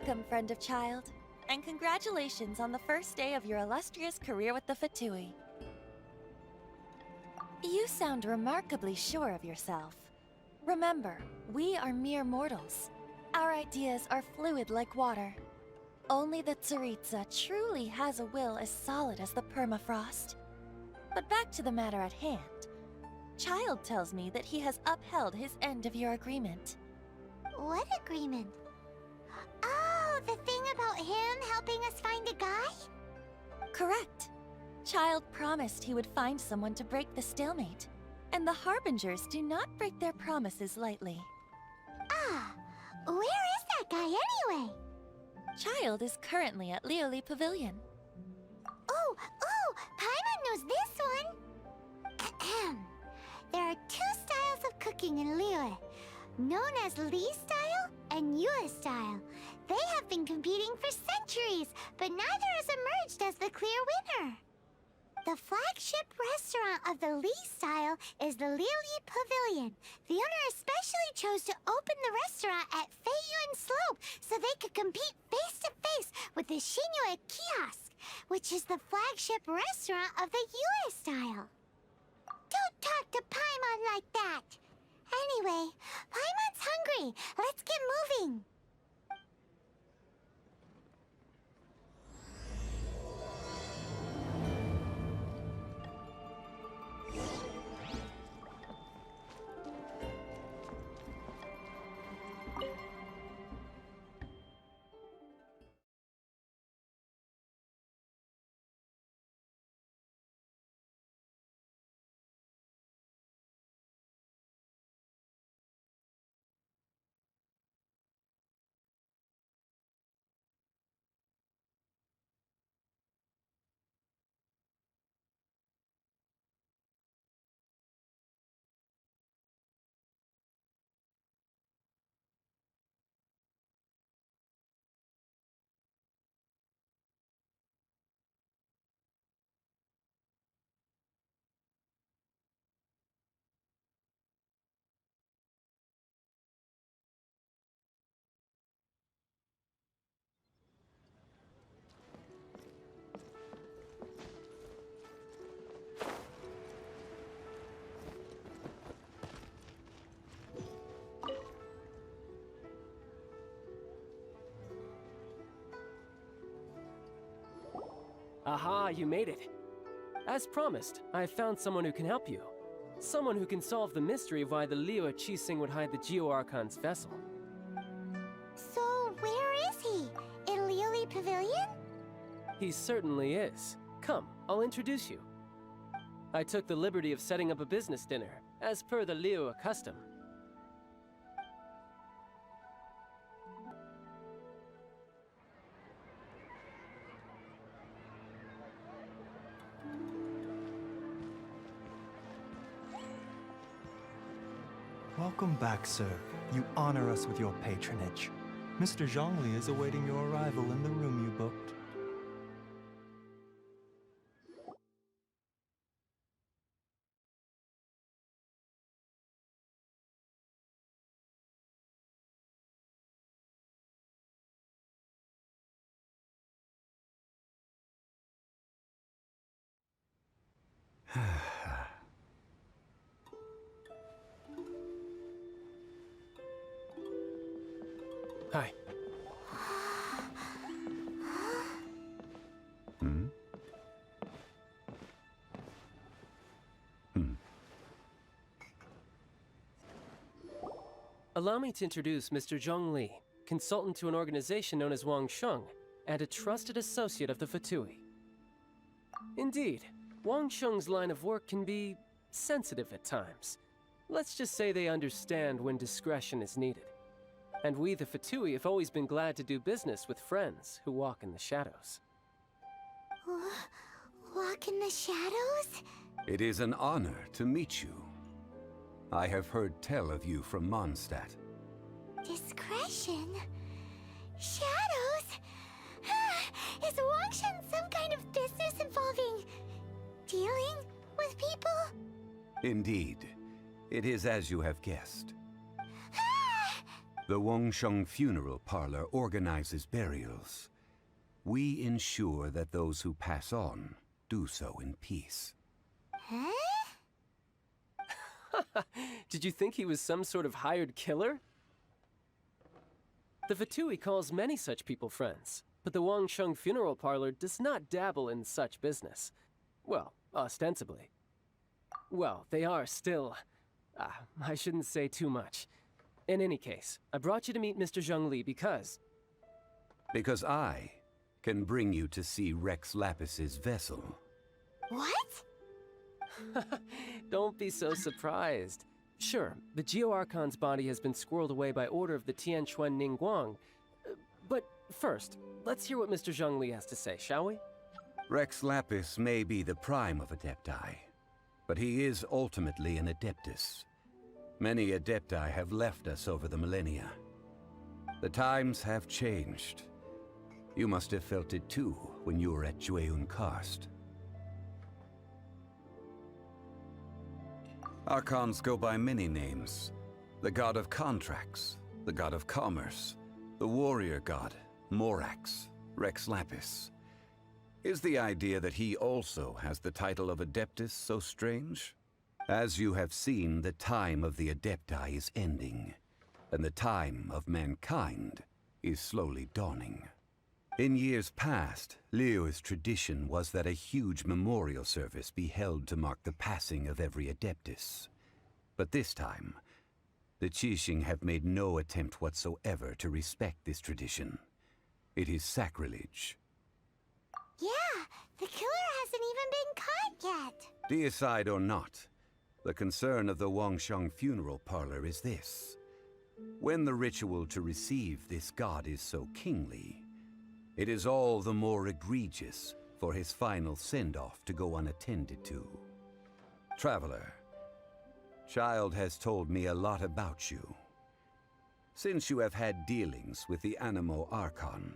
Welcome, friend of child, and congratulations on the first day of your illustrious career with the Fatui. You sound remarkably sure of yourself. Remember, we are mere mortals. Our ideas are fluid like water. Only the Tsaritsa truly has a will as solid as the permafrost. But back to the matter at hand. Child tells me that he has upheld his end of your agreement. What agreement? Oh, the thing about him helping us find a guy? Correct. Child promised he would find someone to break the stalemate. And the Harbingers do not break their promises lightly. Ah, where is that guy anyway? Child is currently at Lioli Pavilion. Oh, Paimon knows this one! Ahem. There are two styles of cooking in Liyue, known as Li style and Yue style. They have been competing for centuries, but neither has emerged as the clear winner. The flagship restaurant of the Li style is the Lioli Pavilion. The owner especially chose to open the restaurant at Feiyuan Slope so they could compete face-to-face with the Shinyue Kiosk, which is the flagship restaurant of the Yue style. Don't talk to Paimon like that! Anyway, Paimon's hungry. Let's get moving. Aha, you made it. As promised, I found someone who can help you. Someone who can solve the mystery of why the Liyue Qixing would hide the Geo-Archon's vessel. So, where is he? In Lioli Pavilion? He certainly is. Come, I'll introduce you. I took the liberty of setting up a business dinner, as per the Liyue custom. Welcome back, sir. You honor us with your patronage. Mr. Zhongli is awaiting your arrival in the room you booked. Hi. Allow me to introduce Mr. Zhongli, consultant to an organization known as Wang Sheng, and a trusted associate of the Fatui. Indeed, Wang Sheng's line of work can be sensitive at times. Let's just say they understand when discretion is needed. And we, the Fatui, have always been glad to do business with friends who walk in the shadows. Walk in the shadows? It is an honor to meet you. I have heard tell of you from Mondstadt. Discretion? Shadows? Is Wangshan some kind of business involving dealing with people? Indeed. It is as you have guessed. The Wangsheng Funeral Parlor organizes burials. We ensure that those who pass on do so in peace. Huh? Did you think he was some sort of hired killer? The Fatui calls many such people friends, but the Wangsheng Funeral Parlor does not dabble in such business. Well, ostensibly. Well, they are still... I shouldn't say too much. In any case, I brought you to meet Mr. Zhongli because... Because I can bring you to see Rex Lapis's vessel. What? Don't be so surprised. Sure, the Geo-Archon's body has been squirreled away by order of the Tianquan Ningguang. But first, let's hear what Mr. Zhongli has to say, shall we? Rex Lapis may be the prime of Adepti, but he is ultimately an Adeptus. Many Adepti have left us over the millennia. The times have changed. You must have felt it too when you were at Jueyun Karst. Archons go by many names. The god of contracts, the god of commerce, the warrior god, Morax, Rex Lapis. Is the idea that he also has the title of Adeptus so strange? As you have seen, the time of the Adepti is ending, and the time of mankind is slowly dawning. In years past, Liyue's tradition was that a huge memorial service be held to mark the passing of every Adeptus. But this time, the Qixing have made no attempt whatsoever to respect this tradition. It is sacrilege. Yeah, the killer hasn't even been caught yet. Deicide or not, the concern of the Wangsheng Funeral Parlor is this. When the ritual to receive this god is so kingly, it is all the more egregious for his final send-off to go unattended to. Traveler, Child has told me a lot about you. Since you have had dealings with the Animo Archon,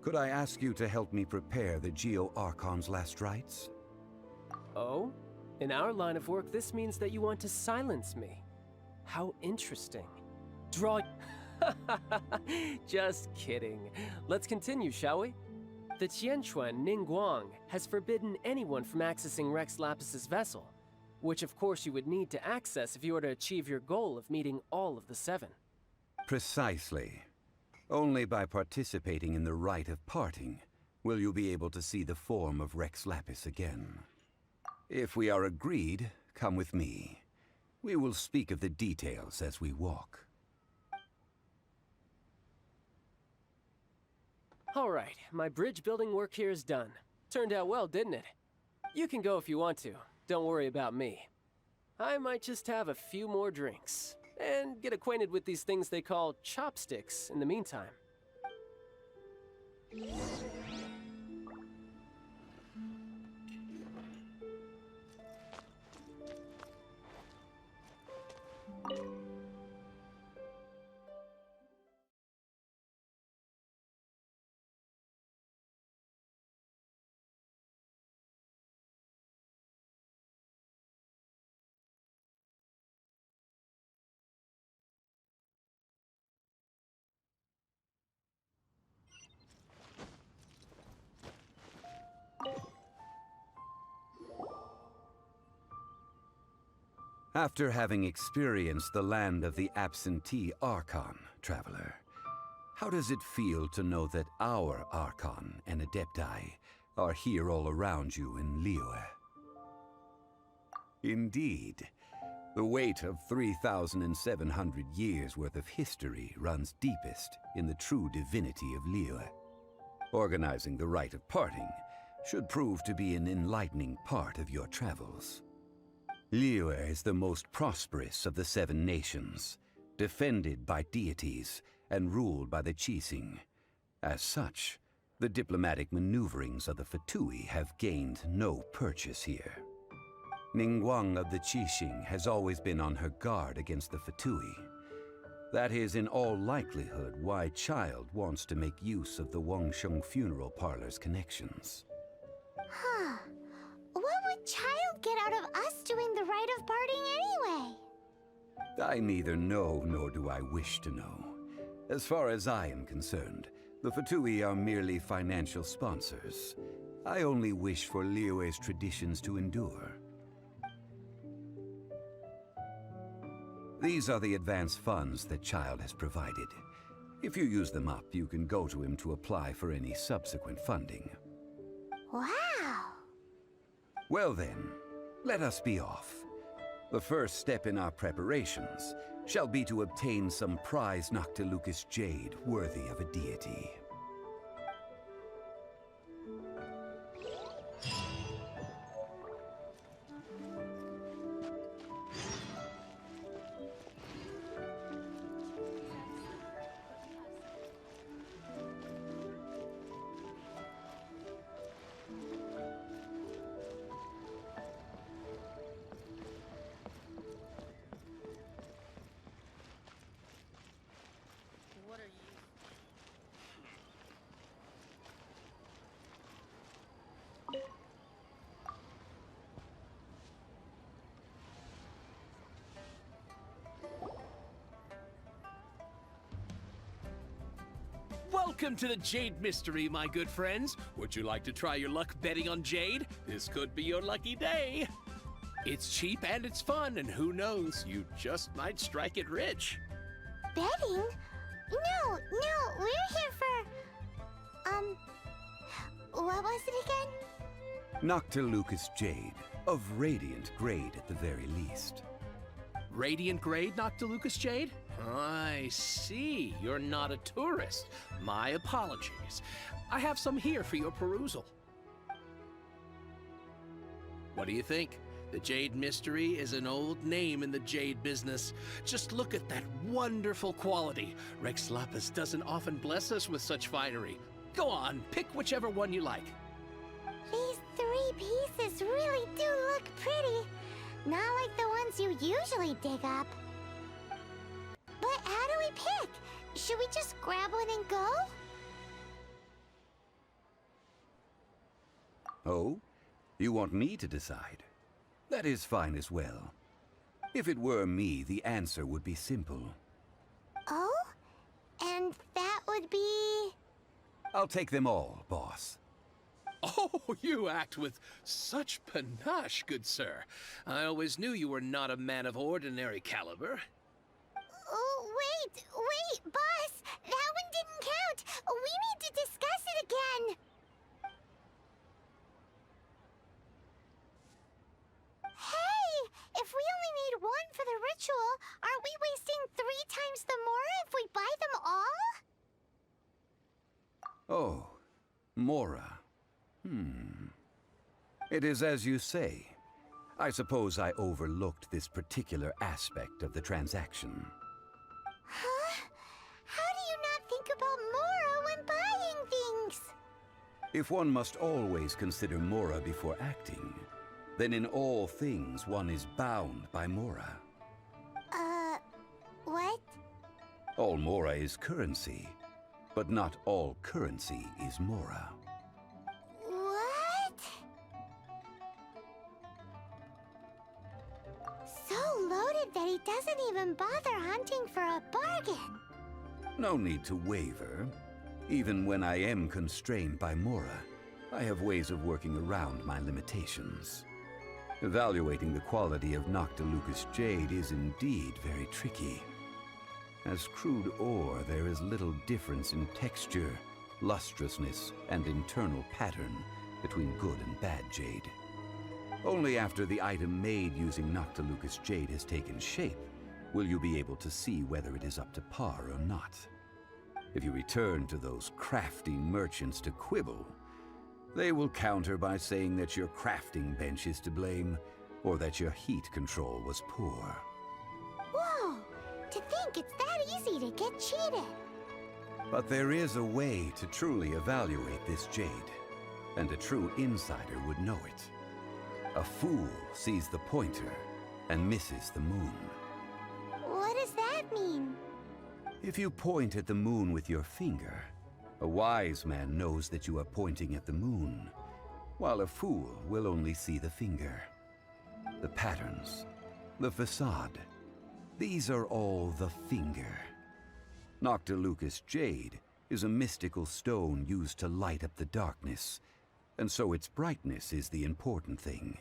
could I ask you to help me prepare the Geo-Archon's last rites? Oh? In our line of work, this means that you want to silence me. How interesting. Draw... Just kidding. Let's continue, shall we? The Tianquan Ningguang has forbidden anyone from accessing Rex Lapis's vessel, which of course you would need to access if you were to achieve your goal of meeting all of the seven. Precisely. Only by participating in the rite of parting will you be able to see the form of Rex Lapis again. If we are agreed, come with me. We will speak of the details as we walk. All right, my bridge building work here is done. Turned out well, didn't it? You can go if you want to. Don't worry about me. I might just have a few more drinks and get acquainted with these things they call chopsticks in the meantime. After having experienced the land of the absentee Archon, traveler, how does it feel to know that our Archon and Adepti are here all around you in Liyue? Indeed, the weight of 3,700 years' worth of history runs deepest in the true divinity of Liyue. Organizing the rite of parting should prove to be an enlightening part of your travels. Liyue is the most prosperous of the seven nations, defended by deities and ruled by the Qixing. As such, the diplomatic maneuverings of the Fatui have gained no purchase here. Ningguang of the Qixing has always been on her guard against the Fatui. That is in all likelihood why Child wants to make use of the Wangsheng Funeral Parlor's connections. Huh. What would Child get out of us doing the rite of parting anyway? I neither know nor do I wish to know. As far as I am concerned, the Fatui are merely financial sponsors. I only wish for Liyue's traditions to endure. These are the advance funds that Child has provided. If you use them up, you can go to him to apply for any subsequent funding. Wow! Well then, let us be off. The first step in our preparations shall be to obtain some prized Noctilucous jade worthy of a deity. Welcome to the Jade Mystery, my good friends. Would you like to try your luck betting on Jade? This could be your lucky day. It's cheap and it's fun, and who knows, you just might strike it rich. Betting? No, we're here for... what was it again? Noctilucous jade, of radiant grade at the very least. Radiant grade, Noctilucous Jade? I see. You're not a tourist. My apologies. I have some here for your perusal. What do you think? The Jade Mystery is an old name in the jade business. Just look at that wonderful quality. Rex Lapis doesn't often bless us with such finery. Go on, pick whichever one you like. These 3 pieces really do look pretty. Not like the ones you usually dig up. But how do we pick? Should we just grab one and go? Oh? You want me to decide? That is fine as well. If it were me, the answer would be simple. Oh? And that would be... I'll take them all, boss. Oh, you act with such panache, good sir. I always knew you were not a man of ordinary caliber. Oh, wait, boss! That one didn't count! We need to discuss it again! Hey! If we only need one for the ritual, aren't we wasting 3 times the more if we buy them all? Oh, Mora. It is as you say. I suppose I overlooked this particular aspect of the transaction. Huh? How do you not think about Mora when buying things? If one must always consider Mora before acting, then in all things one is bound by Mora. What? All Mora is currency, but not all currency is Mora. What? So loaded that he doesn't even bother hunting for a bargain. No need to waver. Even when I am constrained by Mora, I have ways of working around my limitations. Evaluating the quality of Noctilucous jade is indeed very tricky. As crude ore, there is little difference in texture, lustrousness, and internal pattern between good and bad jade. Only after the item made using Noctilucous jade has taken shape will you be able to see whether it is up to par or not. If you return to those crafty merchants to quibble, they will counter by saying that your crafting bench is to blame, or that your heat control was poor. Whoa! To think it's that easy to get cheated. But there is a way to truly evaluate this jade, and a true insider would know it. A fool sees the pointer and misses the moon. What does that mean? If you point at the moon with your finger, a wise man knows that you are pointing at the moon, while a fool will only see the finger. The patterns, the facade, These are all the finger. Noctilucous jade is a mystical stone used to light up the darkness, and so its brightness is the important thing.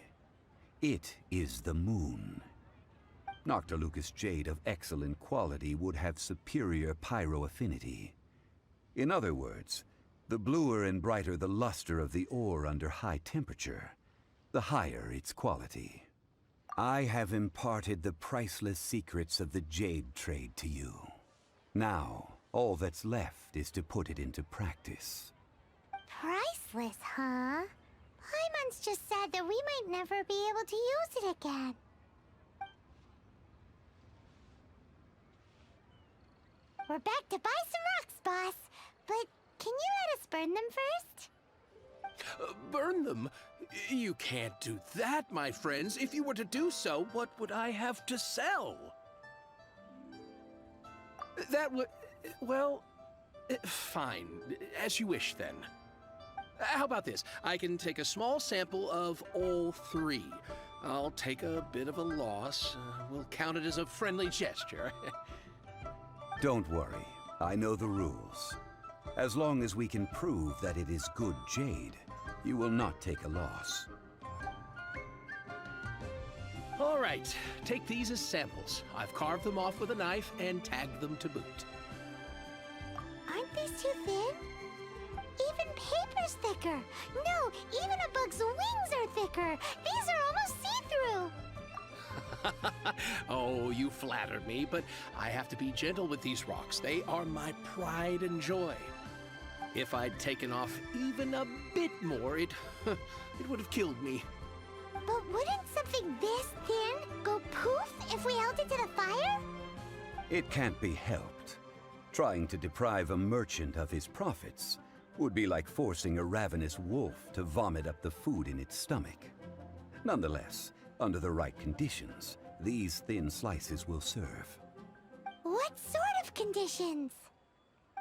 It is the moon. Noctilucous jade of excellent quality would have superior pyro affinity. In other words, the bluer and brighter the luster of the ore under high temperature, the higher its quality. I have imparted the priceless secrets of the jade trade to you. Now, all that's left is to put it into practice. Priceless, huh? Paimon's just said that we might never be able to use it again. We're back to buy some rocks, boss. But can you let us burn them first? Burn them? You can't do that, my friends. If you were to do so, what would I have to sell? That would... well... fine. As you wish, then. How about this? I can take a small sample of all three. I'll take a bit of a loss. We'll count it as a friendly gesture. Don't worry. I know the rules. As long as we can prove that it is good jade, you will not take a loss. All right. Take these as samples. I've carved them off with a knife and tagged them to boot. Aren't these too thin? Even paper's thicker. No, even a bug's wings are thicker. These are almost see-through. Oh, you flatter me, but I have to be gentle with these rocks. They are my pride and joy. If I'd taken off even a bit more, it would have killed me. But wouldn't something this thin go poof if we held it to the fire? It can't be helped. Trying to deprive a merchant of his profits would be like forcing a ravenous wolf to vomit up the food in its stomach. Nonetheless, under the right conditions, these thin slices will serve. What sort of conditions?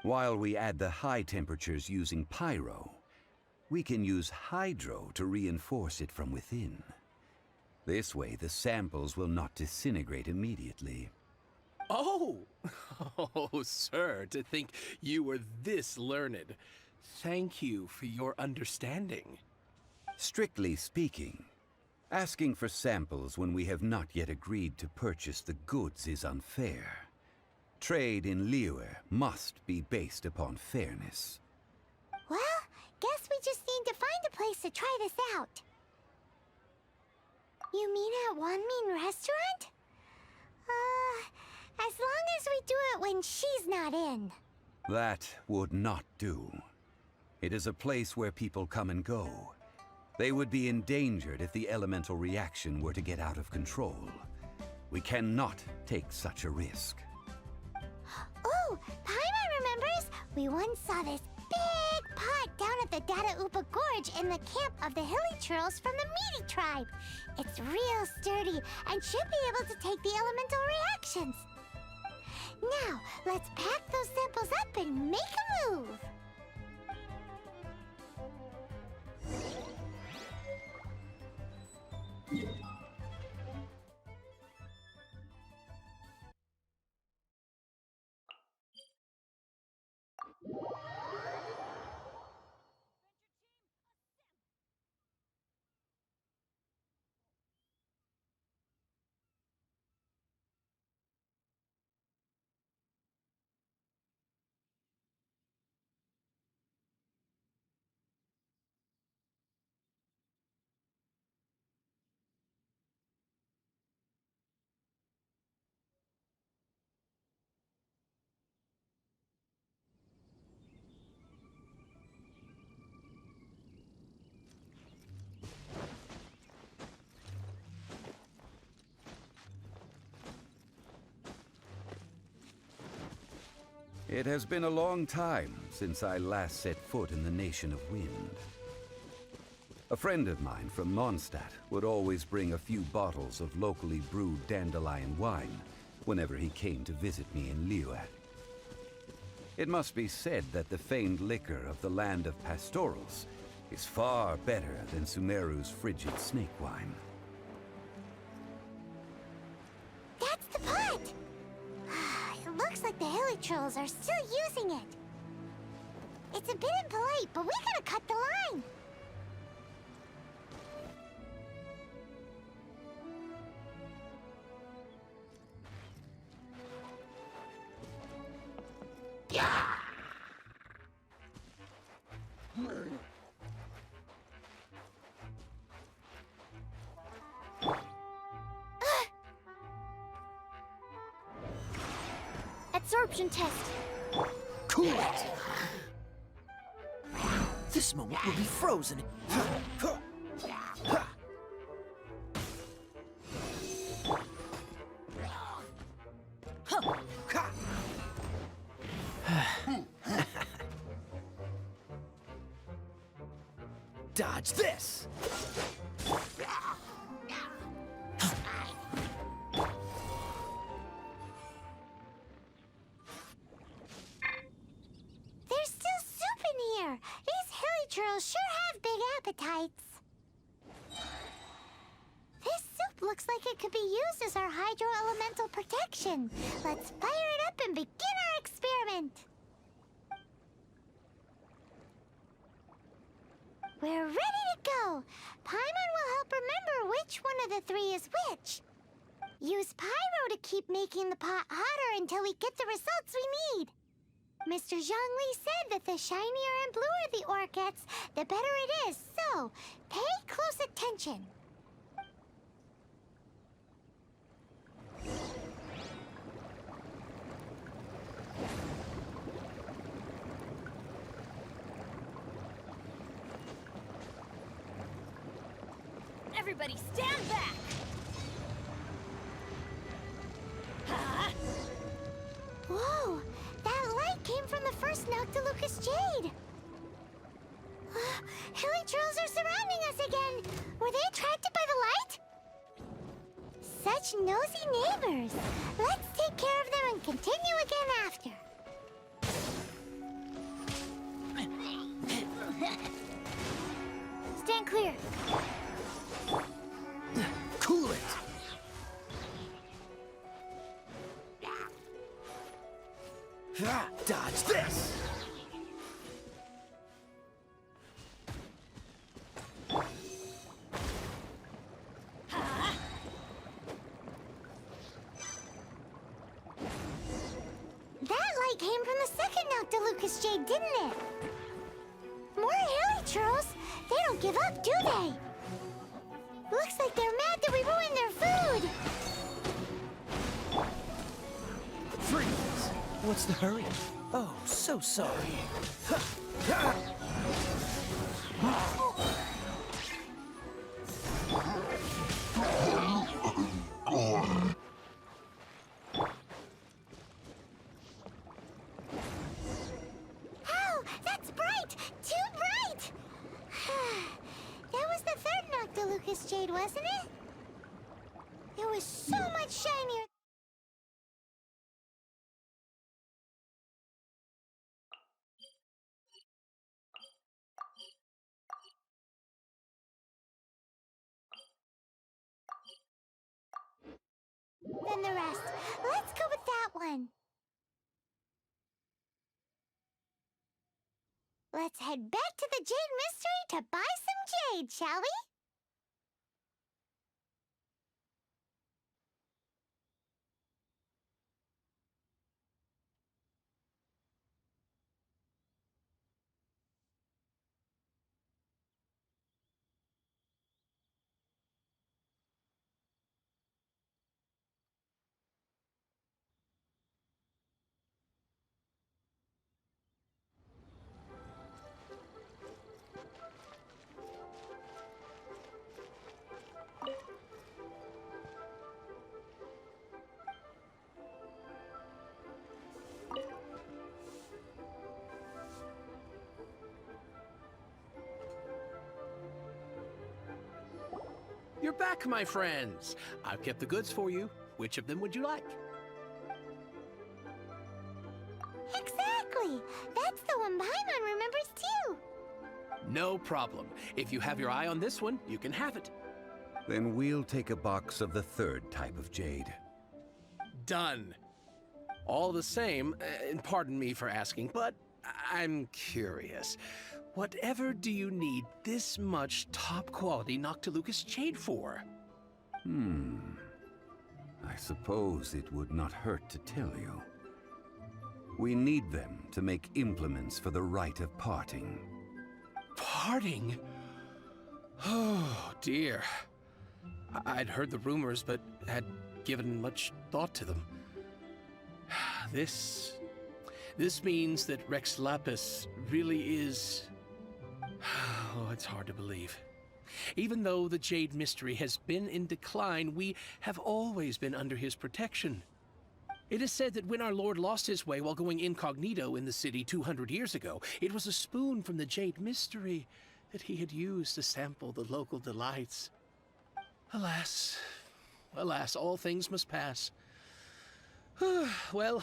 While we add the high temperatures using pyro, we can use hydro to reinforce it from within. This way, the samples will not disintegrate immediately. Oh! Oh, sir, to think you were this learned. Thank you for your understanding. Strictly speaking, asking for samples when we have not yet agreed to purchase the goods is unfair. Trade in Liyue must be based upon fairness. Well, guess we just need to find a place to try this out. You mean at Wanmin Restaurant? As long as we do it when she's not in. That would not do. It is a place where people come and go. They would be endangered if the elemental reaction were to get out of control. We cannot take such a risk. Oh, Paimon remembers! We once saw this big pot down at the Dada Upa Gorge in the camp of the hilly churls from the Meaty tribe. It's real sturdy and should be able to take the elemental reactions. Now, let's pack those samples up and make a move! It has been a long time since I last set foot in the Nation of Wind. A friend of mine from Moндштадте would always bring a few bottles of locally brewed dandelion wine whenever he came to visit me in Liyue. It must be said that the famed liquor of the land of pastorals is far better than Sumeru's frigid snake wine. That's the pot! trolls are still using it. It's a bit impolite, but we gotta cut the line. Absorption test. Cool it! This moment will be frozen. Dodge this! There's still soup in here. These hilly trolls sure have big appetites. This soup looks like it could be used as our hydro-elemental protection. Let's fire it up and begin our experiment. We're ready to go. Paimon will help remember which one of the three is which. Use pyro to keep making the pot hotter until we get the results we need. Mr. Zhongli said that the shinier and bluer the ore gets, the better it is. So, pay close attention. Everybody stand back! Whoa! That light came from the first Noctilucous Jade! Hilly trolls are surrounding us again! Were they attracted by the light? Such nosy neighbors! Let's take care of them and continue again after. Stand clear. Cool it! Dodge this! That light came from the second Noctilucous Jade, didn't it? More hilly trolls. They don't give up, do they? Looks like they're mad that we ruined their food. Freeze! What's the hurry? Oh, so sorry. Oh, that's bright! Too bright! That was the third Noctilucous Jade, wasn't it? It was so much shinier. Than the rest. Let's go with that one. Let's head back to the Jade Mystery to buy some jade, shall we? You're back, my friends. I've kept the goods for you. Which of them would you like? Exactly! That's the one Paimon remembers too! No problem. If you have your eye on this one, you can have it. Then we'll take a box of the third type of jade. Done. All the same, and pardon me for asking, but I'm curious. Whatever do you need this much top-quality Noctilucous jade for? I suppose it would not hurt to tell you. We need them to make implements for the rite of parting. Parting? Oh, dear. I'd heard the rumors, but had given much thought to them. This means that Rex Lapis really is... Oh, it's hard to believe. Even though the Jade Mystery has been in decline, we have always been under his protection. It is said that when our Lord lost his way while going incognito in the city 200 years ago, it was a spoon from the Jade Mystery that he had used to sample the local delights. Alas, alas, all things must pass. Well,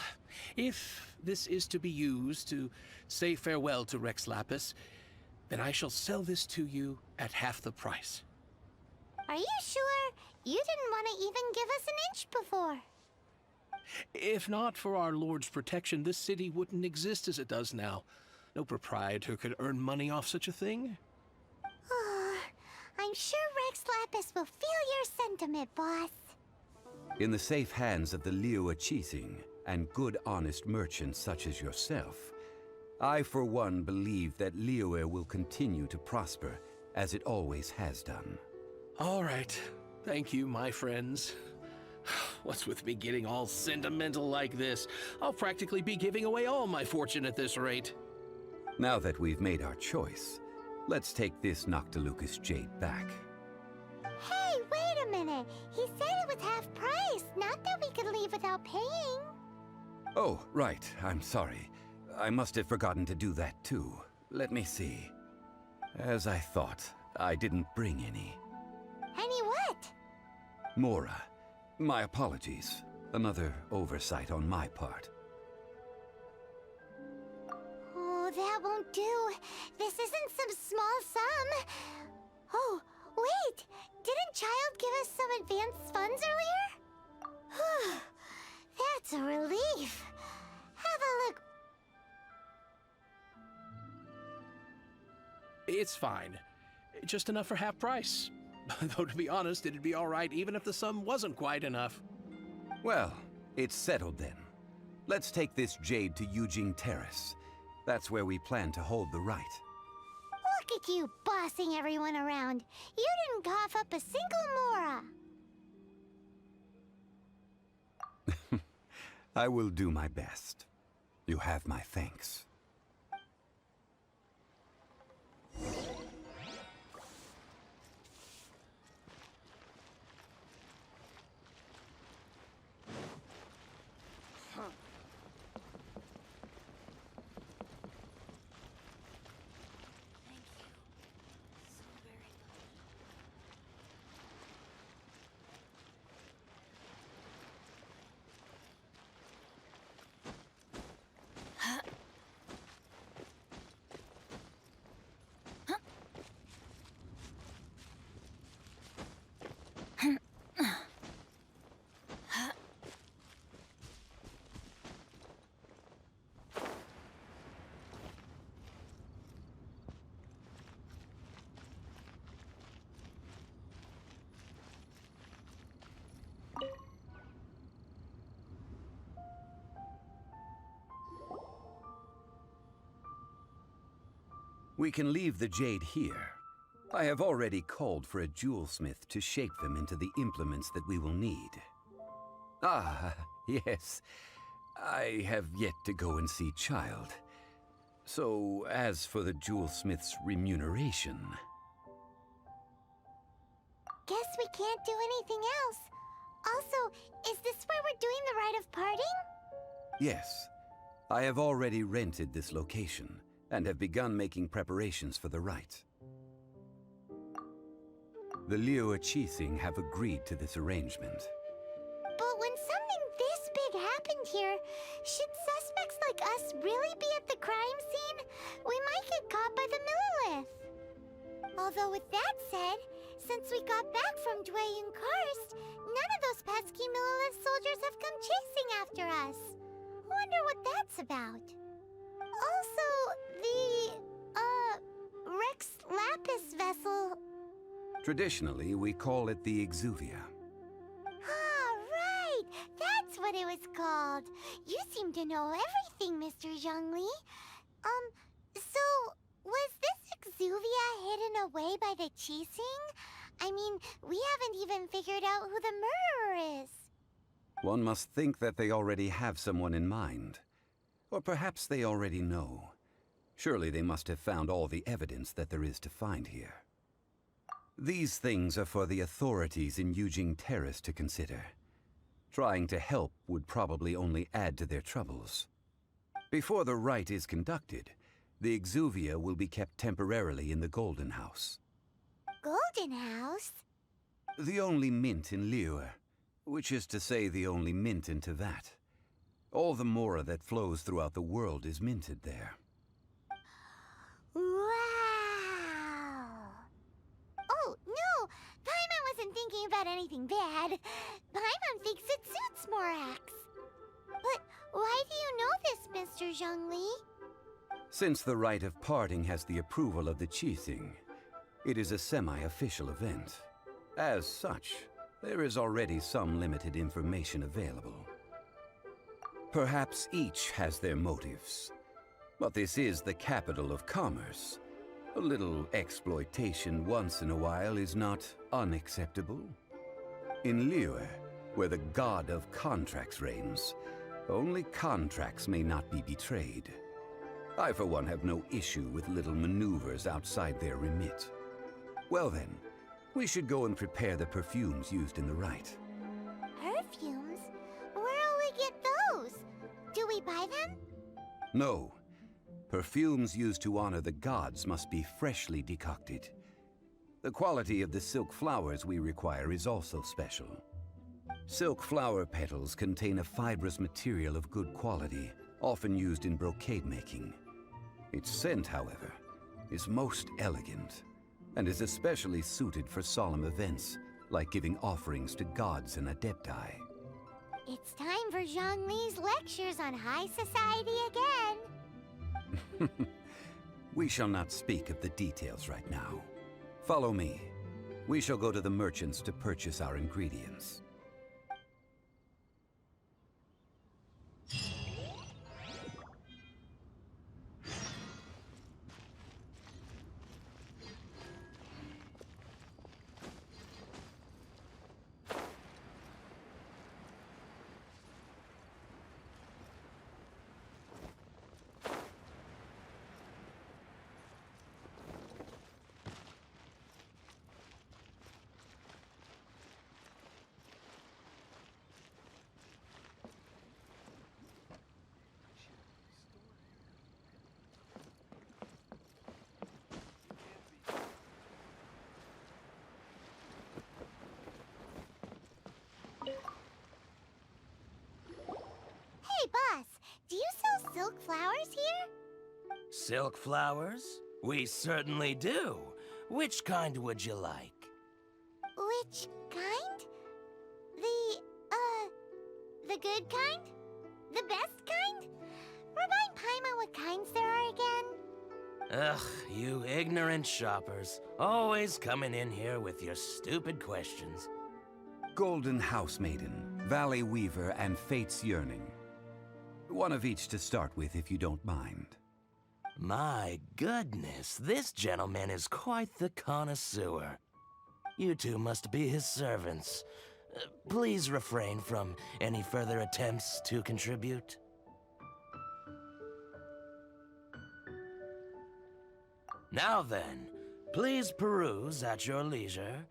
if this is to be used to say farewell to Rex Lapis, then I shall sell this to you at half the price. Are you sure? You didn't want to even give us an inch before. If not for our Lord's protection, this city wouldn't exist as it does now. No proprietor could earn money off such a thing. I'm sure Rex Lapis will feel your sentiment, boss. In the safe hands of the Liyue Qixing and good honest merchants such as yourself, I for one believe that Liyue will continue to prosper as it always has done. All right. Thank you, my friends. What's with me getting all sentimental like this? I'll practically be giving away all my fortune at this rate. Now that we've made our choice, let's take this Noctilucous jade back. Hey, wait a minute. He said it was half price, not that we could leave without paying. Oh, right. I'm sorry. I must have forgotten to do that too. Let me see. As I thought, I didn't bring any. Any what? Mora. My apologies. Another oversight on my part. Oh, that won't do. This isn't some small sum. Oh, wait! Didn't Child give us some advanced funds earlier? That's a relief. Have a look. It's fine. Just enough for half price. Though to be honest, it'd be all right even if the sum wasn't quite enough. Well, it's settled then. Let's take this jade to Yujing Terrace. That's where we plan to hold the rite. Look at you bossing everyone around. You didn't cough up a single Mora. I will do my best. You have my thanks. We can leave the jade here. I have already called for a jewelsmith to shape them into the implements that we will need. Ah, yes. I have yet to go and see Child. So, as for the jewelsmith's remuneration... Guess we can't do anything else. Also, is this where we're doing the rite of parting? Yes. I have already rented this location, and have begun making preparations for the rite. The Liyue Qixing have agreed to this arrangement. But when something this big happened here, should suspects like us really be at the crime scene? We might get caught by the Millilith. Although with that said, since we got back from Dway and Karst, none of those pesky Millilith soldiers have come chasing after us. Wonder what that's about. Also, the, Rex Lapis vessel. Traditionally, we call it the Exuvia. Ah, right! That's what it was called. You seem to know everything, Mr. Zhongli. So, was this Exuvia hidden away by the Qixing? I mean, we haven't even figured out who the murderer is. One must think that they already have someone in mind. Or perhaps they already know. Surely they must have found all the evidence that there is to find here. These things are for the authorities in Yujing Terrace to consider. Trying to help would probably only add to their troubles. Before the rite is conducted, the Exuvia will be kept temporarily in the Golden House. Golden House? The only mint in Liyue, which is to say the only mint in Teyvat. All the mora that flows throughout the world is minted there. Wow! Oh, no! Paimon wasn't thinking about anything bad. Paimon thinks it suits Morax. But why do you know this, Mr. Zhongli? Since the rite of parting has the approval of the Qixing, it is a semi-official event. As such, there is already some limited information available. Perhaps each has their motives, but this is the capital of commerce. A little exploitation once in a while is not unacceptable. In Liyue, where the god of contracts reigns, only contracts may not be betrayed. I, for one, have no issue with little maneuvers outside their remit. Well then, we should go and prepare the perfumes used in the rite. Perfumes? Where'll we get those? Do we buy them? No. Perfumes used to honor the gods must be freshly decocted. The quality of the silk flowers we require is also special. Silk flower petals contain a fibrous material of good quality, often used in brocade making. Its scent, however, is most elegant, and is especially suited for solemn events, like giving offerings to gods and adepti. It's time for Zhongli's lectures on high society again. We shall not speak of the details right now. Follow me. We shall go to the merchants to purchase our ingredients. Hey, boss, do you sell silk flowers here? Silk flowers? We certainly do. Which kind would you like? Which kind? The good kind? The best kind? Remind Paimon what kinds there are again. Ugh, you ignorant shoppers. Always coming in here with your stupid questions. Golden House Maiden, Valley Weaver, and Fate's Yearning. One of each to start with, if you don't mind. My goodness, this gentleman is quite the connoisseur. You two must be his servants. Please refrain from any further attempts to contribute. Now then, please peruse at your leisure.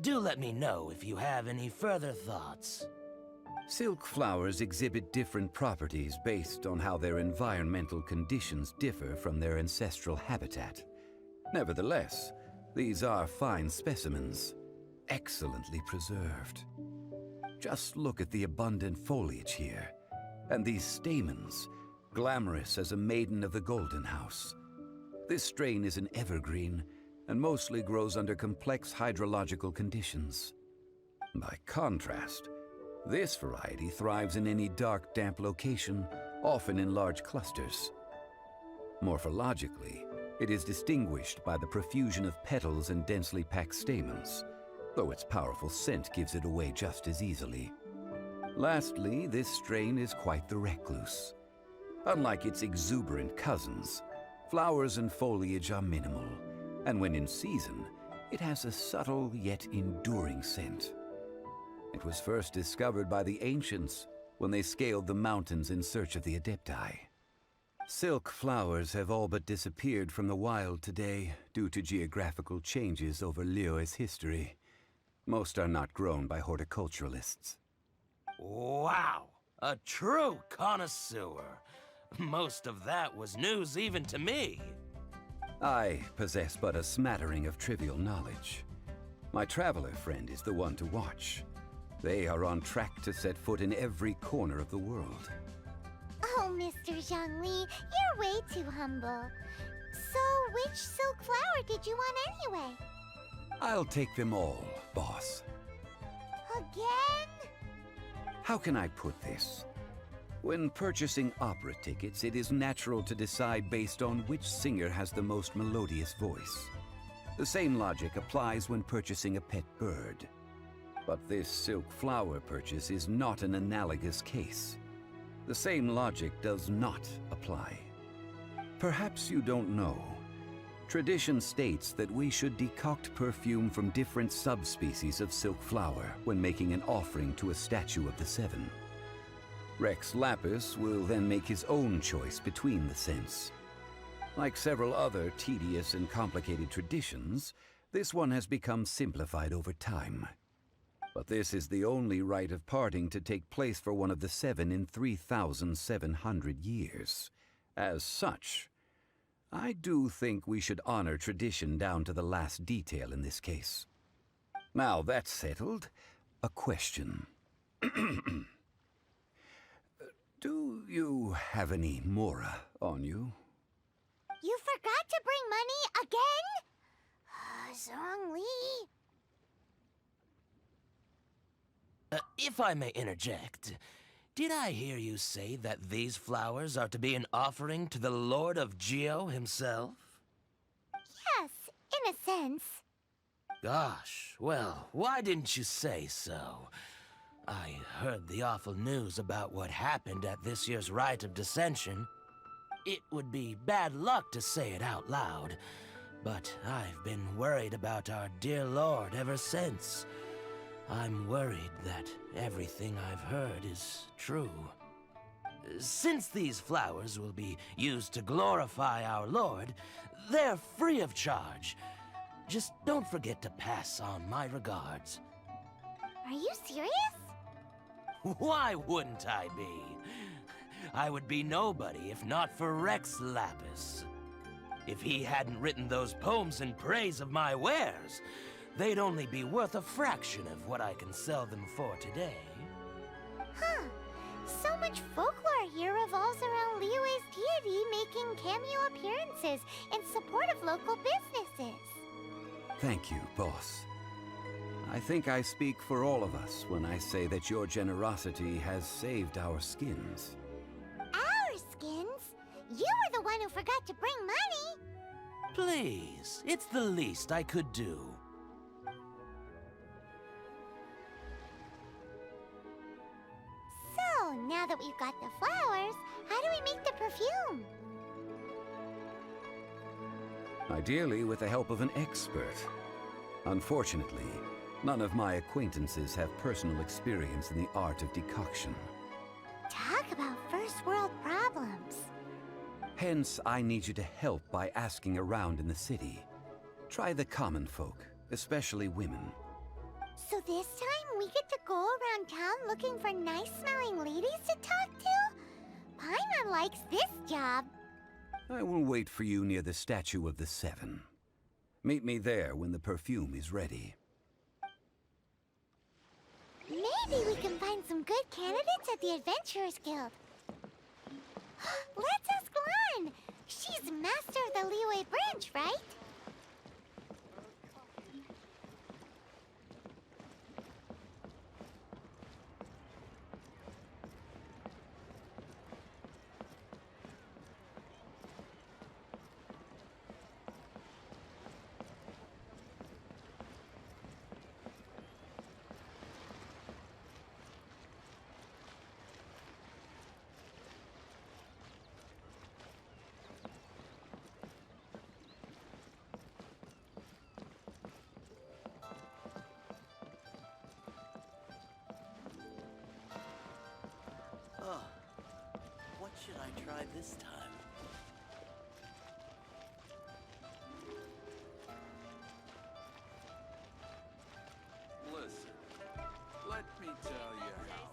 Do let me know if you have any further thoughts. Silk flowers exhibit different properties based on how their environmental conditions differ from their ancestral habitat. Nevertheless, these are fine specimens, excellently preserved. Just look at the abundant foliage here, and these stamens, glamorous as a maiden of the Golden House. This strain is an evergreen, and mostly grows under complex hydrological conditions. By contrast, this variety thrives in any dark, damp location often in large clusters. Morphologically, it is distinguished by the profusion of petals and densely packed stamens, though its powerful scent gives it away just as easily. Lastly, this strain is quite the recluse. Unlike its exuberant cousins, flowers and foliage are minimal, and when in season, it has a subtle yet enduring scent. It was first discovered by the ancients when they scaled the mountains in search of the adepti. Silk flowers have all but disappeared from the wild today due to geographical changes over Liyue's history. Most are not grown by horticulturalists. Wow! A true connoisseur. Most of that was news even to me. I possess but a smattering of trivial knowledge. My traveler friend is the one to watch. They are on track to set foot in every corner of the world. Oh, Mr. Zhongli, you're way too humble. So, which silk flower did you want anyway? I'll take them all, boss. Again? How can I put this? When purchasing opera tickets, it is natural to decide based on which singer has the most melodious voice. The same logic applies when purchasing a pet bird. But this silk flower purchase is not an analogous case. The same logic does not apply. Perhaps you don't know. Tradition states that we should decoct perfume from different subspecies of silk flower when making an offering to a statue of the seven. Rex Lapis will then make his own choice between the scents. Like several other tedious and complicated traditions, this one has become simplified over time. But this is the only rite of parting to take place for one of the seven in 3,700 years. As such, I do think we should honor tradition down to the last detail in this case. Now that's settled, a question. Do you have any mora on you? You forgot to bring money again? Zhongli. If I may interject, did I hear you say that these flowers are to be an offering to the Lord of Geo himself? Yes, in a sense. Gosh, well, why didn't you say so? I heard the awful news about what happened at this year's Rite of Dissension. It would be bad luck to say it out loud, but I've been worried about our dear Lord ever since. I'm worried that everything I've heard is true. Since these flowers will be used to glorify our Lord, they're free of charge. Just don't forget to pass on my regards. Are you serious? Why wouldn't I be? I would be nobody if not for Rex Lapis. If he hadn't written those poems in praise of my wares, they'd only be worth a fraction of what I can sell them for today. Huh. So much folklore here revolves around Liyue's deity making cameo appearances in support of local businesses. Thank you, boss. I think I speak for all of us when I say that your generosity has saved our skins. Our skins? You were the one who forgot to bring money! Please, it's the least I could do. So, now that we've got the flowers, how do we make the perfume? Ideally with the help of an expert. Unfortunately, none of my acquaintances have personal experience in the art of decoction. Talk about first world problems. Hence, I need you to help by asking around in the city. Try the common folk, especially women. So this time we get to go around town looking for nice-smelling ladies to talk to? Paimon likes this job. I will wait for you near the statue of the Seven. Meet me there when the perfume is ready. Maybe we can find some good candidates at the Adventurers Guild. Let's ask Lan! She's master of the Liyue branch, right? try this time. Listen, let me tell you how.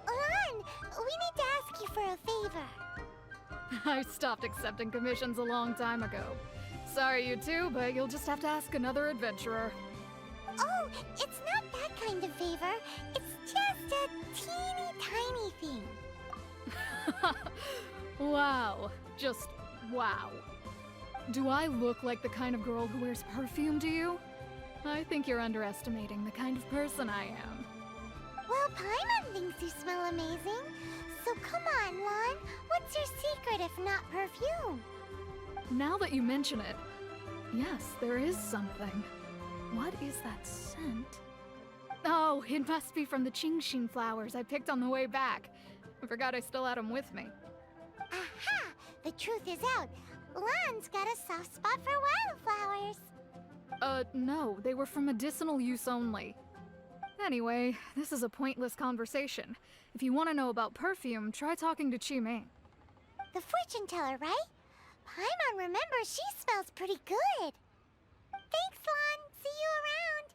Lan, we need to ask you for a favor. I stopped accepting commissions a long time ago. Sorry, you two, but you'll just have to ask another adventurer. Oh, it's not that kind of favor. It's just a teeny tiny thing. Wow. Just wow. Do I look like the kind of girl who wears perfume to you? I think you're underestimating the kind of person I am. Well, Paimon thinks you smell amazing. So come on, Lan. What's your secret if not perfume? Now that you mention it, yes, there is something. What is that scent? Oh, it must be from the Qingshin flowers I picked on the way back. I forgot I still had them with me. Aha! The truth is out. Lan's got a soft spot for wildflowers. No, they were for medicinal use only. Anyway, this is a pointless conversation. If you want to know about perfume, try talking to Qiming. The fortune teller, right? Paimon remembers she smells pretty good. Thanks, Lan. See you around.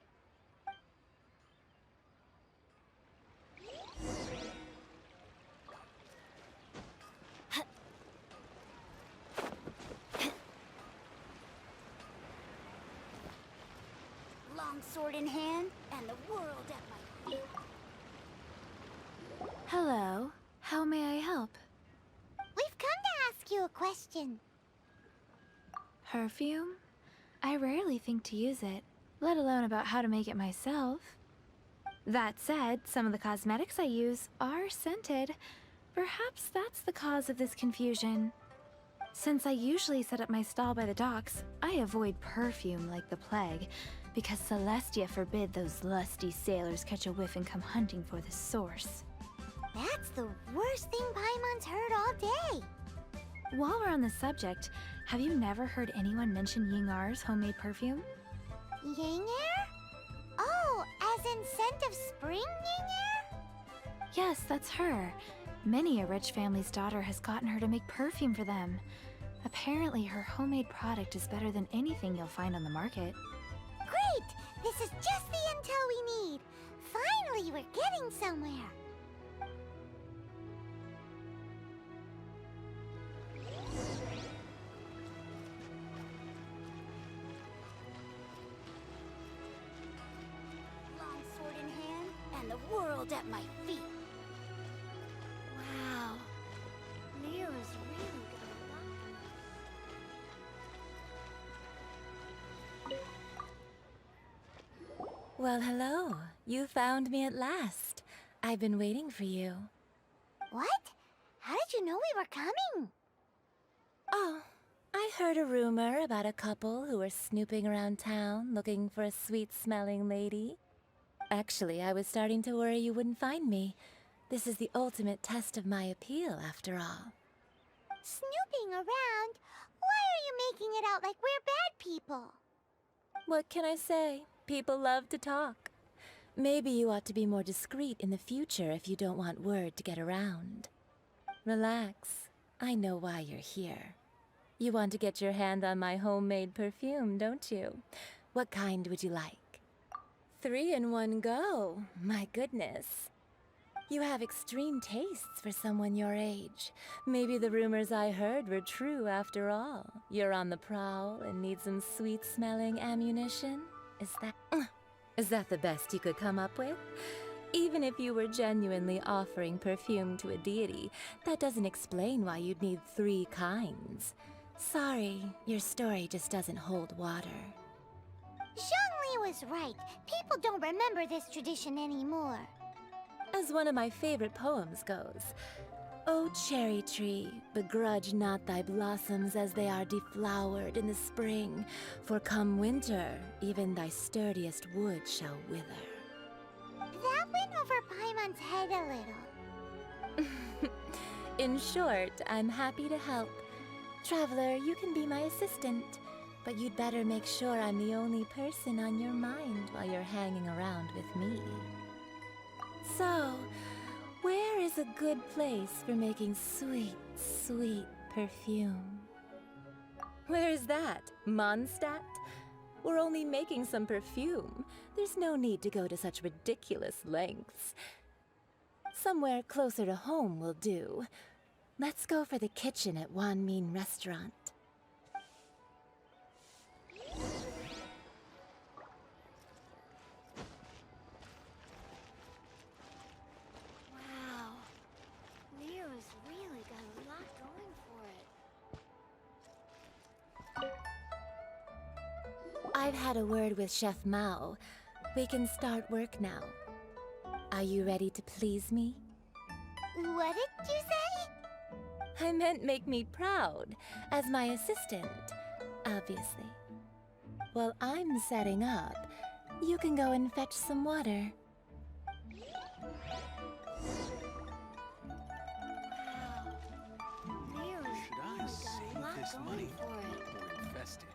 Long sword in hand, and the world at my feet. Hello. How may I help? We've come to ask you a question. Perfume? I rarely think to use it, let alone about how to make it myself. That said, some of the cosmetics I use are scented. Perhaps that's the cause of this confusion. Since I usually set up my stall by the docks, I avoid perfume like the plague, because Celestia forbid those lusty sailors catch a whiff and come hunting for the source. That's the worst thing Paimon's heard all day. While we're on the subject, have you never heard anyone mention Yingar's homemade perfume? Yingar? Oh, as in scent of spring Yingar? Yes, that's her. Many a rich family's daughter has gotten her to make perfume for them. Apparently, her homemade product is better than anything you'll find on the market. Great! This is just the intel we need. Finally, we're getting somewhere. Long sword in hand, and the world at my feet. Wow. Lyra's really Well, hello. You found me at last. I've been waiting for you. What? How did you know we were coming? Oh, I heard a rumor about a couple who were snooping around town looking for a sweet-smelling lady. Actually, I was starting to worry you wouldn't find me. This is the ultimate test of my appeal, after all. Snooping around? Why are you making it out like we're bad people? What can I say? People love to talk. Maybe you ought to be more discreet in the future if you don't want word to get around. Relax. I know why you're here. You want to get your hand on my homemade perfume, don't you? What kind would you like? 3 in one go. My goodness. You have extreme tastes for someone your age. Maybe the rumors I heard were true after all. You're on the prowl and need some sweet-smelling ammunition? Is that the best you could come up with? Even if you were genuinely offering perfume to a deity, that doesn't explain why you'd need 3 kinds. Sorry, your story just doesn't hold water. Zhongli was right. People don't remember this tradition anymore. As one of my favorite poems goes, O cherry tree, begrudge not thy blossoms as they are deflowered in the spring, for come winter, even thy sturdiest wood shall wither. That went over Paimon's head a little. In short, I'm happy to help. Traveler, you can be my assistant. but you'd better make sure I'm the only person on your mind while you're hanging around with me. So, where is a good place for making sweet, sweet perfume? Where is that? Mondstadt? We're only making some perfume. There's no need to go to such ridiculous lengths. Somewhere closer to home will do. Let's go for the kitchen at Wanmin Restaurant. Wow. Leo's really got a lot going for it. I've had a word with Chef Mao. We can start work now. Are you ready to please me? What did you say? I meant make me proud, as my assistant, obviously. While I'm setting up, you can go and fetch some water. Wow. Leo's Should I really got a save lot this going money for it. or invest it?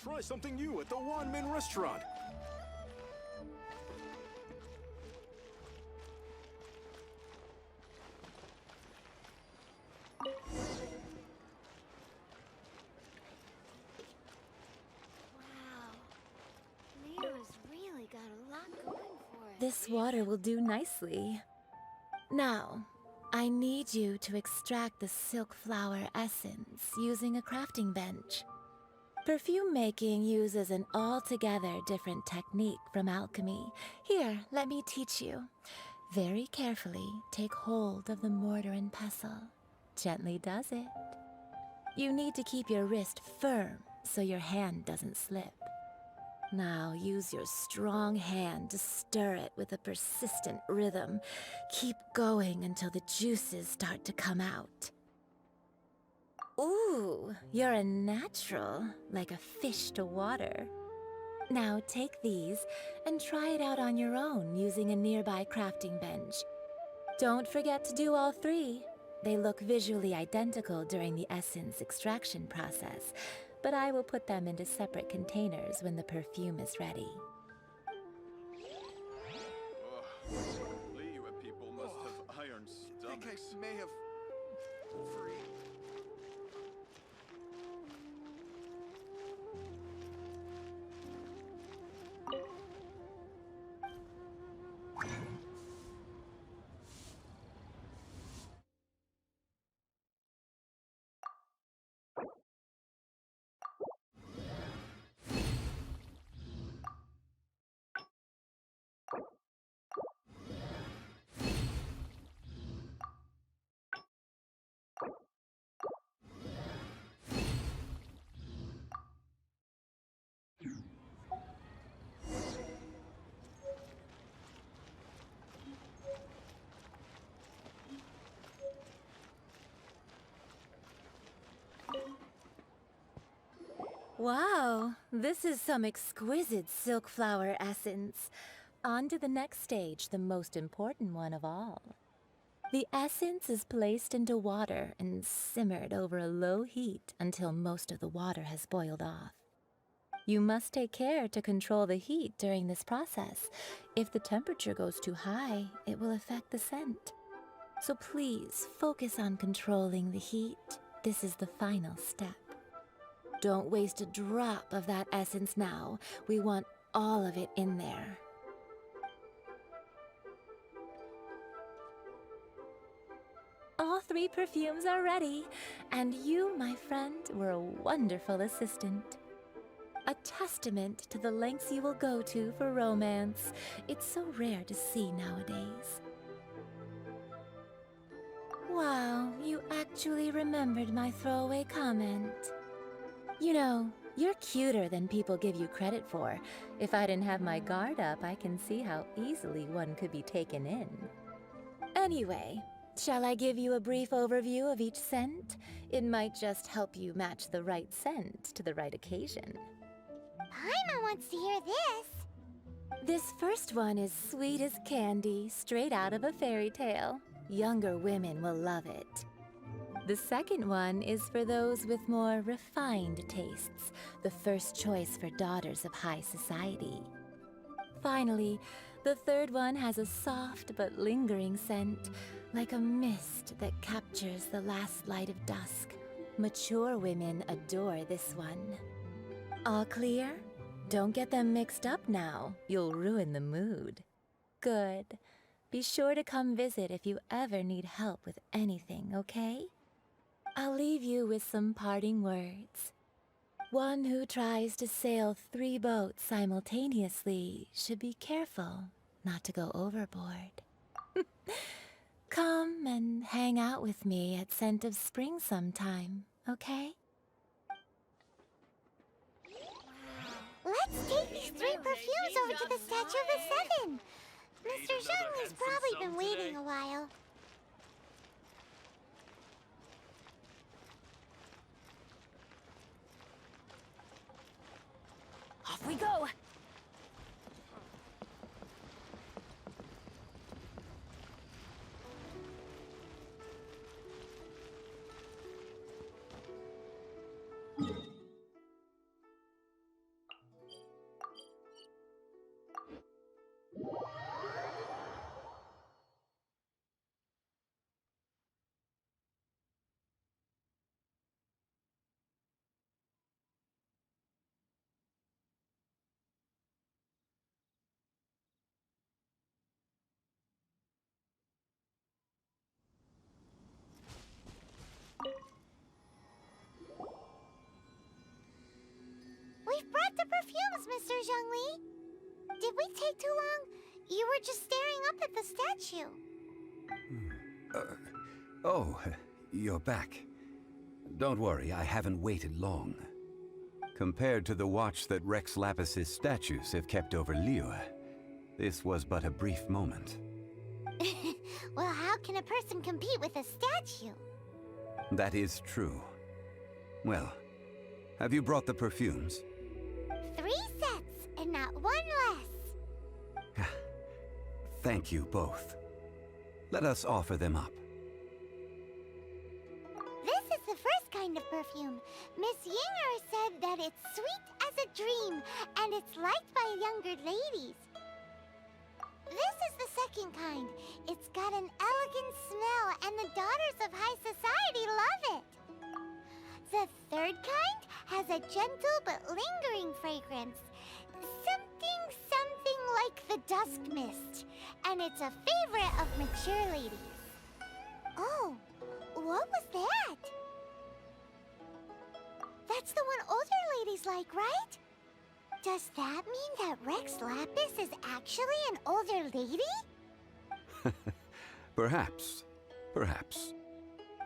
Try something new at the Wanmin Restaurant. Wow. Leo's really got a lot going for it. This water will do nicely. Now, I need you to extract the silk flower essence using a crafting bench. Perfume making uses an altogether different technique from alchemy. Here, let me teach you. Very carefully, take hold of the mortar and pestle. Gently does it. You need to keep your wrist firm so your hand doesn't slip. Now use your strong hand to stir it with a persistent rhythm. Keep going until the juices start to come out. Ooh, you're a natural, like a fish to water. Now take these and try it out on your own using a nearby crafting bench. Don't forget to do all three. They look visually identical during the essence extraction process, but I will put them into separate containers when the perfume is ready. Liyue people must have iron stomachs. I think I may have free. Wow, this is some exquisite silk flower essence. On to the next stage, the most important one of all. The essence is placed into water and simmered over a low heat until most of the water has boiled off. You must take care to control the heat during this process. If the temperature goes too high, it will affect the scent. So please focus on controlling the heat. This is the final step. Don't waste a drop of that essence now. We want all of it in there. All three perfumes are ready, and you, my friend, were a wonderful assistant. A testament to the lengths you will go to for romance. It's so rare to see nowadays. Wow, you actually remembered my throwaway comment. You know, you're cuter than people give you credit for. If I didn't have my guard up, I can see how easily one could be taken in. Anyway, shall I give you a brief overview of each scent? It might just help you match the right scent to the right occasion. Paimon wants to hear this. This first one is sweet as candy, straight out of a fairy tale. Younger women will love it. The second one is for those with more refined tastes, the first choice for daughters of high society. Finally, the third one has a soft but lingering scent, like a mist that captures the last light of dusk. Mature women adore this one. All clear? Don't get them mixed up now. You'll ruin the mood. Good. Be sure to come visit if you ever need help with anything, okay? I'll leave you with some parting words. One who tries to sail 3 boats simultaneously should be careful not to go overboard. Come and hang out with me at Scent of Spring sometime, okay? Let's take these 3 perfumes over to the Statue of the Seven. Mr. Zhongli's probably been waiting a while. Off we go! We've brought the perfumes, Mr. Zhongli. Did we take too long? You were just staring up at the statue. Oh, you're back. Don't worry, I haven't waited long. Compared to the watch that Rex Lapis's statues have kept over Liyue, this was but a brief moment. Well, how can a person compete with a statue? That is true. Well, have you brought the perfumes? 3 sets, and not 1 less. Thank you both. Let us offer them up. This is the first kind of perfume. Miss Yinger said that it's sweet as a dream, and it's liked by younger ladies. This is the second kind. It's got an elegant smell, and the daughters of high society love it. The third kind has a gentle but lingering fragrance. Something like the dusk mist. And it's a favorite of mature ladies. Oh, what was that? That's the one older ladies like, right? Does that mean that Rex Lapis is actually an older lady? Perhaps. Perhaps.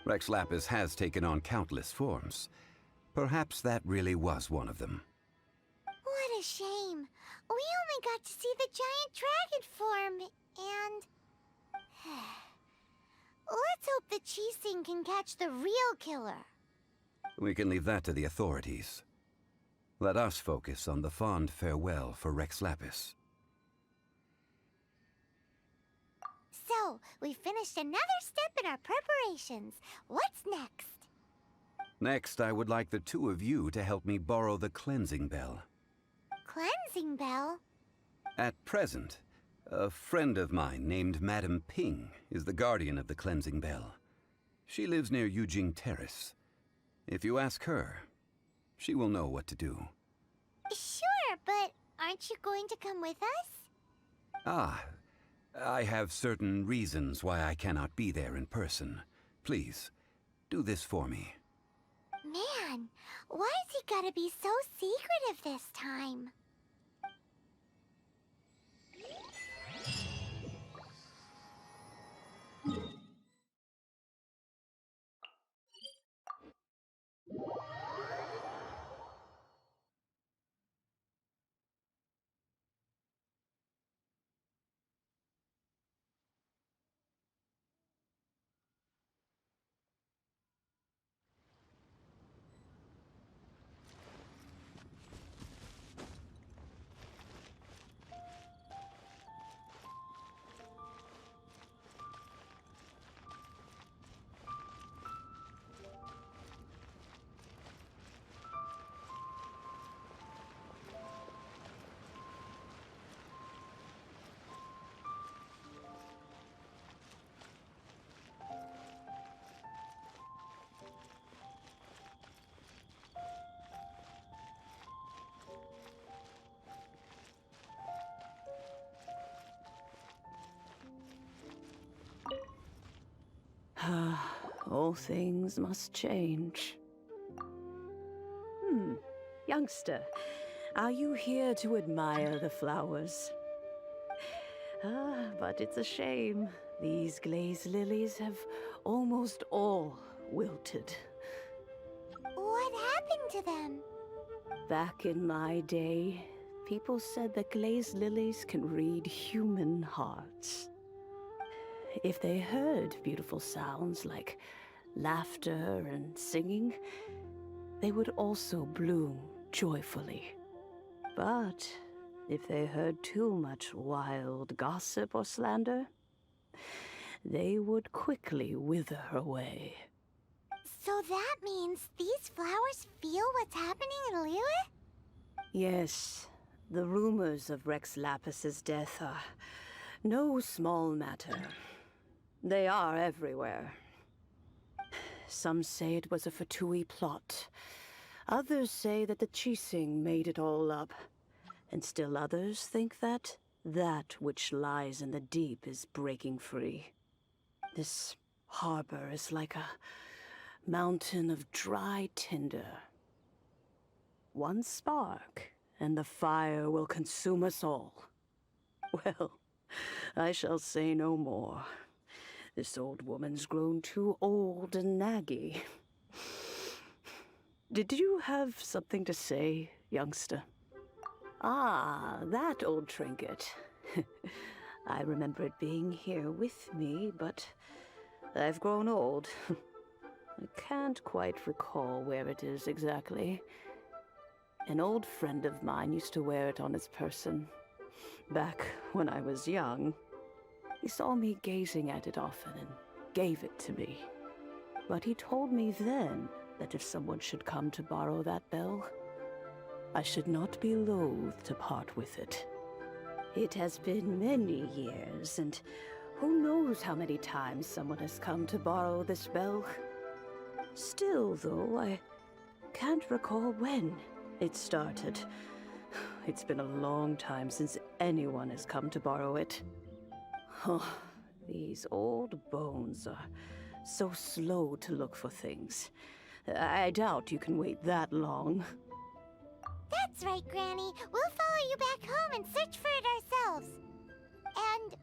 Rex Lapis has taken on countless forms. Perhaps that really was one of them. What a shame. We only got to see the giant dragon form, and... Let's hope the Chising can catch the real killer. We can leave that to the authorities. Let us focus on the fond farewell for Rex Lapis. So, we finished another step in our preparations. What's next? Next, I would like the 2 of you to help me borrow the cleansing bell. Cleansing bell? At present, a friend of mine named Madame Ping is the guardian of the cleansing bell. She lives near Yujing Terrace. If you ask her, she will know what to do. Sure, but aren't you going to come with us? Ah, I have certain reasons why I cannot be there in person. Please, do this for me. Man, why's he gotta be so secretive this time? all things must change. Youngster, are you here to admire the flowers? But it's a shame. These glazed lilies have almost all wilted. What happened to them? Back in my day, people said that glazed lilies can read human hearts. If they heard beautiful sounds like laughter and singing, they would also bloom joyfully. But if they heard too much wild gossip or slander, they would quickly wither away. So that means these flowers feel what's happening in Liyue? Yes, the rumors of Rex Lapis's death are no small matter. They are everywhere. Some say it was a Fatui plot. Others say that the Chising made it all up. And still others think that which lies in the deep is breaking free. This harbor is like a mountain of dry tinder. One spark, and the fire will consume us all. Well, I shall say no more. This old woman's grown too old and naggy. Did you have something to say, youngster? Ah, that old trinket. I remember it being here with me, but I've grown old. I can't quite recall where it is exactly. An old friend of mine used to wear it on his person. Back when I was young, he saw me gazing at it often and gave it to me. But he told me then that if someone should come to borrow that bell, I should not be loath to part with it. It has been many years, and who knows how many times someone has come to borrow this bell. Still, though, I can't recall when it started. It's been a long time since anyone has come to borrow it. Oh, these old bones are so slow to look for things. I doubt you can wait that long. That's right, Granny. We'll follow you back home and search for it ourselves. And,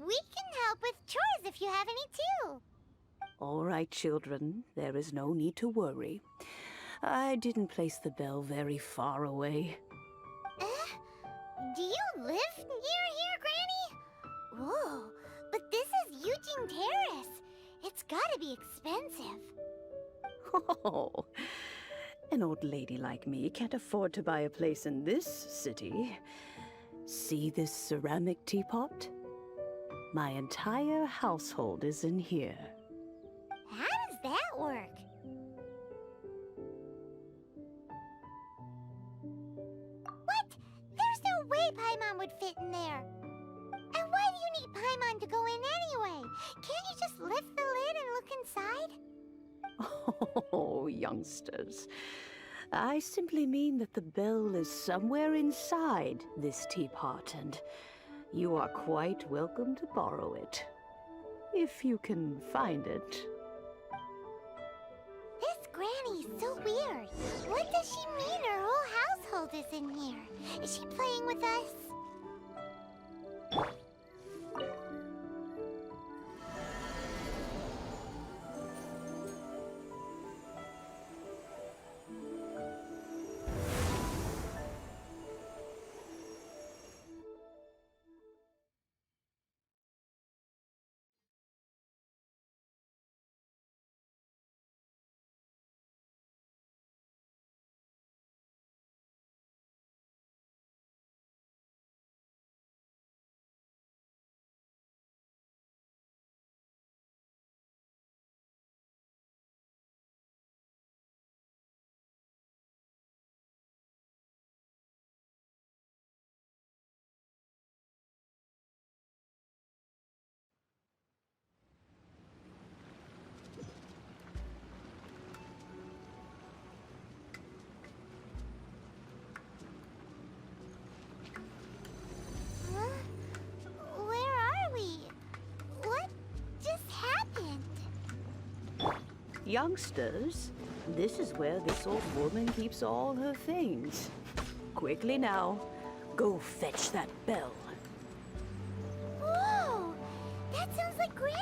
we can help with chores if you have any too. All right, children. There is no need to worry. I didn't place the bell very far away. Do you live near here, Granny? Whoa, but this is Eugene Terrace. It's gotta be expensive. Oh, an old lady like me can't afford to buy a place in this city. See this ceramic teapot? My entire household is in here. How does that work? What? There's no way Paimon would fit in there. And why do you need Paimon to go in anyway? Can't you just lift the lid and look inside? Oh, youngsters. I simply mean that the bell is somewhere inside this teapot, and you are quite welcome to borrow it. If you can find it. This Granny's so weird. What does she mean her whole household is in here? Is she playing with us? Youngsters, this is where this old woman keeps all her things. Quickly now, go fetch that bell. Whoa! That sounds like Granny's.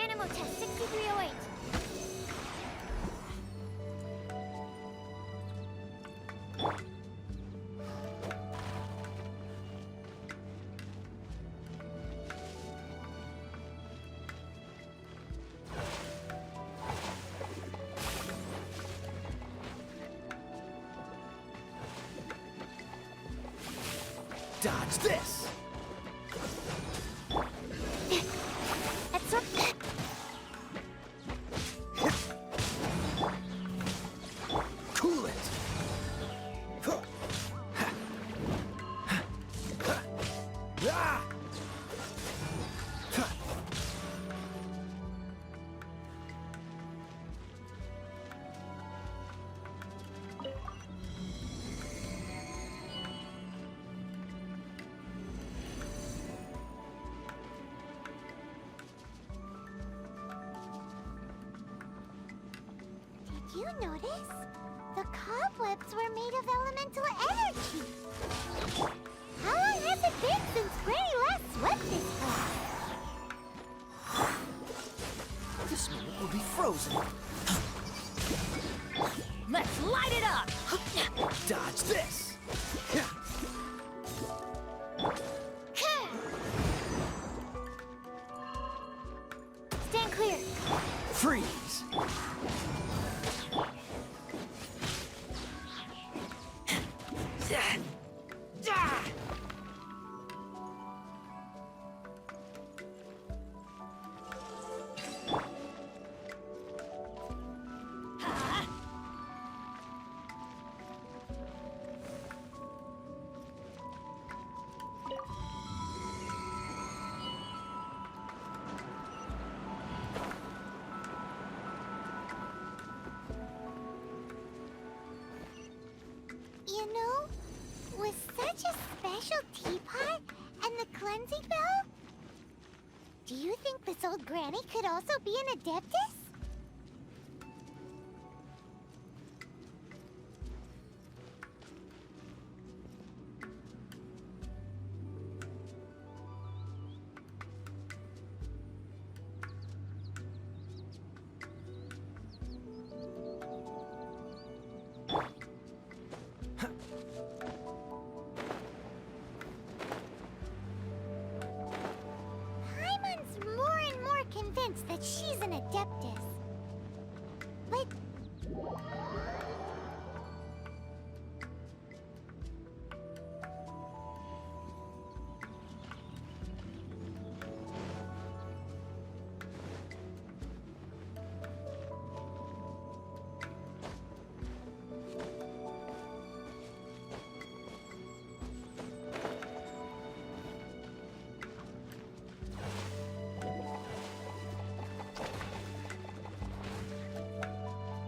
Animal test 6308. Dodge this! That's what. Cool it! Ah! Did you notice? The cobwebs were made of elemental energy. How long has it been since Granny last swept this place? This moment will be frozen. Let's light it up! Dodge this! Stand clear. Freeze! You know, with such a special teapot and the cleansing bell, do you think this old granny could also be an adeptus? Paimon's more and more convinced that she's an adeptus. But...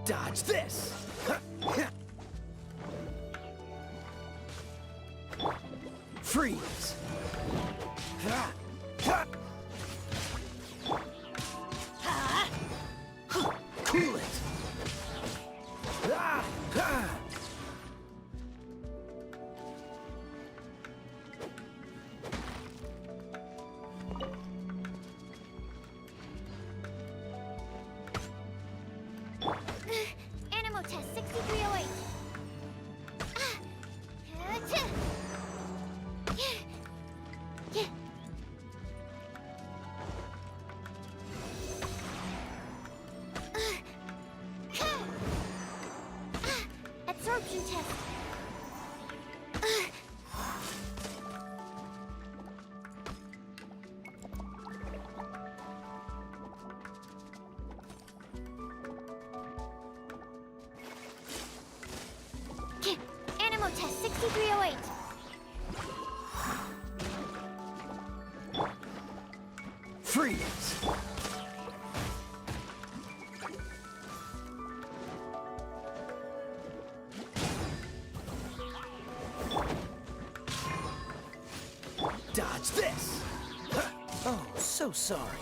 Dodge this! Freeze! Cool it! Animal test 6308. Dodge this! Oh, so sorry.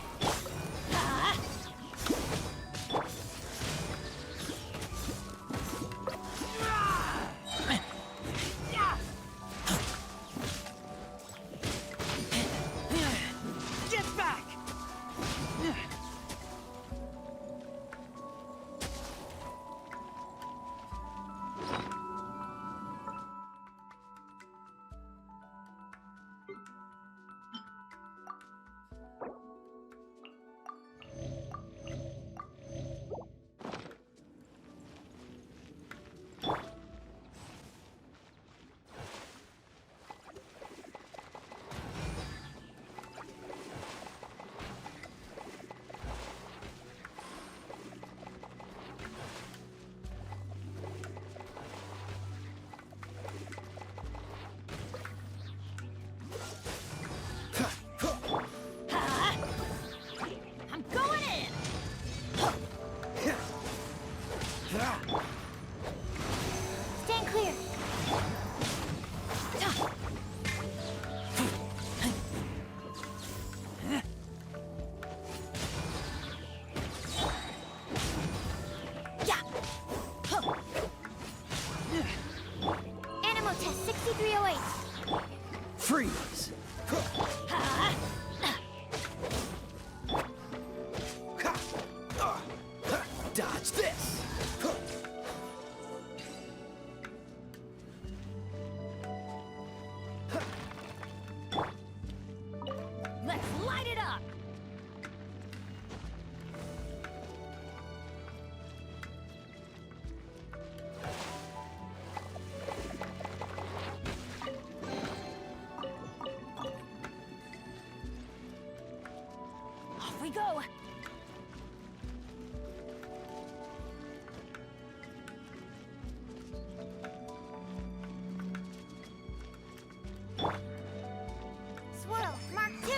Get back! Stand clear. Animal test 6308. Freeze! Dodge this! Let's light it up. Off we go. Swirl, Mark 2.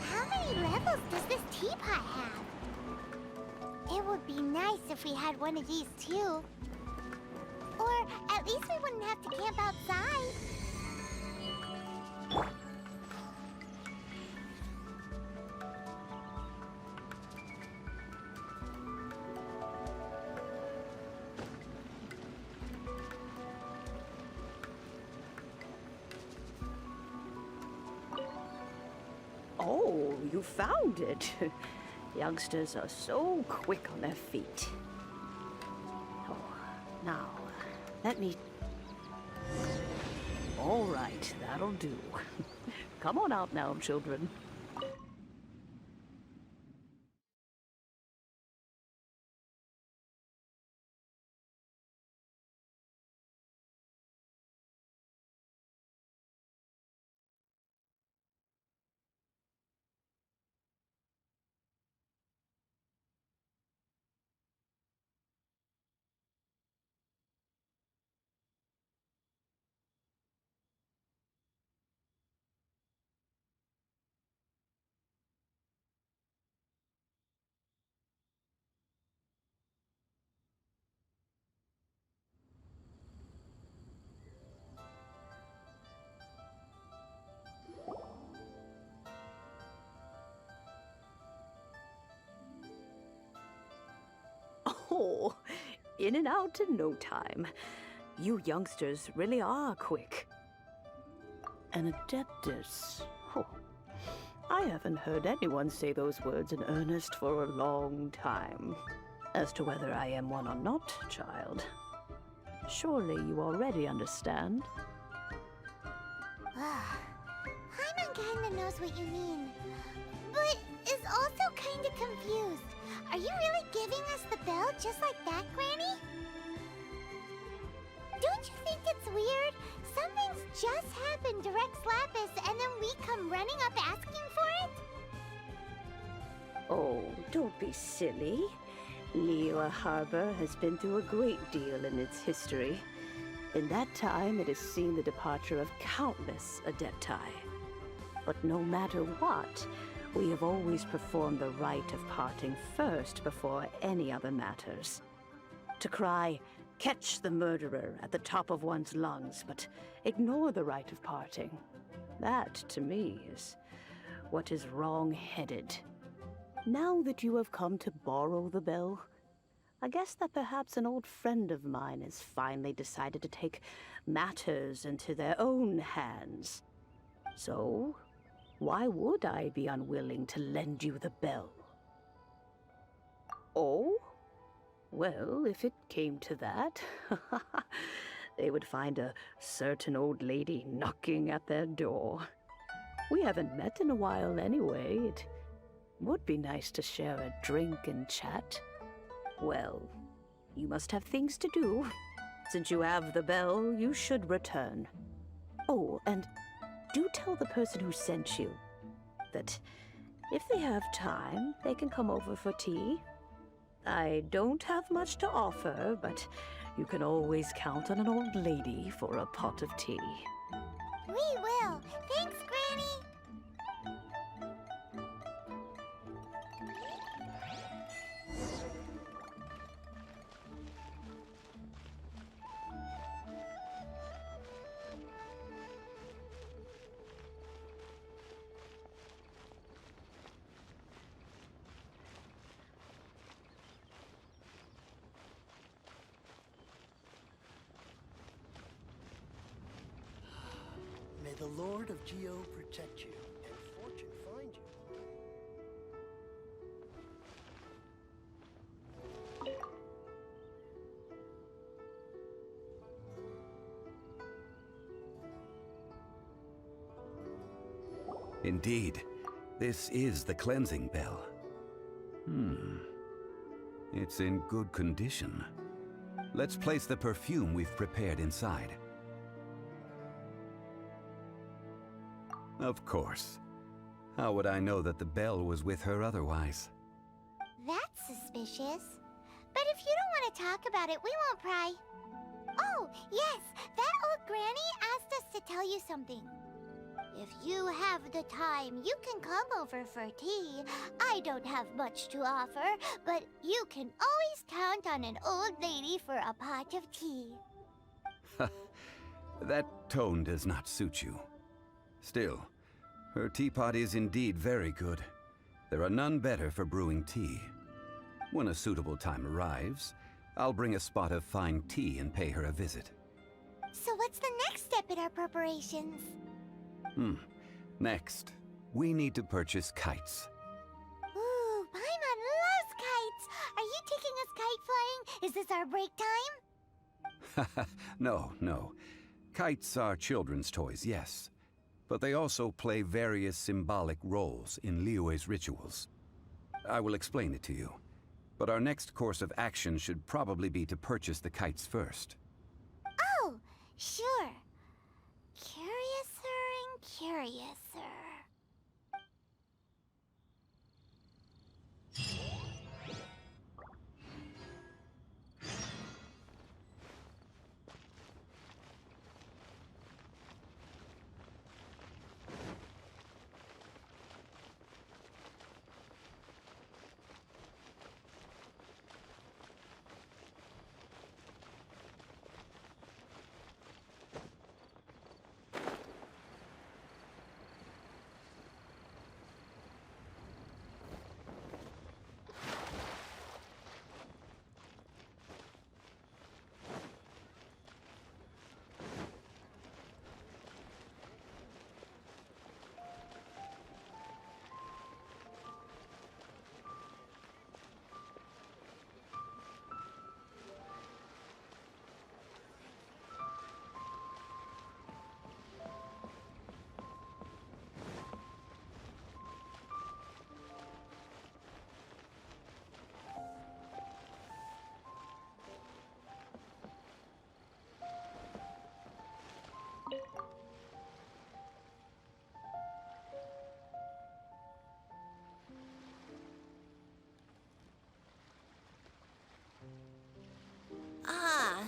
How many levels does this teapot have? It would be nice if we had one of these too. Or at least we wouldn't have to camp outside. Oh, you found it. Youngsters are so quick on their feet. Oh, now, let me... All right, that'll do. Come on out now, children. Oh, in and out in no time. You youngsters really are quick. An adeptus. Oh, I haven't heard anyone say those words in earnest for a long time. As to whether I am one or not, child, surely you already understand. Paimon kinda knows what you mean. But is also kind of confused. Are you really giving us the bell just like that, Granny? Don't you think it's weird? Something's just happened to Rex Lapis and then we come running up asking for it? Oh, don't be silly. Liyue Harbor has been through a great deal in its history. In that time, it has seen the departure of countless Adepti. But no matter what, we have always performed the rite of parting first before any other matters. To cry, "Catch the murderer," at the top of one's lungs, but ignore the rite of parting. That, to me, is what is wrong-headed. Now that you have come to borrow the bell, I guess that perhaps an old friend of mine has finally decided to take matters into their own hands. So, why would I be unwilling to lend you the bell? Oh? Well, if it came to that, they would find a certain old lady knocking at their door. We haven't met in a while anyway. It would be nice to share a drink and chat. Well, you must have things to do. Since you have the bell, you should return. Oh, and do tell the person who sent you that if they have time, they can come over for tea. I don't have much to offer, but you can always count on an old lady for a pot of tea. We will. Thanks, Granny. May the Lord of Geo protect you and fortune find you. Indeed, this is the cleansing bell. It's in good condition. Let's place the perfume we've prepared inside. Of course. How would I know that the bell was with her otherwise? That's suspicious. But if you don't want to talk about it, we won't pry. Oh, yes, that old granny asked us to tell you something. If you have the time, you can come over for tea. I don't have much to offer, but you can always count on an old lady for a pot of tea. That tone does not suit you. Still, her teapot is indeed very good. There are none better for brewing tea. When a suitable time arrives, I'll bring a spot of fine tea and pay her a visit. So what's the next step in our preparations? Next, we need to purchase kites. Ooh, Paimon loves kites! Are you taking us kite flying? Is this our break time? No. Kites are children's toys, yes. But they also play various symbolic roles in Liyue's rituals. I will explain it to you. But our next course of action should probably be to purchase the kites first. Oh, sure. Curiouser and curiouser.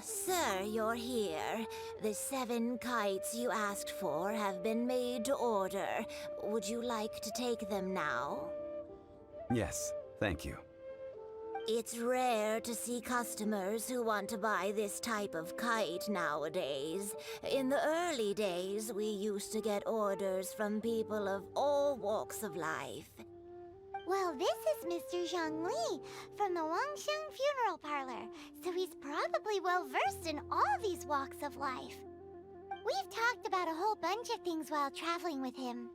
Sir, you're here. The 7 kites you asked for have been made to order. Would you like to take them now? Yes, thank you. It's rare to see customers who want to buy this type of kite nowadays. In the early days, we used to get orders from people of all walks of life. Well, this is Mr. Zhongli from the Wangsheng Funeral Parlor, so he's probably well-versed in all these walks of life. We've talked about a whole bunch of things while traveling with him.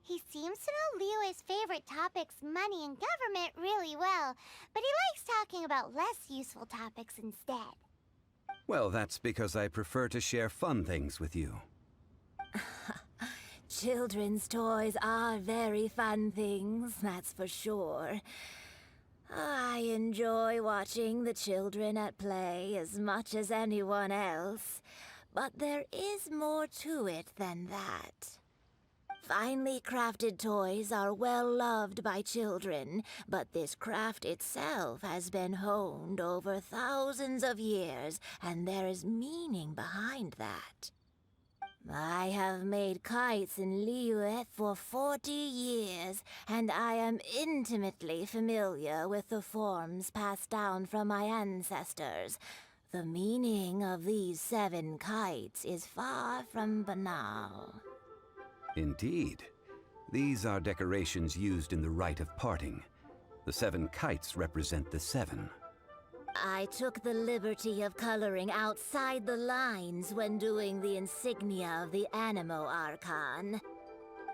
He seems to know Liyue's favorite topics, money and government, really well, but he likes talking about less useful topics instead. Well, that's because I prefer to share fun things with you. Children's toys are very fun things, that's for sure. I enjoy watching the children at play as much as anyone else, but there is more to it than that. Finely crafted toys are well loved by children, but this craft itself has been honed over thousands of years, and there is meaning behind that. I have made kites in Liyue for 40 years, and I am intimately familiar with the forms passed down from my ancestors. The meaning of these 7 kites is far from banal. Indeed. These are decorations used in the rite of parting. The 7 kites represent the 7. I took the liberty of coloring outside the lines when doing the insignia of the Animo Archon.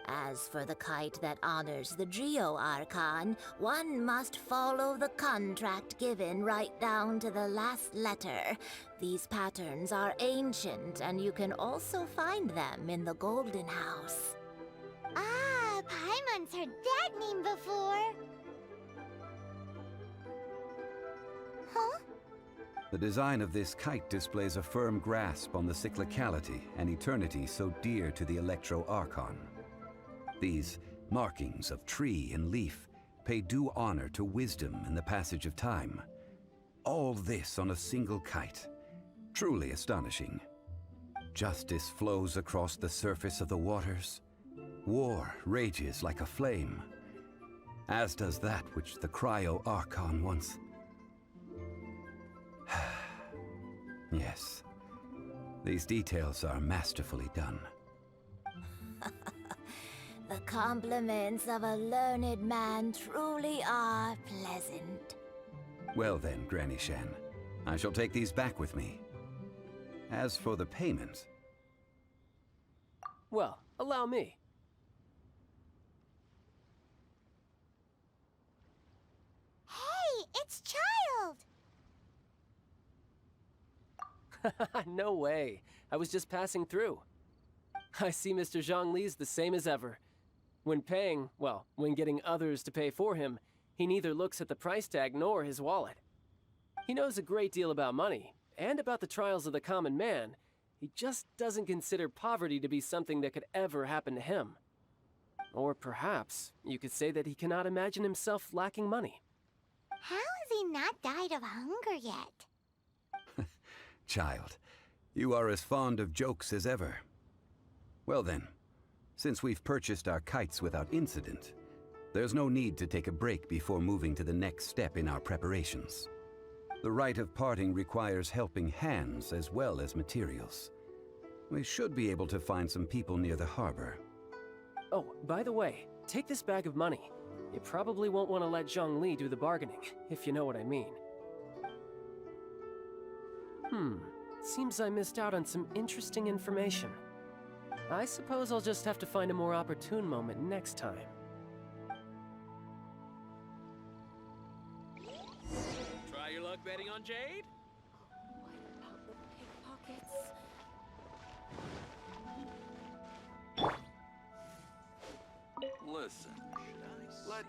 As for the kite that honors the Geo Archon, one must follow the contract given right down to the last letter. These patterns are ancient, and you can also find them in the Golden House. Ah, Paimon's heard that name before. Huh? The design of this kite displays a firm grasp on the cyclicality and eternity so dear to the Electro Archon. These markings of tree and leaf pay due honor to wisdom and the passage of time. All this on a single kite. Truly astonishing. Justice flows across the surface of the waters. War rages like a flame, as does that which the Cryo Archon once... Yes, these details are masterfully done. The compliments of a learned man truly are pleasant. Well then, Granny Shen, I shall take these back with me. As for the payment... Well, allow me. Hey, it's Child! No way. I was just passing through. I see Mr. Zhongli's the same as ever. When paying, well, when getting others to pay for him, he neither looks at the price tag nor his wallet. He knows a great deal about money, and about the trials of the common man. He just doesn't consider poverty to be something that could ever happen to him. Or perhaps you could say that he cannot imagine himself lacking money. How has he not died of hunger yet? Child, you are as fond of jokes as ever. Well then, since we've purchased our kites without incident, there's no need to take a break before moving to the next step in our preparations. The rite of parting requires helping hands as well as materials. We should be able to find some people near the harbor. Oh, by the way, take this bag of money. You probably won't want to let Zhongli do the bargaining, if you know what I mean. Seems I missed out on some interesting information. I suppose I'll just have to find a more opportune moment next time. Try your luck betting on Jade? What about the pickpockets? Listen,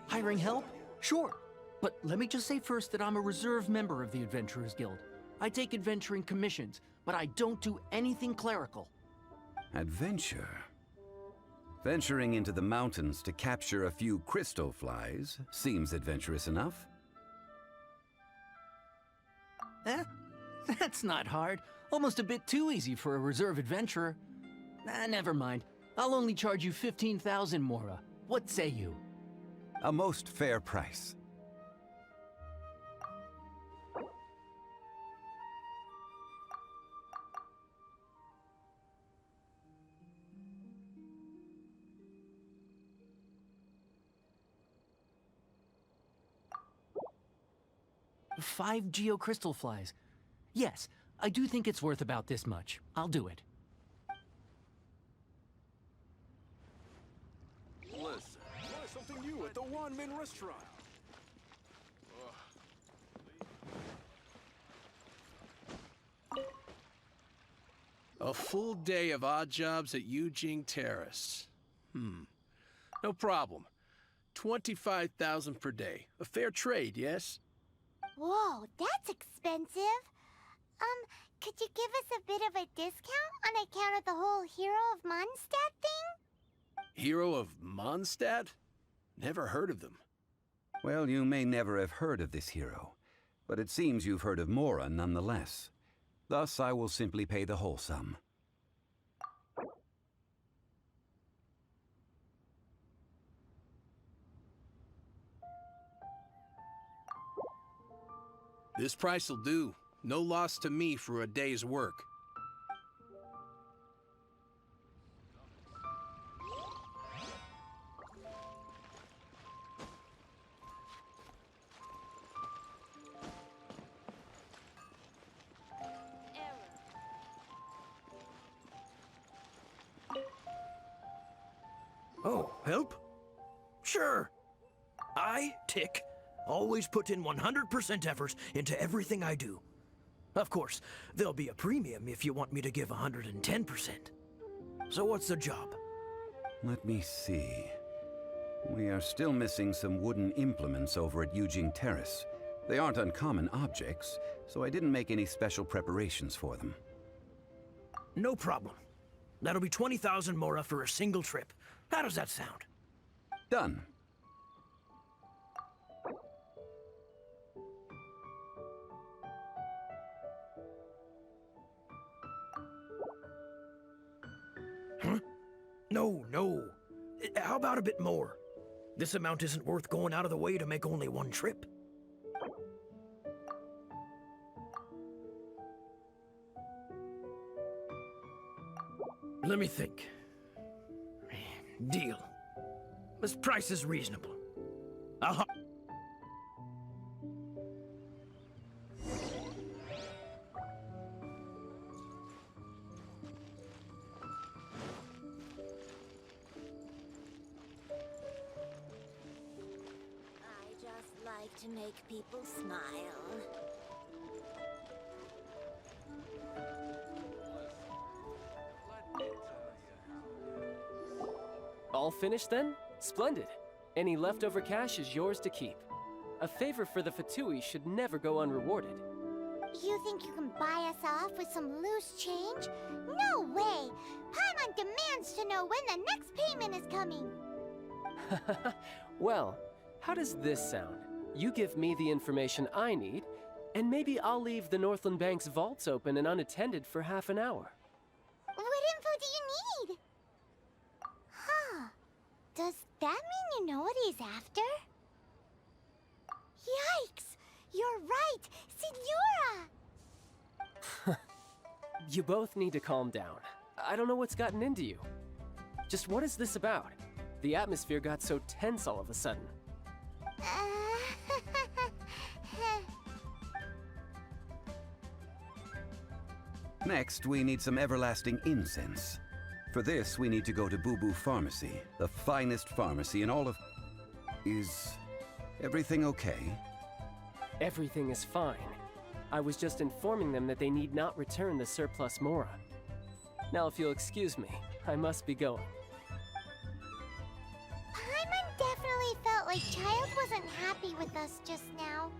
hiring help? Sure. But let me just say first that I'm a reserve member of the Adventurers Guild. I take adventuring commissions, but I don't do anything clerical. Adventure? Venturing into the mountains to capture a few crystal flies seems adventurous enough. That's not hard. Almost a bit too easy for a reserve adventurer. Never mind. I'll only charge you 15,000 mora. What say you? A most fair price. Five geocrystal flies. Yes, I do think it's worth about this much. I'll do it. Listen, try something new at the one-man restaurant. A full day of odd jobs at Eugene Terrace. No problem. 25,000 per day. A fair trade, yes? Whoa, that's expensive. Could you give us a bit of a discount on account of the whole Hero of Moндштадte thing? Hero of Moндштadte? Never heard of them. Well, you may never have heard of this hero, but it seems you've heard of Mora nonetheless. Thus, I will simply pay the whole sum. This price'll do. No loss to me for a day's work. Oh, help? Sure. I, Tick, always put in 100% effort into everything I do. Of course, there'll be a premium if you want me to give 110%. So what's the job? Let me see. We are still missing some wooden implements over at Eugene Terrace. They aren't uncommon objects, so I didn't make any special preparations for them. No problem. That'll be 20,000 mora for a single trip. How does that sound? Done. Huh? No. How about a bit more? This amount isn't worth going out of the way to make only one trip. Let me think. Deal. This price is reasonable. I'll like to make people smile. All finished then? Splendid. Any leftover cash is yours to keep. A favor for the Fatui should never go unrewarded. You think you can buy us off with some loose change? No way! Paimon demands to know when the next payment is coming! Well, how does this sound? You give me the information I need, and maybe I'll leave the Northland Bank's vaults open and unattended for half an hour. What info do you need? Huh. Does that mean you know what he's after? Yikes! You're right! Signora! You both need to calm down. I don't know what's gotten into you. Just what is this about? The atmosphere got so tense all of a sudden. Next, we need some everlasting incense. For this, we need to go to Boo Boo Pharmacy, the finest pharmacy in all of... Is everything okay? Everything is fine. I was just informing them that they need not return the surplus Mora. Now, if you'll excuse me, I must be going. Paimon definitely felt like Child wasn't happy with us just now.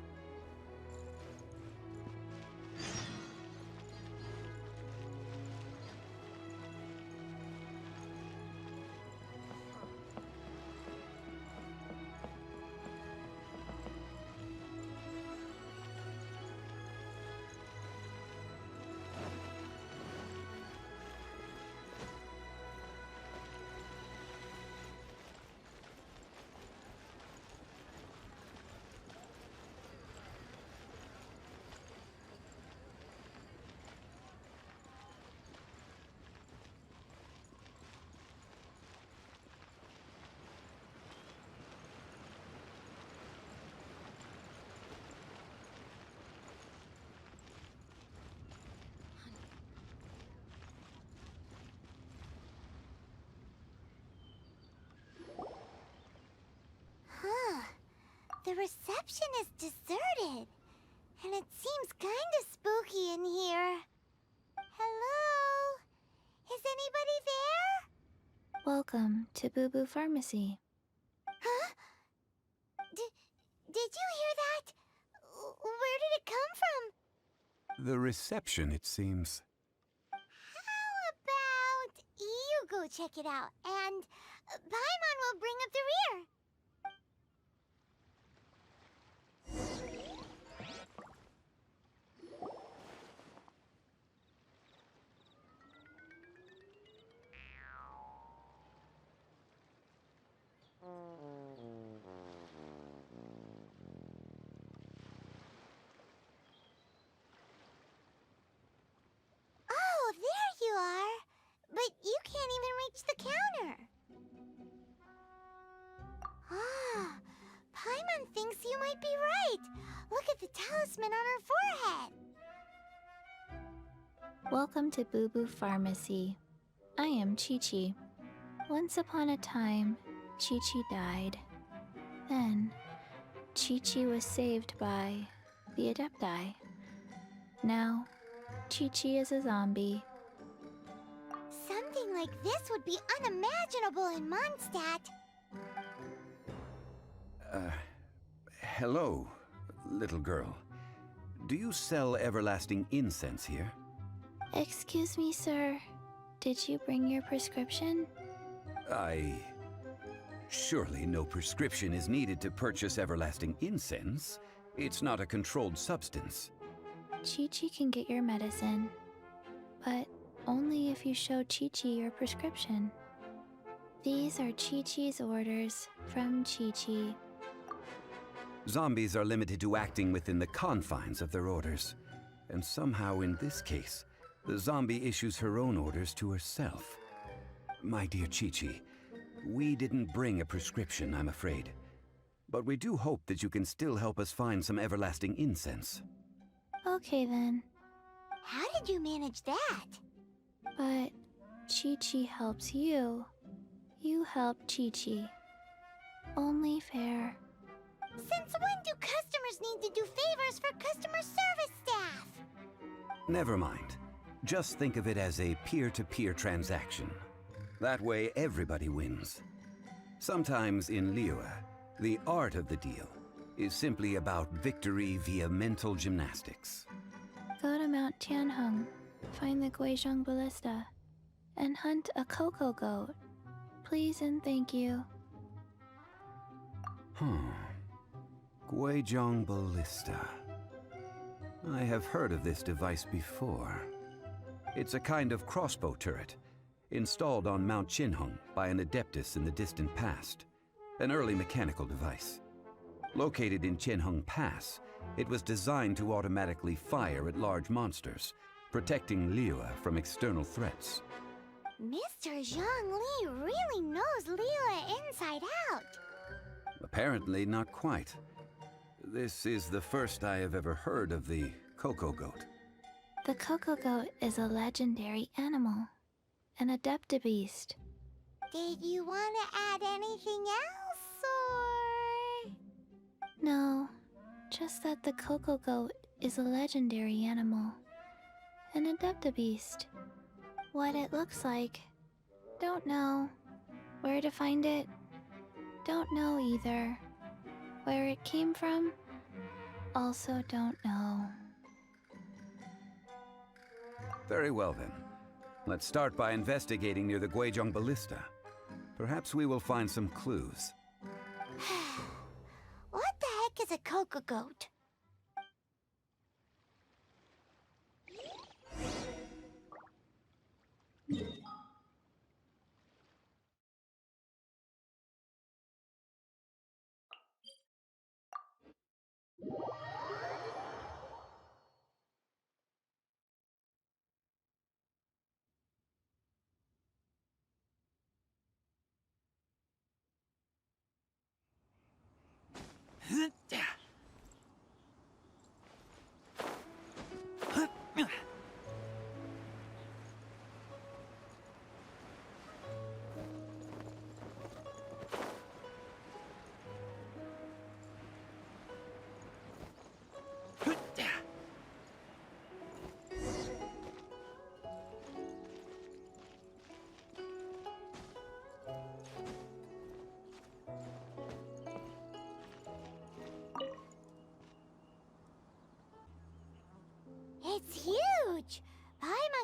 The reception is deserted. And it seems kinda spooky in here. Hello? Is anybody there? Welcome to Boo Boo Pharmacy. Huh? Did you hear that? Where did it come from? The reception, it seems. How about you go check it out, and Paimon will bring up the rear. Oh, there you are. But you can't even reach the counter. Ah, Paimon thinks you might be right. Look at the talisman on her forehead. Welcome to Boo Boo Pharmacy. I am Chi-Chi. Once upon a time, Chi-Chi died. Then, Chi-Chi was saved by the Adepti. Now, Chi-Chi is a zombie. Something like this would be unimaginable in Mondstadt. Hello, little girl. Do you sell everlasting incense here? Excuse me, sir. Did you bring your prescription? Surely no prescription is needed to purchase everlasting incense. It's not a controlled substance. Chi-Chi can get your medicine, but only if you show Chi-Chi your prescription. These are Chi-Chi's orders from Chi-Chi. Zombies are limited to acting within the confines of their orders. And somehow in this case, the zombie issues her own orders to herself. My dear Chi-Chi, we didn't bring a prescription, I'm afraid. But we do hope that you can still help us find some everlasting incense. Okay then. How did you manage that? But Chi-Chi helps you. You help Chi-Chi. Only fair. Since when do customers need to do favors for customer service staff? Never mind. Just think of it as a peer-to-peer transaction. That way everybody wins. Sometimes in Liyue, the art of the deal is simply about victory via mental gymnastics. Go to Mount Tianheng, find the Guizhong Ballista, and hunt a cocoa goat. Please and thank you. Guizhong Ballista. I have heard of this device before. It's a kind of crossbow turret, installed on Mount Qinheng by an adeptus in the distant past. An early mechanical device. Located in Qianheng Pass, it was designed to automatically fire at large monsters, protecting Liyue from external threats. Mr. Zhongli really knows Liyue inside out. Apparently not quite. This is the first I have ever heard of the cocoa goat. The cocoa goat is a legendary animal, an adeptibeast. Did you want to add anything else, or...? No, just that the cocoa goat is a legendary animal, an adeptibeast. What it looks like, don't know. Where to find it, don't know either. Where it came from, also don't know. Very well then. Let's start by investigating near the Guizhong Ballista. Perhaps we will find some clues. What the heck is a cocoa goat?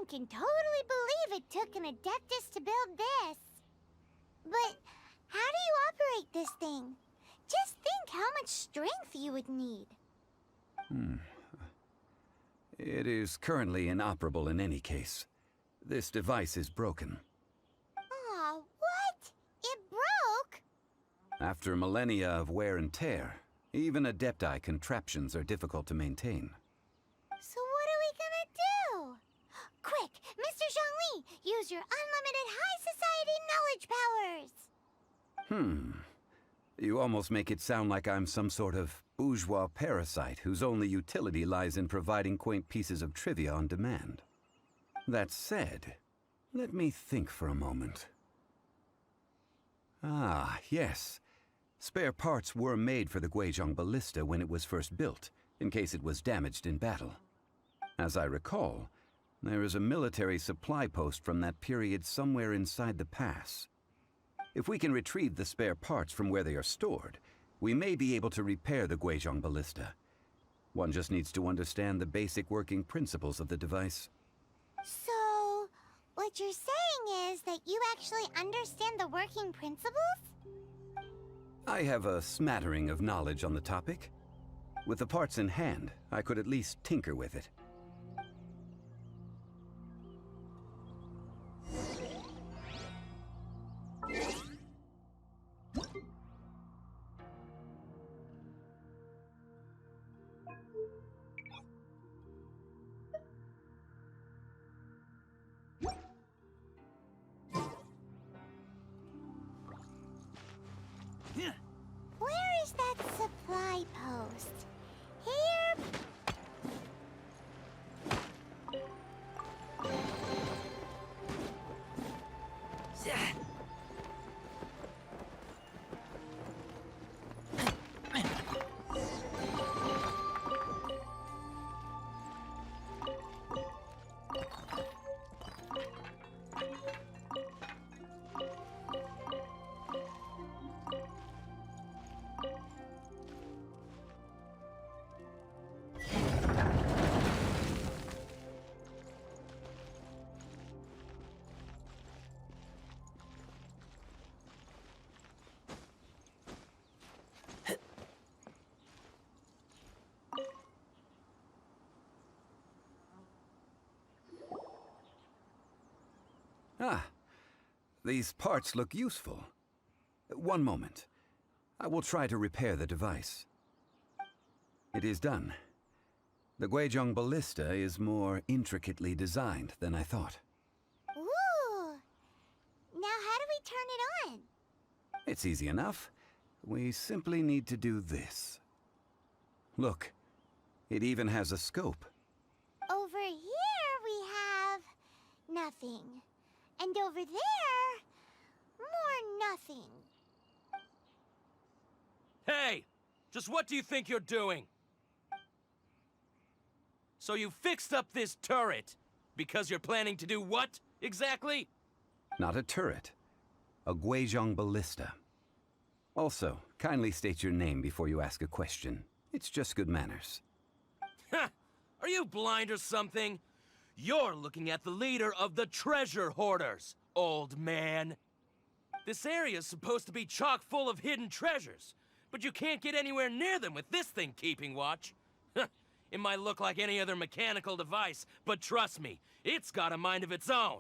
can totally believe it took an Adeptus to build this. But how do you operate this thing? Just think how much strength you would need. It is currently inoperable in any case. This device is broken. Aw, what? It broke? After millennia of wear and tear, even Adepti contraptions are difficult to maintain. So what are we gonna do? Quick, Mr. Zhongli, use your unlimited high society knowledge powers! You almost make it sound like I'm some sort of bourgeois parasite whose only utility lies in providing quaint pieces of trivia on demand. That said, let me think for a moment. Ah, yes. Spare parts were made for the Guizhong Ballista when it was first built, in case it was damaged in battle. As I recall, there is a military supply post from that period somewhere inside the pass. If we can retrieve the spare parts from where they are stored, we may be able to repair the Guizhong Ballista. One just needs to understand the basic working principles of the device. So, what you're saying is that you actually understand the working principles? I have a smattering of knowledge on the topic. With the parts in hand, I could at least tinker with it. Where is that supply post? Here? Ah, these parts look useful. One moment. I will try to repair the device. It is done. The Guizhong Ballista is more intricately designed than I thought. Ooh! Now how do we turn it on? It's easy enough. We simply need to do this. Look, it even has a scope. Over here we have nothing. And over there, more nothing. Hey! Just what do you think you're doing? So you fixed up this turret because you're planning to do what, exactly? Not a turret. A Guizhong Ballista. Also, kindly state your name before you ask a question. It's just good manners. Ha! Are you blind or something? You're looking at the leader of the treasure hoarders, old man. This area's supposed to be chock full of hidden treasures, but you can't get anywhere near them with this thing keeping watch. It might look like any other mechanical device, but trust me, it's got a mind of its own.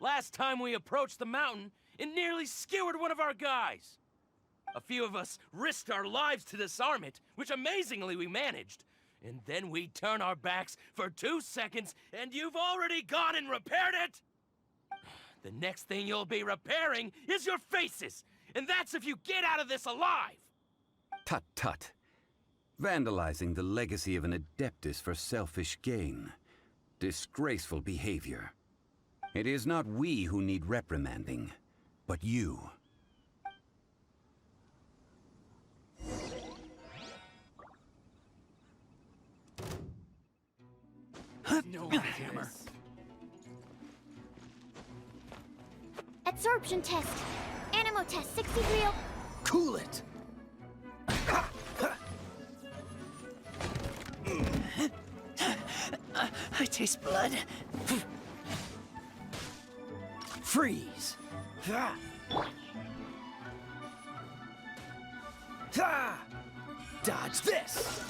Last time we approached the mountain, it nearly skewered one of our guys. A few of us risked our lives to disarm it, which amazingly we managed. And then we turn our backs for 2 seconds, and you've already gone and repaired it! The next thing you'll be repairing is your faces! And that's if you get out of this alive! Tut tut. Vandalizing the legacy of an Adeptus for selfish gain. Disgraceful behavior. It is not we who need reprimanding, but you. No hammer. Absorption test. Animo test 63. Cool it! I taste blood. Freeze! Ha! Ha! Dodge this!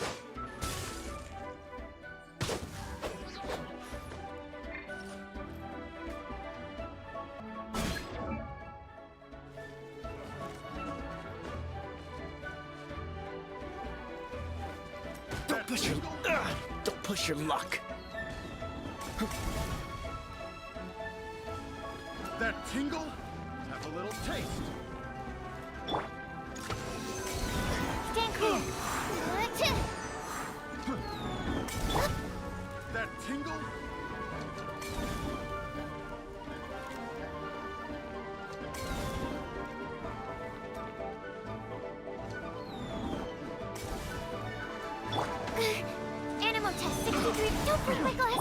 Don't push your luck. That tingle? Have a little taste. Stand clear. That tingle? Animal test 63. Don't break my glass.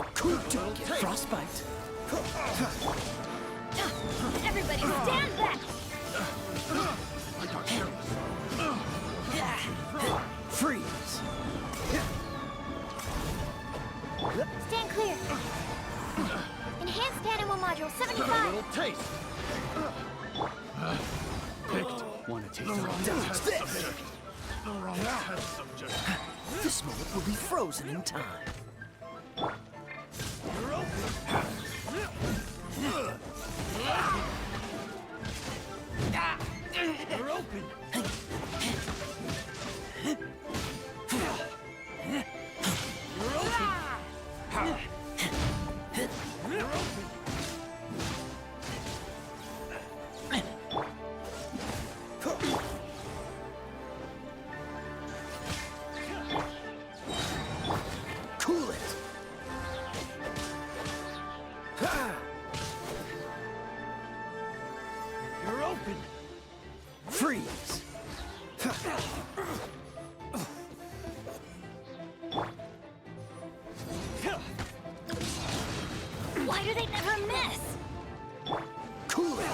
Don't get frostbite. Everybody stand back. I got careless. Freeze! Stand clear. Enhanced animal module 75. A little taste. Picked. Want to taste the wrong Dodge test this. subject. The wrong test subject. This moment will be frozen in time. You're open. You're open. You're open. You're open. Cool it. You're open. Freeze! Why do they never miss? Cool it!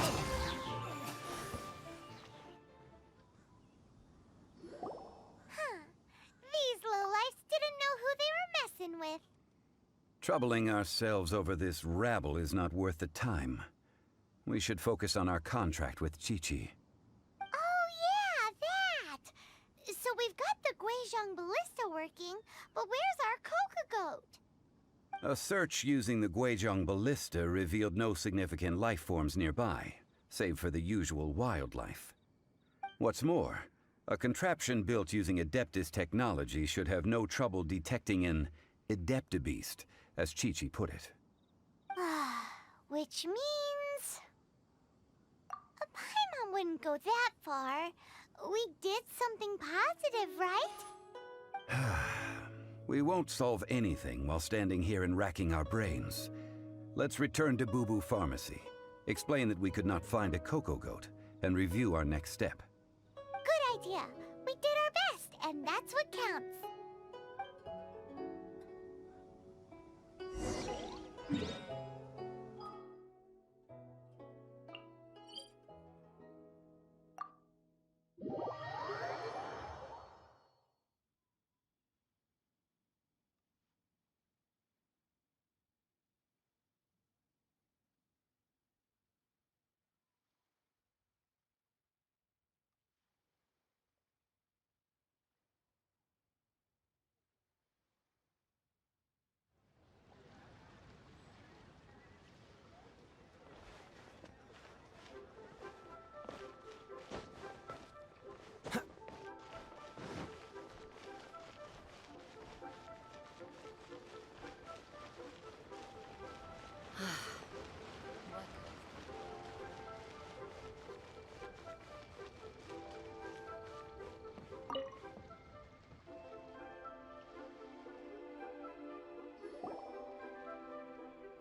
These lowlifes didn't know who they were messing with. Troubling ourselves over this rabble is not worth the time. We should focus on our contract with Chi-Chi. Oh yeah, that! So we've got the Guizhong ballista working, but where's our coca goat? A search using the Guizhong ballista revealed no significant life forms nearby, save for the usual wildlife. What's more, a contraption built using Adeptus technology should have no trouble detecting an Adeptabeast, as Chi-Chi put it. Which means... Paimon wouldn't go that far. We did something positive, right? We won't solve anything while standing here and racking our brains. Let's return to Boo Boo Pharmacy, explain that we could not find a cocoa goat, and review our next step. Good idea. We did our best, and that's what counts.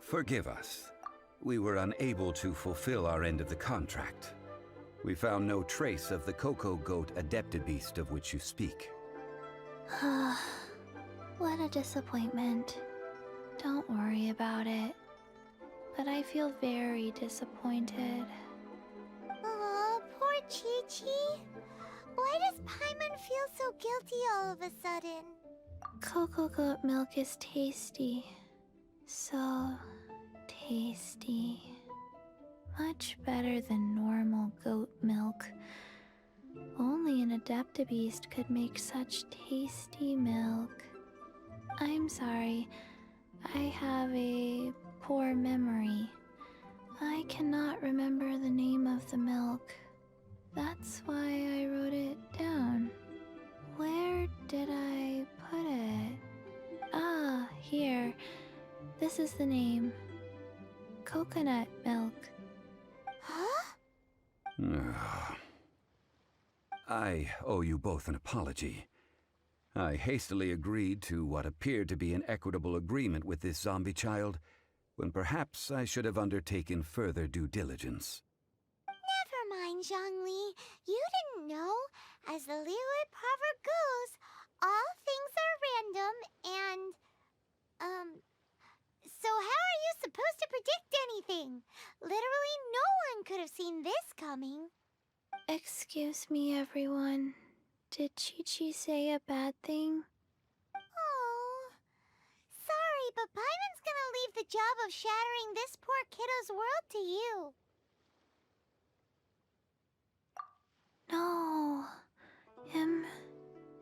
Forgive us. We were unable to fulfill our end of the contract. We found no trace of the cocoa goat Adeptabeast of which you speak. What a disappointment. Don't worry about it. But I feel very disappointed. Aw, poor Chi-Chi. Why does Paimon feel so guilty all of a sudden? Cocoa goat milk is tasty. So tasty. Much better than normal goat milk. Only an adeptabeast could make such tasty milk. I'm sorry, I have a poor memory. I cannot remember the name of the milk. That's why I wrote it down. Where did I put it? Ah, here. This is the name. Coconut milk. Huh? I owe you both an apology. I hastily agreed to what appeared to be an equitable agreement with this zombie child, when perhaps I should have undertaken further due diligence. Never mind, Zhongli. You didn't know. As the Liyue proverb goes, all things are random and, so how are you supposed to predict anything? Literally no one could have seen this coming. Excuse me, everyone. Did Chi-Chi say a bad thing? Oh, sorry, but Paimon's gonna leave the job of shattering this poor kiddo's world to you. No. Him.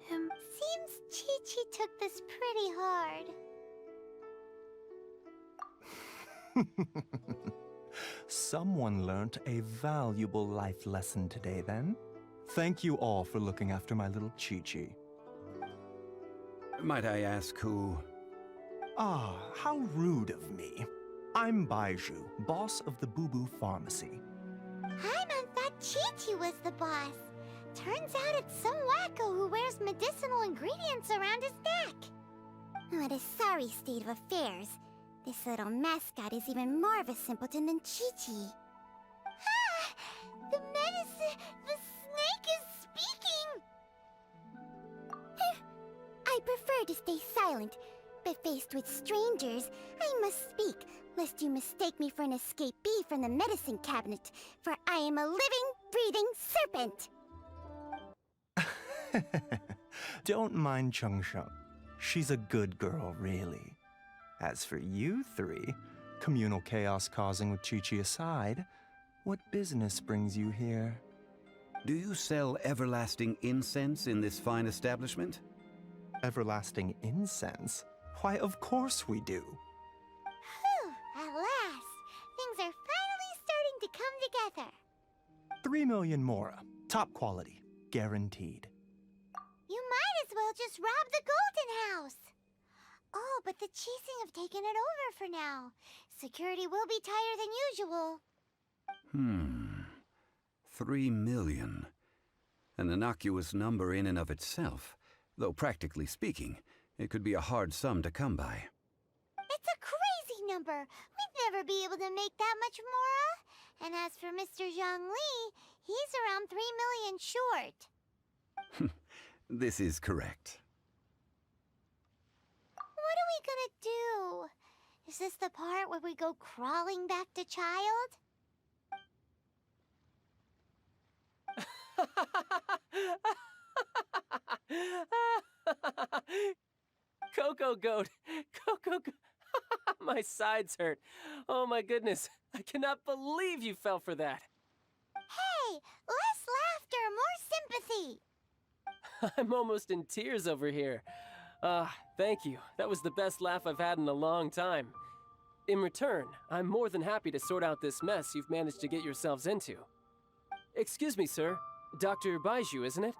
Seems Chi-Chi took this pretty hard. Someone learnt a valuable life lesson today, then. Thank you all for looking after my little Chi-Chi. Might I ask who? Ah, how rude of me. I'm Baiju, boss of the Boo Boo Pharmacy. Paimon thought Chi-Chi was the boss. Turns out it's some wacko who wears medicinal ingredients around his neck. What a sorry state of affairs. This little mascot is even more of a simpleton than Chi-Chi. Ah! The snake is speaking! I prefer to stay silent, but faced with strangers, I must speak, lest you mistake me for an escapee from the medicine cabinet, for I am a living, breathing serpent! Don't mind Chengsheng. She's a good girl, really. As for you three, communal chaos causing with Chi-Chi aside, what business brings you here? Do you sell everlasting incense in this fine establishment? Everlasting incense? Why, of course we do. Whew, at last! Things are finally starting to come together. 3 million mora. Top quality. Guaranteed. You might as well just rob the Golden House! Oh, but the Chising have taken it over for now. Security will be tighter than usual. 3 million. An innocuous number in and of itself, though practically speaking, it could be a hard sum to come by. It's a crazy number. We'd never be able to make that much mora. And as for Mr. Zhongli, he's around 3 million short. This is correct. What are we gonna do? Is this the part where we go crawling back to child? Coco Goat! Coco Goat! My sides hurt. Oh my goodness. I cannot believe you fell for that. Hey! Less laughter, more sympathy! I'm almost in tears over here. Thank you. That was the best laugh I've had in a long time. In return, I'm more than happy to sort out this mess you've managed to get yourselves into. Excuse me, sir. Dr. Baiju, isn't it?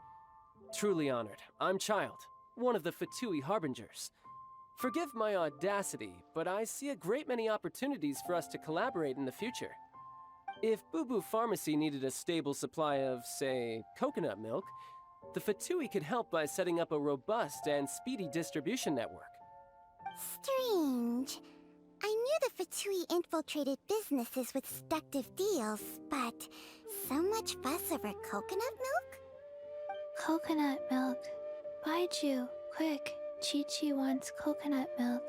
Truly honored. I'm Child, one of the Fatui Harbingers. Forgive my audacity, but I see a great many opportunities for us to collaborate in the future. If Boo Boo Pharmacy needed a stable supply of, say, coconut milk, the Fatui could help by setting up a robust and speedy distribution network. Strange. I knew the Fatui infiltrated businesses with seductive deals, but so much fuss over coconut milk? Coconut milk. Baiju, quick. Chi-Chi wants coconut milk.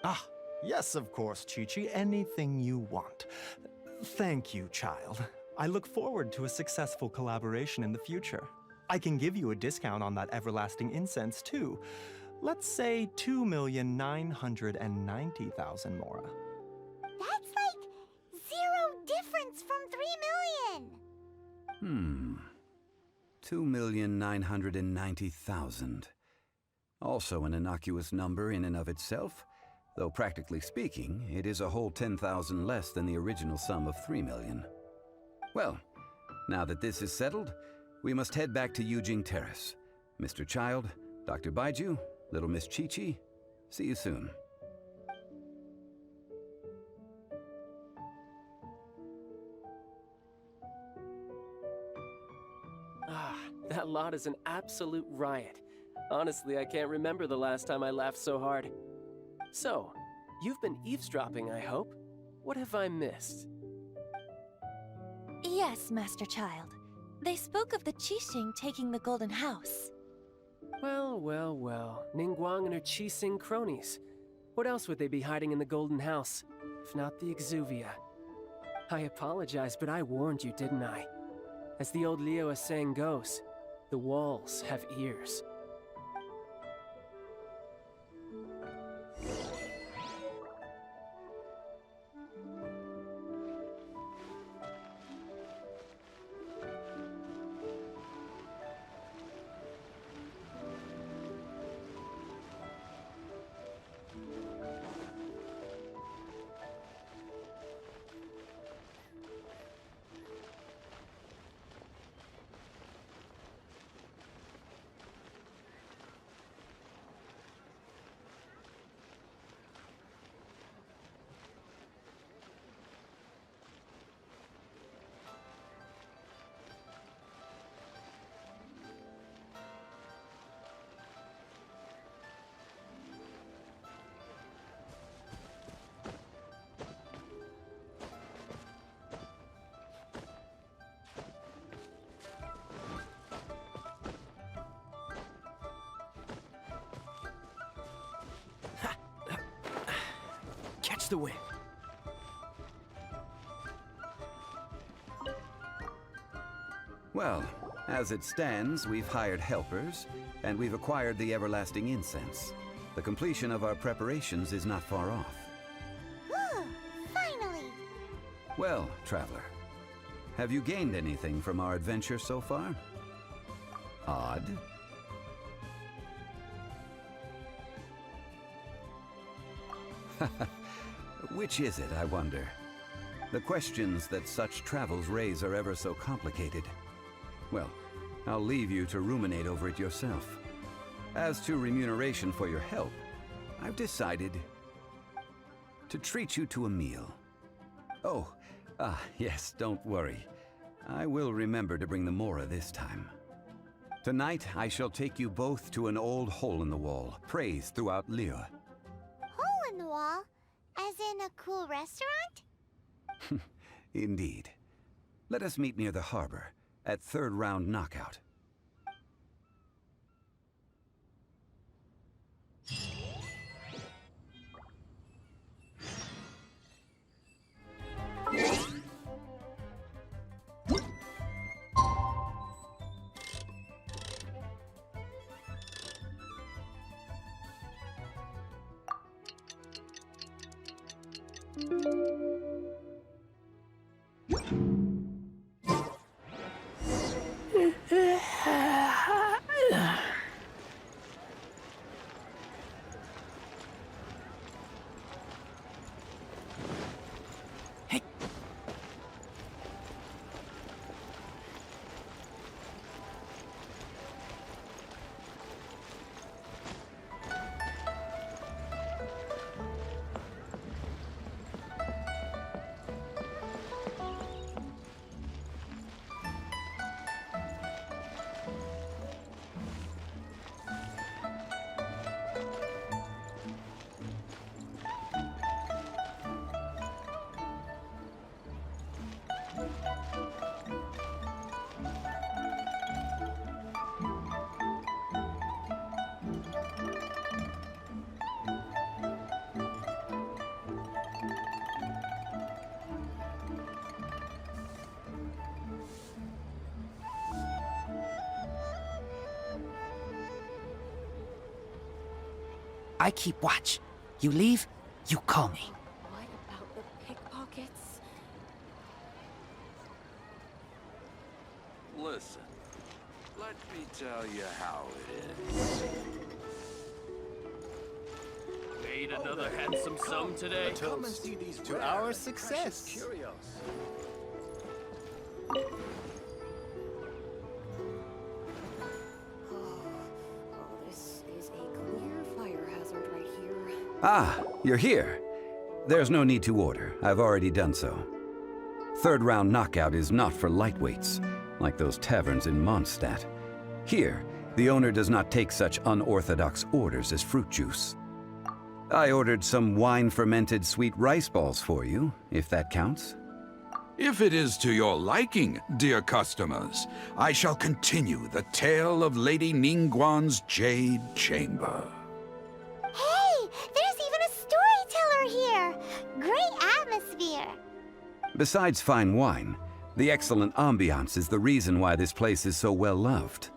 Ah, yes, of course, Chi-Chi. Anything you want. Thank you, child. I look forward to a successful collaboration in the future. I can give you a discount on that everlasting incense, too. Let's say 2,990,000 mora. That's like 0 difference from 3 million. 2,990,000. Also an innocuous number in and of itself, though practically speaking, it is a whole 10,000 less than the original sum of 3 million. Well, now that this is settled, we must head back to Yujing Terrace. Mr. Child, Dr. Baiju, little Miss Chi-Chi, see you soon. Ah, that lot is an absolute riot. Honestly, I can't remember the last time I laughed so hard. So, you've been eavesdropping, I hope? What have I missed? Yes, Master Child. They spoke of the Qixing taking the Golden House. Well, well, well. Ningguang and her Qixing cronies. What else would they be hiding in the Golden House, if not the Exuvia? I apologize, but I warned you, didn't I? As the old Liyue saying goes, the walls have ears. Catch the wind. Well, as it stands, we've hired helpers, and we've acquired the everlasting incense. The completion of our preparations is not far off. Whew, finally! Well, traveler, have you gained anything from our adventure so far? Odd. Which is it, I wonder? The questions that such travels raise are ever so complicated. Well, I'll leave you to ruminate over it yourself. As to remuneration for your help, I've decided to treat you to a meal. Oh, yes, don't worry. I will remember to bring the Mora this time. Tonight, I shall take you both to an old hole-in-the-wall, praised throughout Liyue. Hole in the wall? As in a cool restaurant? Indeed. Let us meet near the harbor, at third round knockout. I keep watch. You leave, you call me. What about the pickpockets? Listen, let me tell you how it is. Made another handsome sum today. Come and see these to our success. Curios. This is a clear fire hazard right here. Ah, you're here. There's no need to order. I've already done so. Third round knockout is not for lightweights, like those taverns in Moндштадте. Here, the owner does not take such unorthodox orders as fruit juice. I ordered some wine-fermented sweet rice balls for you, if that counts. If it is to your liking, dear customers, I shall continue the tale of Lady Ningguang's Jade Chamber. Hey, there's even a storyteller here. Great atmosphere. Besides fine wine, the excellent ambiance is the reason why this place is so well loved.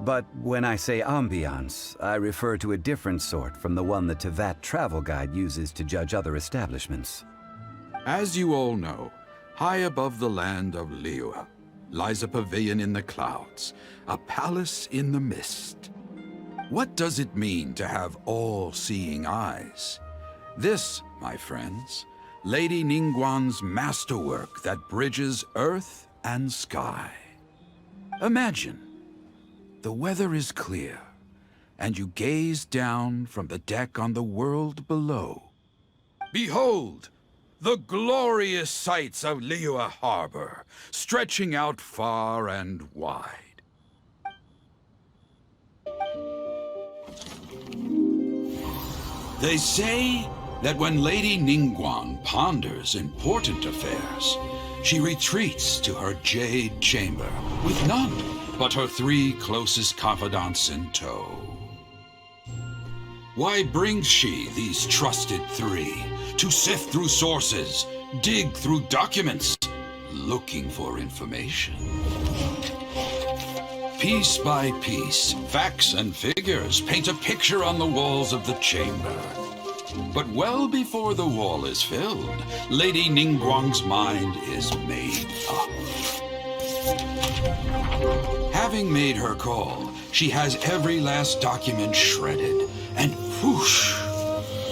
But when I say ambiance, I refer to a different sort from the one the Teyvat travel guide uses to judge other establishments. As you all know, high above the land of Liyue lies a pavilion in the clouds, a palace in the mist. What does it mean to have all-seeing eyes? This, my friends, Lady Ningguang's masterwork that bridges earth and sky. Imagine, the weather is clear, and you gaze down from the deck on the world below. Behold, the glorious sights of Liyue Harbor, stretching out far and wide. They say that when Lady Ningguang ponders important affairs, she retreats to her jade chamber with none but her 3 closest confidants in tow. Why brings she these trusted 3 to sift through sources, dig through documents, looking for information? Piece by piece, facts and figures paint a picture on the walls of the chamber. But well before the wall is filled, Lady Ningguang's mind is made up. Having made her call, she has every last document shredded, and whoosh,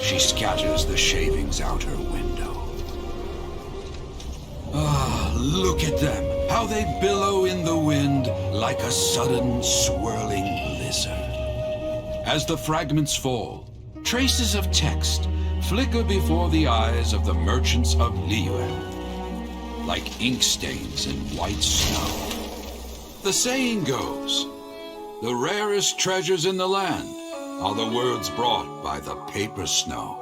she scatters the shavings out her window. Ah, look at them, how they billow in the wind like a sudden swirling blizzard. As the fragments fall, traces of text flicker before the eyes of the merchants of Liyue, like ink stains in white snow. The saying goes, the rarest treasures in the land are the words brought by the paper snow.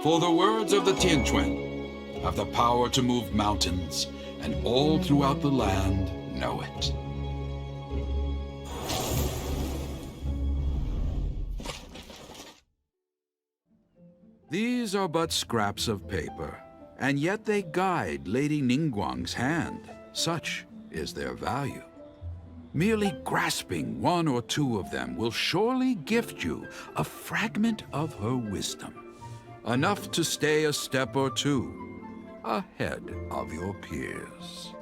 For the words of the Tianquan have the power to move mountains, and all throughout the land know it. These are but scraps of paper, and yet they guide Lady Ningguang's hand. Such is their value. Merely grasping 1 or 2 of them will surely gift you a fragment of her wisdom, enough to stay a step or 2 ahead of your peers.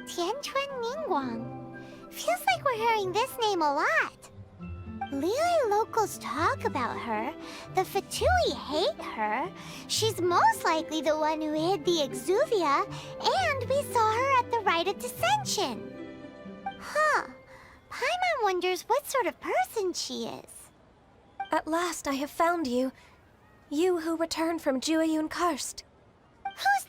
Tianquan Ningguang. Feels like we're hearing this name a lot. Liyue locals talk about her. The Fatui hate her. She's most likely the one who hid the exuvia, and we saw her at the rite of dissension. Huh. Paimon wonders what sort of person she is. At last I have found you. You who returned from Jueyun Karst. Who's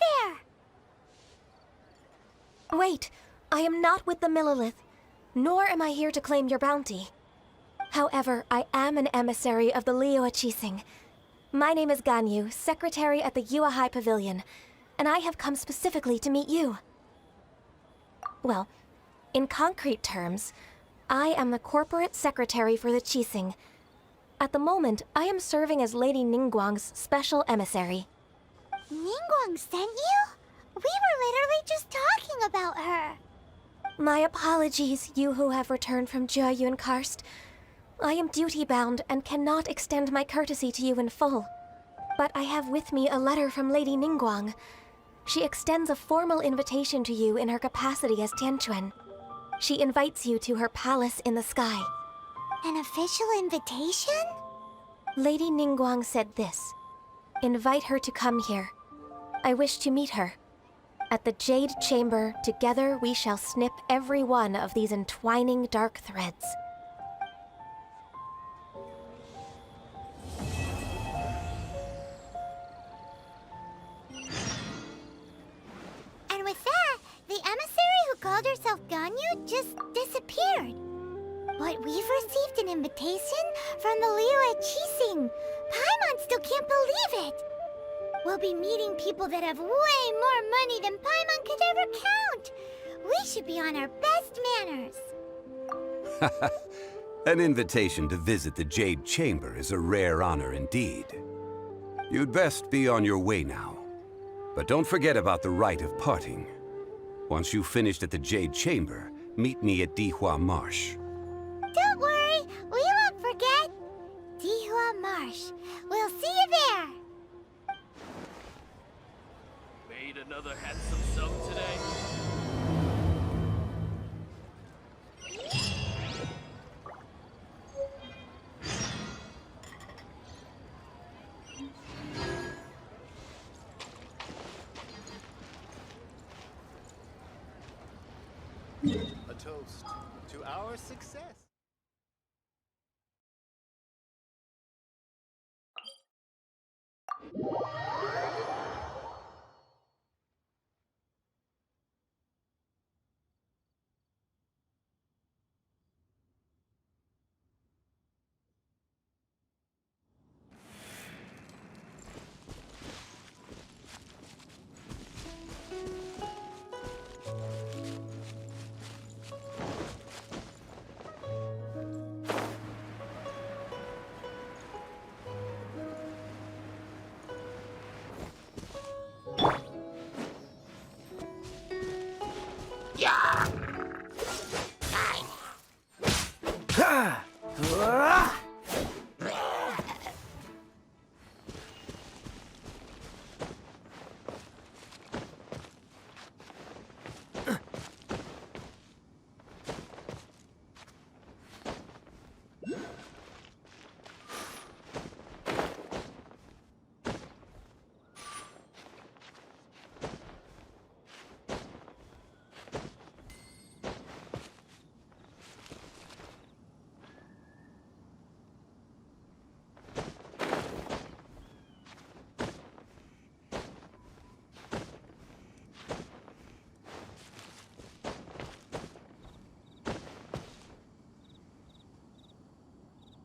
there? Wait, I am not with the Millelith, nor am I here to claim your bounty. However, I am an emissary of the Liyue Qixing. My name is Ganyu, secretary at the Yue High Pavilion, and I have come specifically to meet you. Well, in concrete terms, I am the corporate secretary for the Qixing. At the moment, I am serving as Lady Ningguang's special emissary. Ningguang sent you? We were literally just talking about her. My apologies, you who have returned from Jueyun Karst. I am duty-bound and cannot extend my courtesy to you in full. But I have with me a letter from Lady Ningguang. She extends a formal invitation to you in her capacity as Tianquan. She invites you to her palace in the sky. An official invitation? Lady Ningguang said this. Invite her to come here. I wish to meet her. At the Jade Chamber, together we shall snip every one of these entwining dark threads. And with that, the emissary who called herself Ganyu just disappeared. But we've received an invitation from the Liyue Qixing. Paimon still can't believe it. We'll be meeting people that have way more money than Paimon could ever count. We should be on our best manners. An invitation to visit the Jade Chamber is a rare honor indeed. You'd best be on your way now. But don't forget about the rite of parting. Once you've finished at the Jade Chamber, meet me at Dihua Marsh. Don't worry, we won't forget. Dihua Marsh. We'll see you there. Made another handsome sum today. A toast to our success.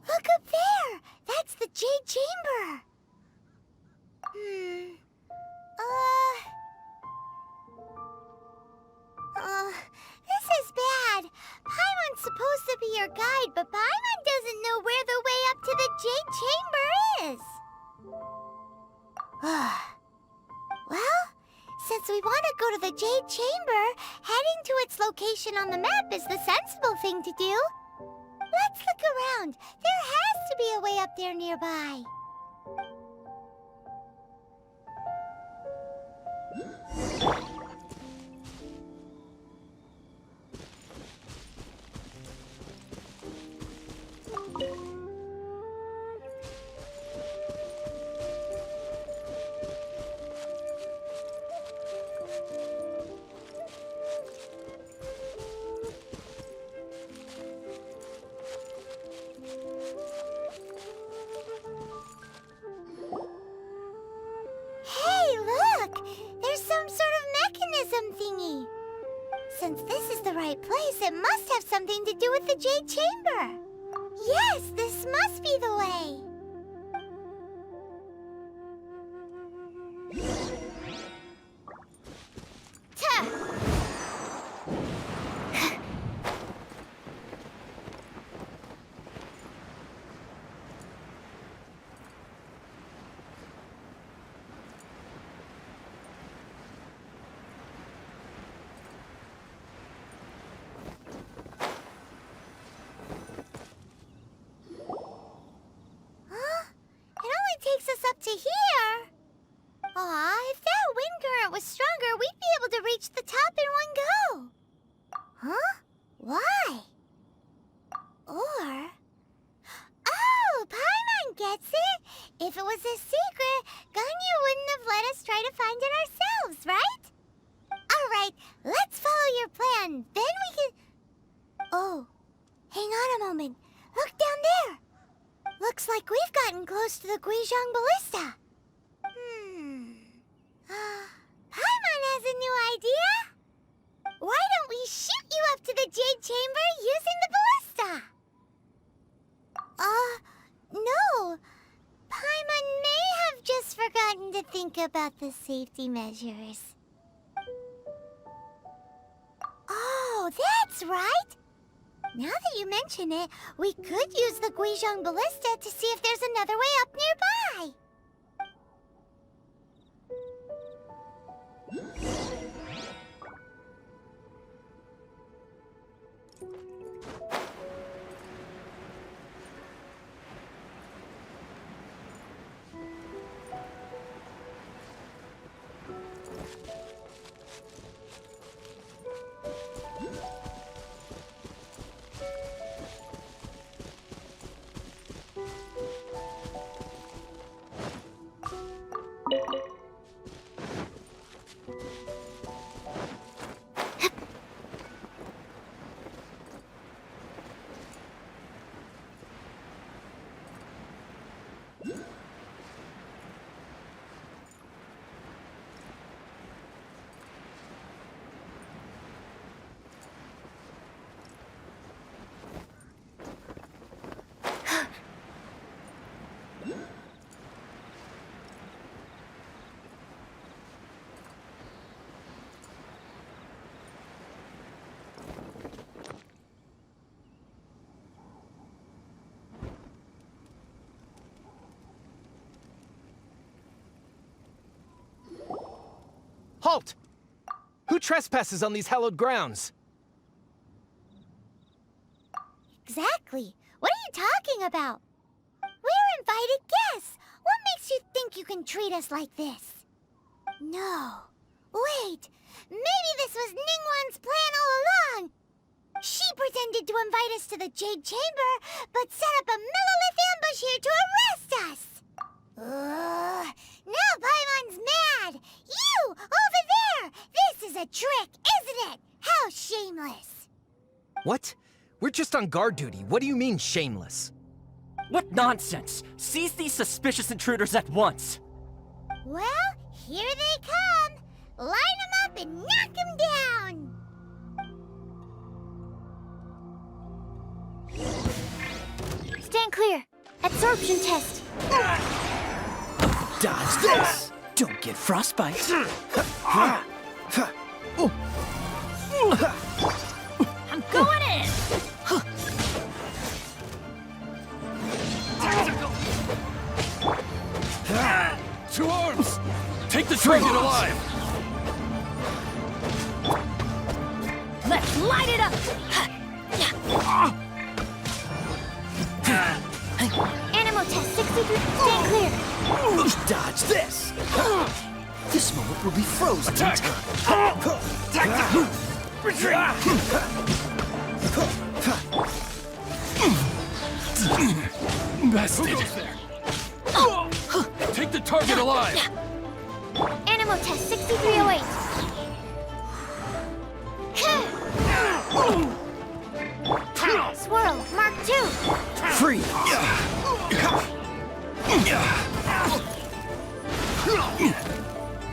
Look up there! That's the Jade Chamber! This is bad. Paimon's supposed to be your guide, but Paimon doesn't know where the way up to the Jade Chamber is. Well, since we want to go to the Jade Chamber, heading to its location on the map is the sensible thing to do. Let's look around. There has to be a way up there nearby. Since this is the right place, it must have something to do with the Jade Chamber. Yes, this must be the way. Takes us up to here. Aw, if that wind current was stronger, we'd be able to reach the top in one go. Huh? Why? Or... Oh, Paimon gets it! If it was a secret, Ganyu wouldn't have let us try to find it ourselves, right? Alright, let's follow your plan. Then we can... Oh, hang on a moment. Look down there. Looks like we've gotten close to the Guizhong Ballista. Paimon has a new idea. Why don't we shoot you up to the Jade Chamber using the ballista? No. Paimon may have just forgotten to think about the safety measures. Oh, that's right. Now that you mention it, we could use the Guizhong Ballista to see if there's another way up nearby. Halt! Who trespasses on these hallowed grounds? Exactly. What are you talking about? We're invited guests. What makes you think you can treat us like this? No. Wait. Maybe this was Ningguang's plan all along. She pretended to invite us to the Jade Chamber, but set up a Millilith ambush here to arrest us. Now Paimon's mad! You! Over there! This is a trick, isn't it? How shameless! What? We're just on guard duty. What do you mean, shameless? What nonsense! Seize these suspicious intruders at once! Well, here they come! Line them up and knock them down! Stand clear. Absorption test. Dodge this! Don't get frostbite. I'm going in! To arms! Take the target alive! Let's light it up! Animal test 63. Stand clear. Dodge this! This moment will be frozen in time. Retreat! Bested! Take the target alive! Animal test 6308. Swirl, Mark 2. Free!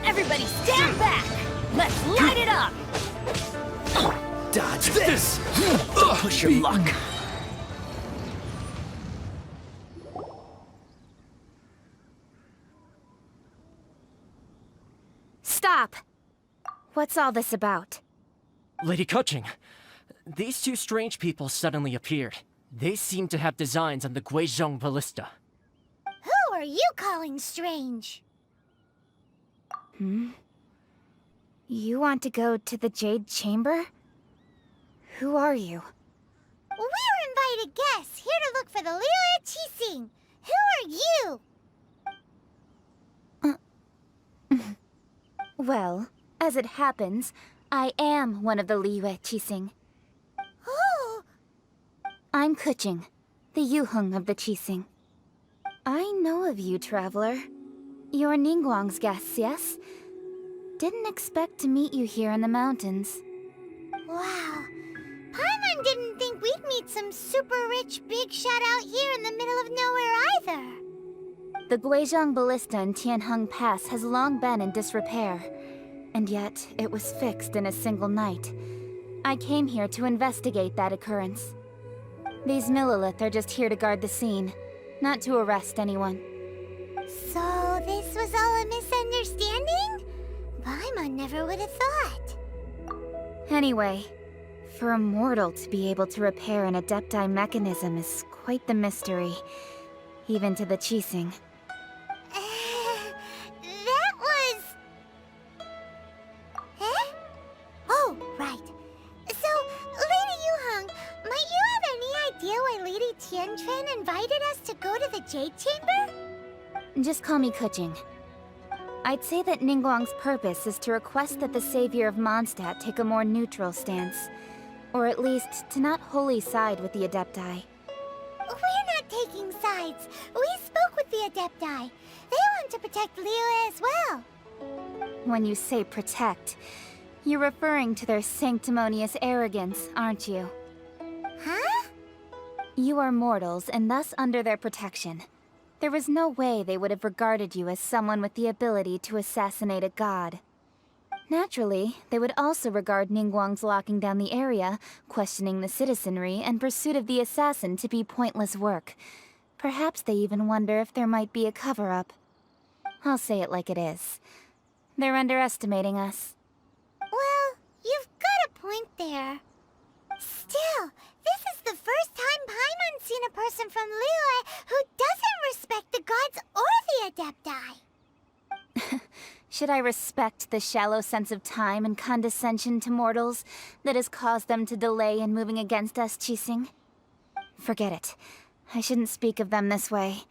Everybody stand back! Let's light it up! Dodge this! Don't push your luck. Stop. What's all this about? Lady Coaching, these two strange people suddenly appeared. They seem to have designs on the Guizhong Ballista. Who are you calling strange? You want to go to the Jade Chamber? Who are you? We're invited guests, here to look for the Liyue Qixing. Who are you? Well, As it happens, I am one of the Liyue Qixing. Oh! I'm Kuching, the Yuheng of the Qixing. I know of you, traveler. You're Ningguang's guests, yes? Didn't expect to meet you here in the mountains. Wow. Paimon didn't think we'd meet some super rich big shot out here in the middle of nowhere either. The Guizhong Ballista in Tianheng Pass has long been in disrepair, and yet it was fixed in a single night. I came here to investigate that occurrence. These Millilith are just here to guard the scene, not to arrest anyone. So this was all a misunderstanding? Paimon never would have thought. Anyway, for a mortal to be able to repair an Adepti mechanism is quite the mystery, even to the Qixing. That was... Eh? Oh, right. So, Lady Yuheng, might you have any idea why Lady Tianquan invited us to go to the Jade Chamber? Just call me Kuching. I'd say that Ningguang's purpose is to request that the savior of Mondstadt take a more neutral stance. Or at least, to not wholly side with the Adepti. We're not taking sides. We spoke with the Adepti. They want to protect Liyue as well. When you say protect, you're referring to their sanctimonious arrogance, aren't you? Huh? You are mortals, and thus under their protection. There was no way they would have regarded you as someone with the ability to assassinate a god. Naturally, they would also regard Ningguang's locking down the area, questioning the citizenry, and pursuit of the assassin to be pointless work. Perhaps they even wonder if there might be a cover-up. I'll say it like it is. They're underestimating us. Well, you've got a point there. Still, this is the first time Paimon's seen a person from Liyue who doesn't respect the gods or the Adepti. Should I respect the shallow sense of time and condescension to mortals that has caused them to delay in moving against us, Qixing? Forget it. I shouldn't speak of them this way.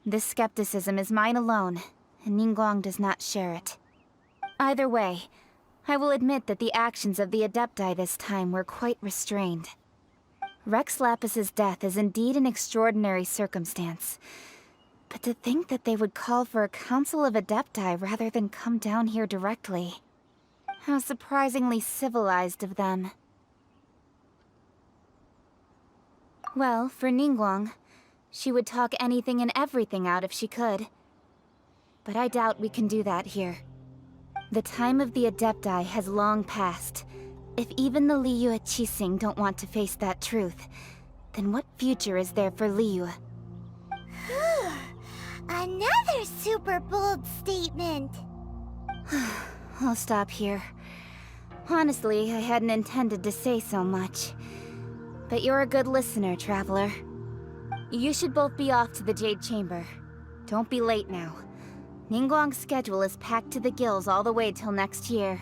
This skepticism is mine alone, and Ningguang does not share it. Either way, I will admit that the actions of the Adepti this time were quite restrained. Rex Lapis's death is indeed an extraordinary circumstance. But to think that they would call for a council of Adepti rather than come down here directly. How surprisingly civilized of them. Well, for Ningguang, she would talk anything and everything out if she could. But I doubt we can do that here. The time of the Adepti has long passed. If even the Liyue Qixing don't want to face that truth, then what future is there for Liyue? Another super bold statement. I'll stop here. Honestly, I hadn't intended to say so much. But you're a good listener, traveler. You should both be off to the Jade Chamber. Don't be late now. Ningguang's schedule is packed to the gills all the way till next year.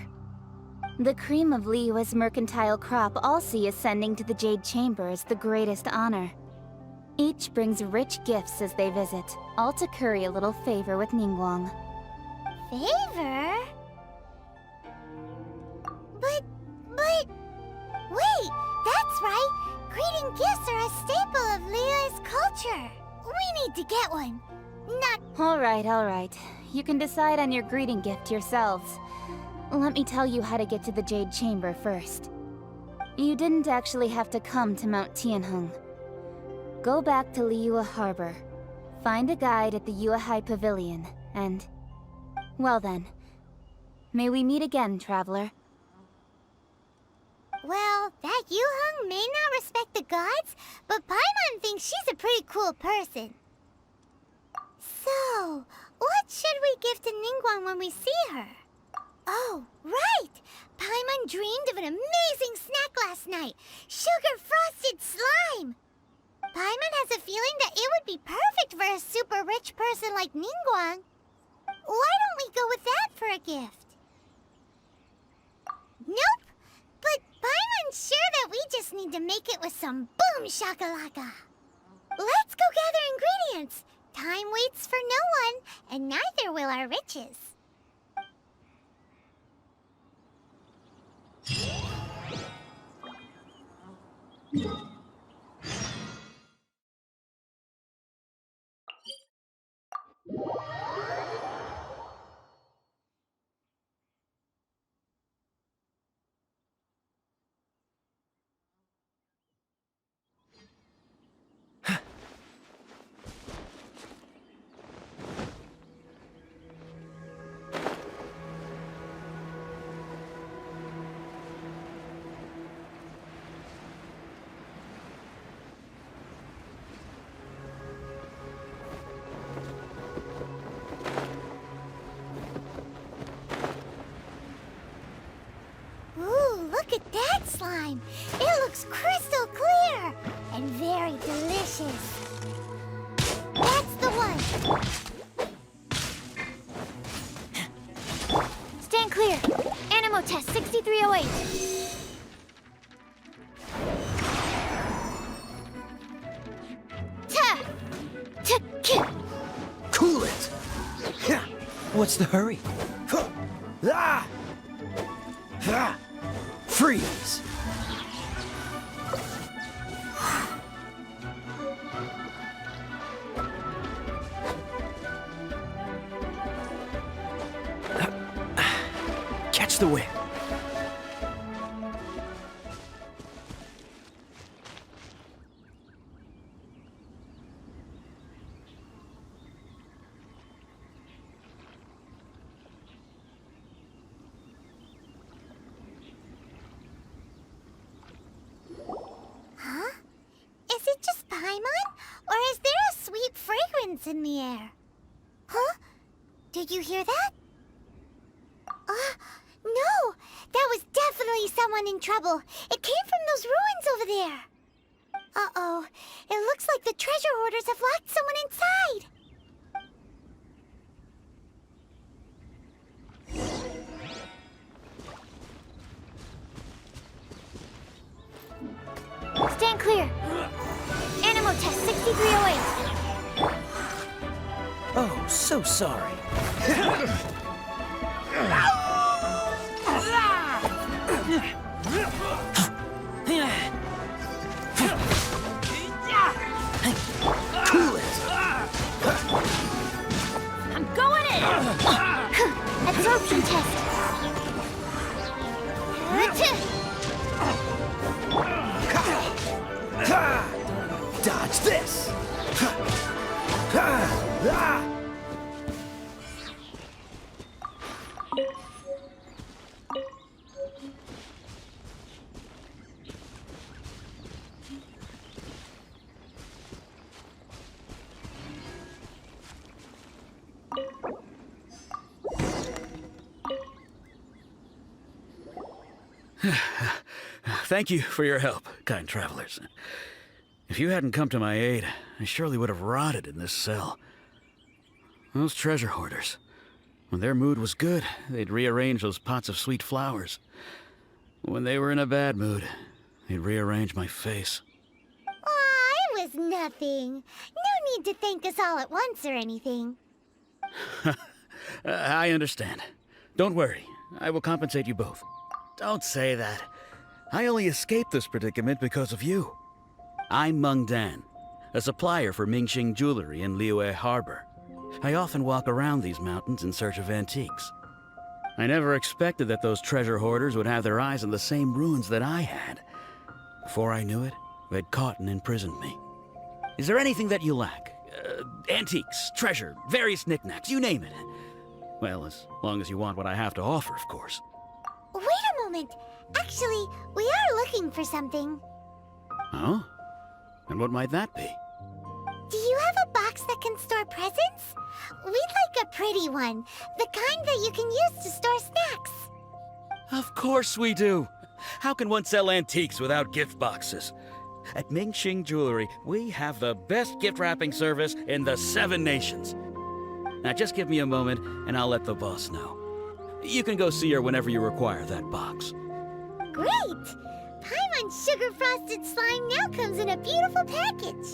The cream of Liyue's mercantile crop all see ascending to the Jade Chamber as the greatest honor. Each brings rich gifts as they visit, all to curry a little favor with Ningguang. Favor? But... Wait, that's right! Greeting gifts are a staple of Liyue's culture! We need to get one. Not... Alright. You can decide on your greeting gift yourselves. Let me tell you how to get to the Jade Chamber first. You didn't actually have to come to Mount Tianheng. Go back to Liyue Harbor. Find a guide at the Yuehai Pavilion, and... well then. May we meet again, traveler. Well, that Yuheng may not respect the gods, but Paimon thinks she's a pretty cool person. So, what should we give to Ningguang when we see her? Oh, right! Paimon dreamed of an amazing snack last night! Sugar-frosted slime! Paimon has a feeling that it would be perfect for a super rich person like Ningguang. Why don't we go with that for a gift? Nope! But Paimon's sure that we just need to make it with some boom shakalaka. Let's go gather ingredients! Time waits for no one, and neither will our riches. time. It looks crystal clear and very delicious. That's the one. Stand clear. Animo test 6308. Cool it! What's the hurry? Freeze! Catch the wind. Is it just Paimon? Or is there a sweet fragrance in the air? Huh? Did you hear that? No! That was definitely someone in trouble. It came from those ruins over there. Uh-oh. It looks like the treasure hoarders have locked someone inside. Stand clear. Animo test 6308. Oh, so sorry. Cool it! I'm going in! Absorption test. Dodge this! Thank you for your help, kind travelers. If you hadn't come to my aid, I surely would have rotted in this cell. Those treasure hoarders, when their mood was good, they'd rearrange those pots of sweet flowers. When they were in a bad mood, they'd rearrange my face. Aw, it was nothing. No need to thank us all at once or anything. I understand. Don't worry, I will compensate you both. Don't say that. I only escaped this predicament because of you. I'm Meng Dan, a supplier for Mingxing jewelry in Liyue Harbor. I often walk around these mountains in search of antiques. I never expected that those treasure hoarders would have their eyes on the same ruins that I had. Before I knew it, they'd caught and imprisoned me. Is there anything that you lack? Antiques, treasure, various knickknacks, you name it. Well, as long as you want what I have to offer, of course. Wait a moment. Actually, we are looking for something. Oh? And what might that be? Do you have a box that can store presents? We'd like a pretty one. The kind that you can use to store snacks. Of course we do. How can one sell antiques without gift boxes? At Mingxing Jewelry, we have the best gift wrapping service in the 7 nations. Now just give me a moment and I'll let the boss know. You can go see her whenever you require that box. Great! Paimon's sugar-frosted slime now comes in a beautiful package.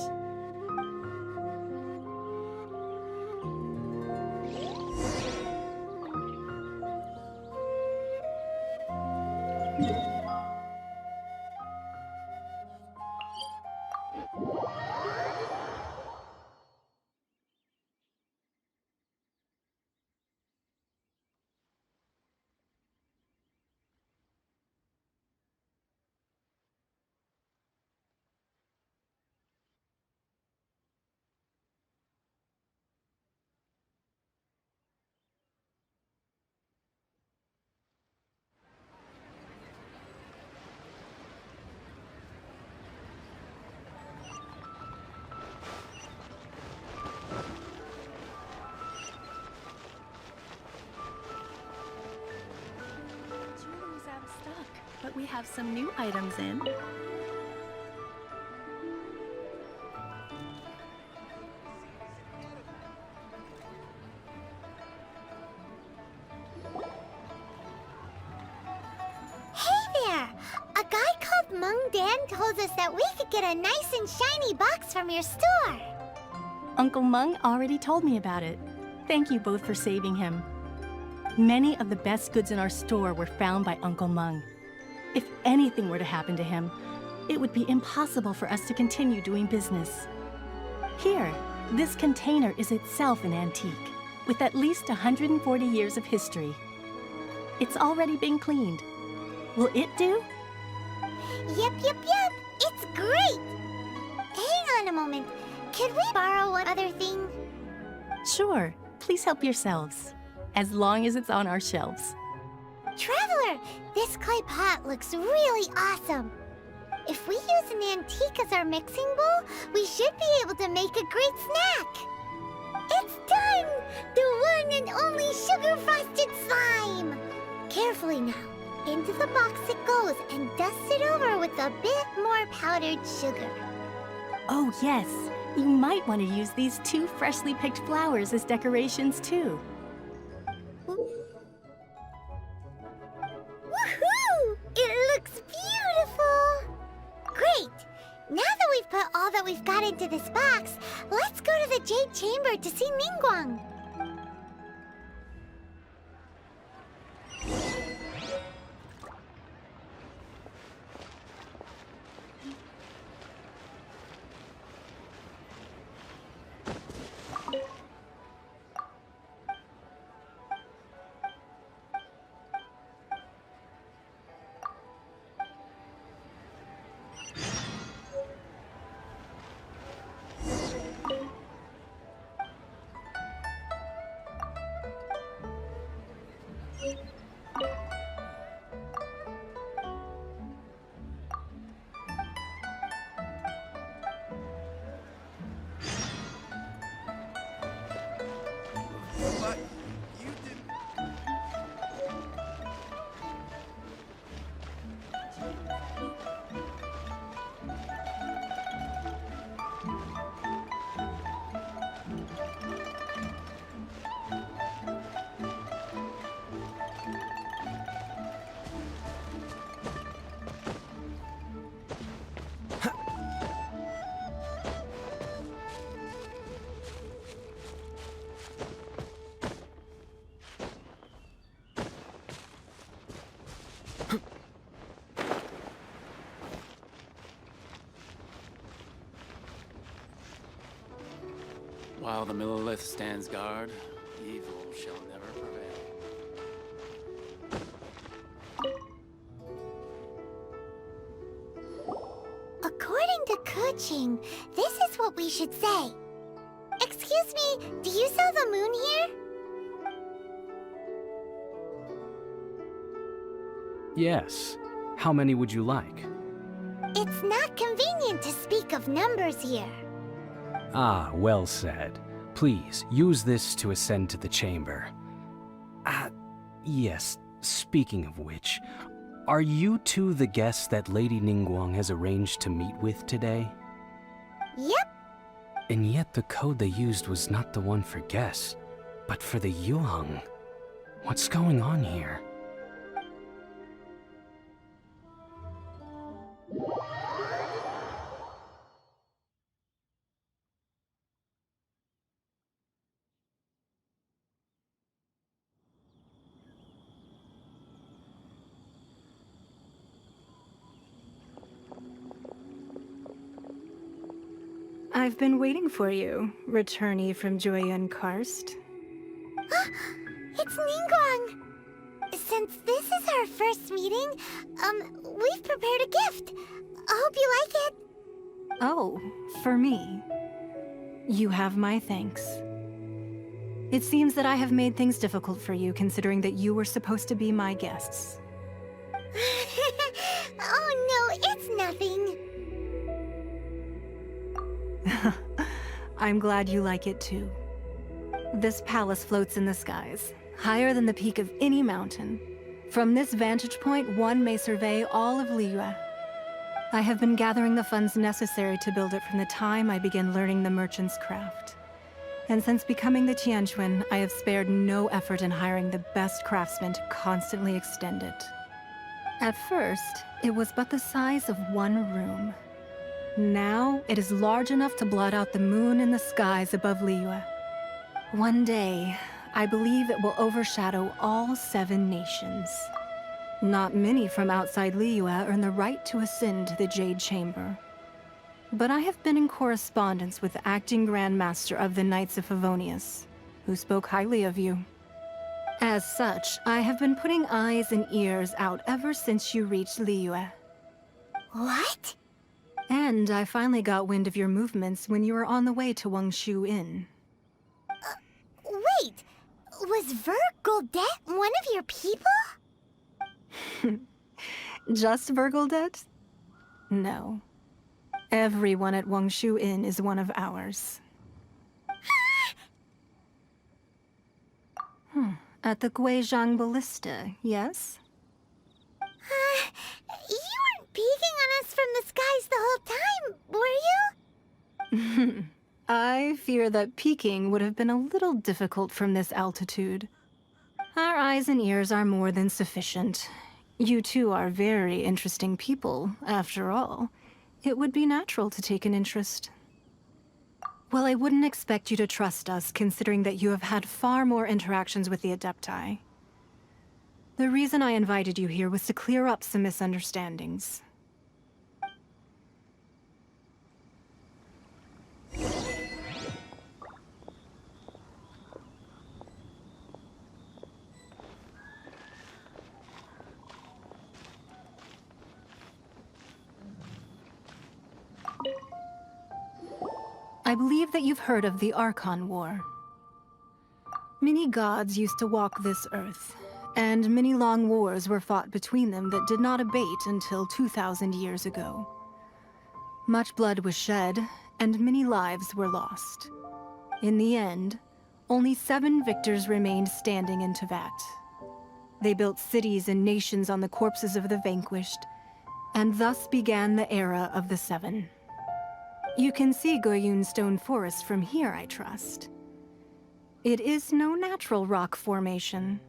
We have some new items in. Told us that we could get a nice and shiny box from your store. Uncle Mung already told me about it. Thank you both for saving him. Many of the best goods in our store were found by Uncle Mung. If anything were to happen to him, it would be impossible for us to continue doing business. Here, this container is itself an antique, with at least 140 years of history. It's already been cleaned. Will it do? Yep. It's great! Hang on a moment. Could we borrow one other thing? Sure. Please help yourselves. As long as it's on our shelves. Traveler, this clay pot looks really awesome. If we use an antique as our mixing bowl, we should be able to make a great snack. It's done! The one and only sugar-frosted slime! Carefully now. Into the box it goes and dust it over with a bit more powdered sugar. Oh yes, you might want to use these 2 freshly picked flowers as decorations too. Woohoo! It looks beautiful! Great! Now that we've put all that we've got into this box, let's go to the Jade Chamber to see Ningguang. While the Millilith stands guard, evil shall never prevail. According to Kuching, this is what we should say. Excuse me, do you sell the moon here? Yes. How many would you like? It's not convenient to speak of numbers here. Ah, well said. Please, use this to ascend to the chamber. Yes, speaking of which, are you two the guests that Lady Ningguang has arranged to meet with today? Yep. And yet the code they used was not the one for guests, but for the Yuheng. What's going on here? I've been waiting for you, returnee from Joyun Karst. It's Ningguang! Since this is our first meeting, we've prepared a gift. I hope you like it. Oh, for me. You have my thanks. It seems that I have made things difficult for you, considering that you were supposed to be my guests. Oh no, it's nothing. I'm glad you like it too. This palace floats in the skies, higher than the peak of any mountain. From this vantage point, one may survey all of Liyue. I have been gathering the funds necessary to build it from the time I began learning the merchant's craft. And since becoming the Tianquan, I have spared no effort in hiring the best craftsmen to constantly extend it. At first, it was but the size of one room. Now, it is large enough to blot out the moon in the skies above Liyue. One day, I believe it will overshadow all 7 nations. Not many from outside Liyue earn the right to ascend to the Jade Chamber. But I have been in correspondence with the acting Grand Master of the Knights of Favonius, who spoke highly of you. As such, I have been putting eyes and ears out ever since you reached Liyue. What? And I finally got wind of your movements when you were on the way to Wangshu Inn. Wait! Was Vergoldet one of your people? Just Vergoldet? No. Everyone at Wangshu Inn is one of ours. At the Guizhang Ballista, yes? You weren't peeking on us from the skies the whole time, were you? I fear that peeking would have been a little difficult from this altitude. Our eyes and ears are more than sufficient. You two are very interesting people, after all. It would be natural to take an interest. Well, I wouldn't expect you to trust us, considering that you have had far more interactions with the Adepti. The reason I invited you here was to clear up some misunderstandings. I believe that you've heard of the Archon War. Many gods used to walk this earth, and many long wars were fought between them that did not abate until 2,000 years ago. Much blood was shed, and many lives were lost. In the end, only 7 victors remained standing in Teyvat. They built cities and nations on the corpses of the vanquished, and thus began the era of the 7. You can see Goyun Stone Forest from here, I trust. It is no natural rock formation.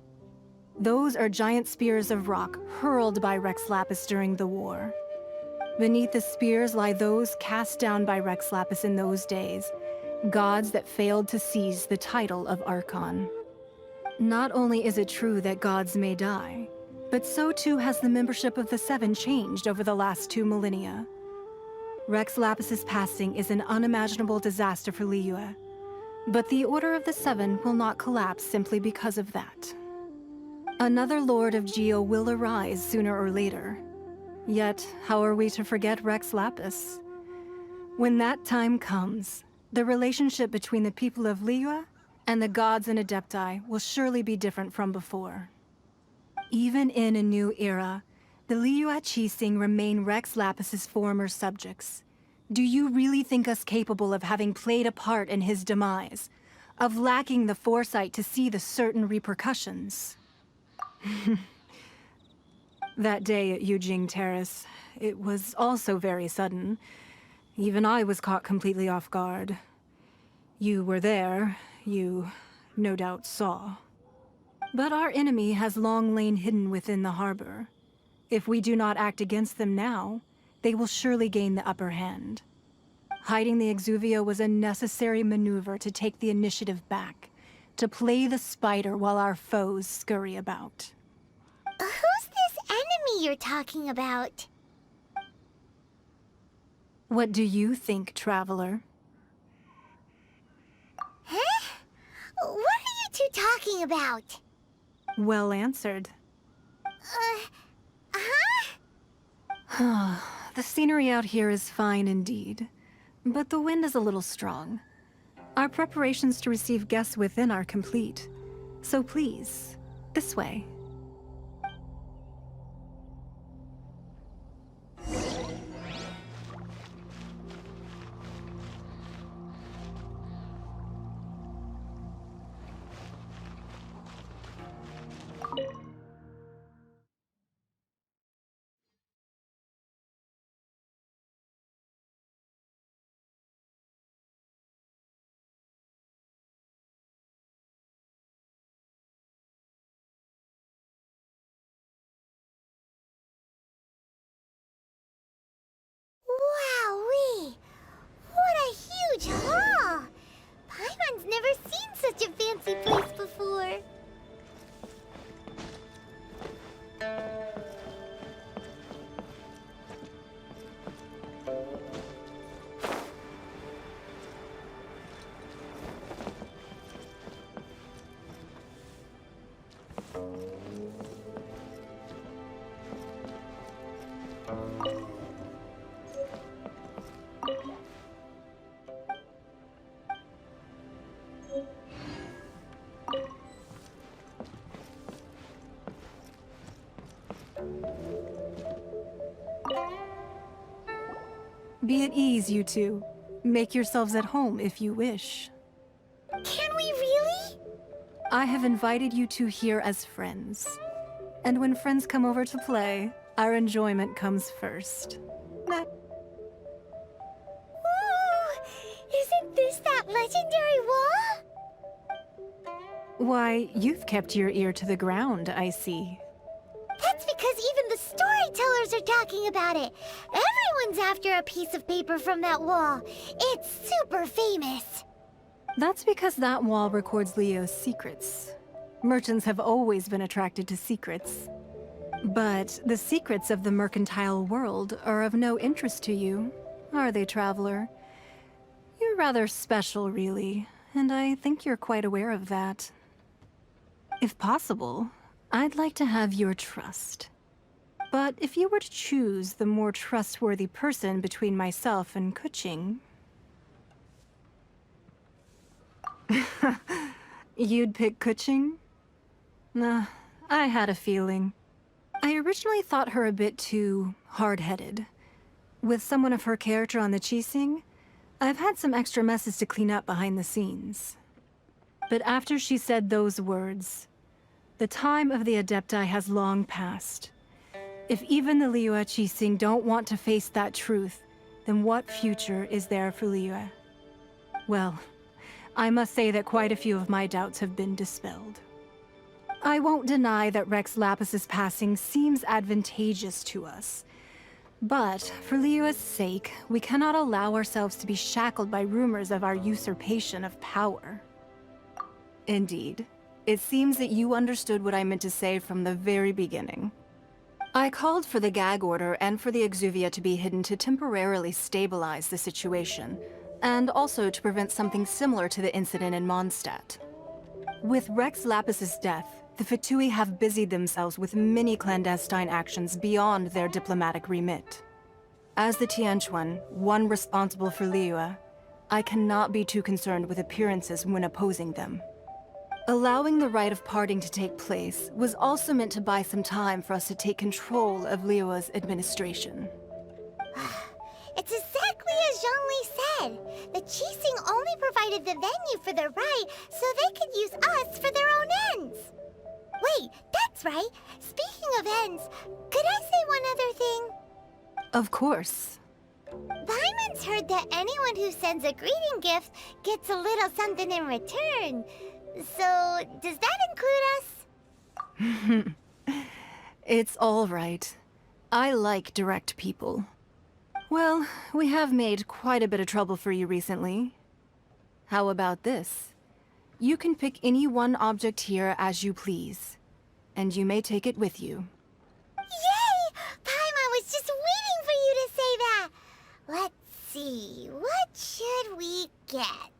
Those are giant spears of rock hurled by Rex Lapis during the war. Beneath the spears lie those cast down by Rex Lapis in those days, gods that failed to seize the title of Archon. Not only is it true that gods may die, but so too has the membership of the 7 changed over the last 2 millennia. Rex Lapis's passing is an unimaginable disaster for Liyue, but the Order of the 7 will not collapse simply because of that. Another Lord of Geo will arise sooner or later. Yet, how are we to forget Rex Lapis? When that time comes, the relationship between the people of Liyue and the gods and Adepti will surely be different from before. Even in a new era, the Liyue Qixing remain Rex Lapis's former subjects. Do you really think us capable of having played a part in his demise? Of lacking the foresight to see the certain repercussions? That day at Yujing Terrace, it was also very sudden. Even I was caught completely off guard. You were there, you no doubt saw. But our enemy has long lain hidden within the harbor. If we do not act against them now, they will surely gain the upper hand. Hiding the Exuvio was a necessary maneuver to take the initiative back, to play the spider while our foes scurry about. Who's this enemy you're talking about? What do you think, traveler? Huh? What are you two talking about? Well answered. The scenery out here is fine indeed, but the wind is a little strong. Our preparations to receive guests within are complete, so please, this way. Be at ease, you two. Make yourselves at home if you wish. Can we really? I have invited you two here as friends. And when friends come over to play, our enjoyment comes first. Ooh, isn't this that legendary wall? Why, you've kept your ear to the ground, I see. That's because even the storytellers are talking about it. Everyone's after a piece of paper from that wall. It's super famous. That's because that wall records Leo's secrets. Merchants have always been attracted to secrets. But the secrets of the mercantile world are of no interest to you, are they, traveler? You're rather special, really, and I think you're quite aware of that. If possible, I'd like to have your trust. But if you were to choose the more trustworthy person between myself and Kuching... You'd pick Kuching? Nah, I had a feeling. I originally thought her a bit too hard-headed. With someone of her character on the Qixing, I've had some extra messes to clean up behind the scenes. But after she said those words, the time of the Adepti has long passed. If even the Liyue Qixing don't want to face that truth, then what future is there for Liyue? Well, I must say that quite a few of my doubts have been dispelled. I won't deny that Rex Lapis's passing seems advantageous to us. But for Liyue's sake, we cannot allow ourselves to be shackled by rumors of our usurpation of power. Indeed, it seems that you understood what I meant to say from the very beginning. I called for the gag order and for the Exuvia to be hidden to temporarily stabilize the situation, and also to prevent something similar to the incident in Mondstadt. With Rex Lapis's death, the Fatui have busied themselves with many clandestine actions beyond their diplomatic remit. As the Tianquan, one responsible for Liyue, I cannot be too concerned with appearances when opposing them. Allowing the rite of parting to take place was also meant to buy some time for us to take control of Liyue's administration. It's exactly as Zhongli said. The Qixing only provided the venue for the rite so they could use us for their own ends. Wait, that's right. Speaking of ends, could I say one other thing? Of course. Paimon's heard that anyone who sends a greeting gift gets a little something in return. So, does that include us? It's all right. I like direct people. Well, we have made quite a bit of trouble for you recently. How about this? You can pick any one object here as you please, and you may take it with you. Yay! Paimon was just waiting for you to say that! Let's see, what should we get?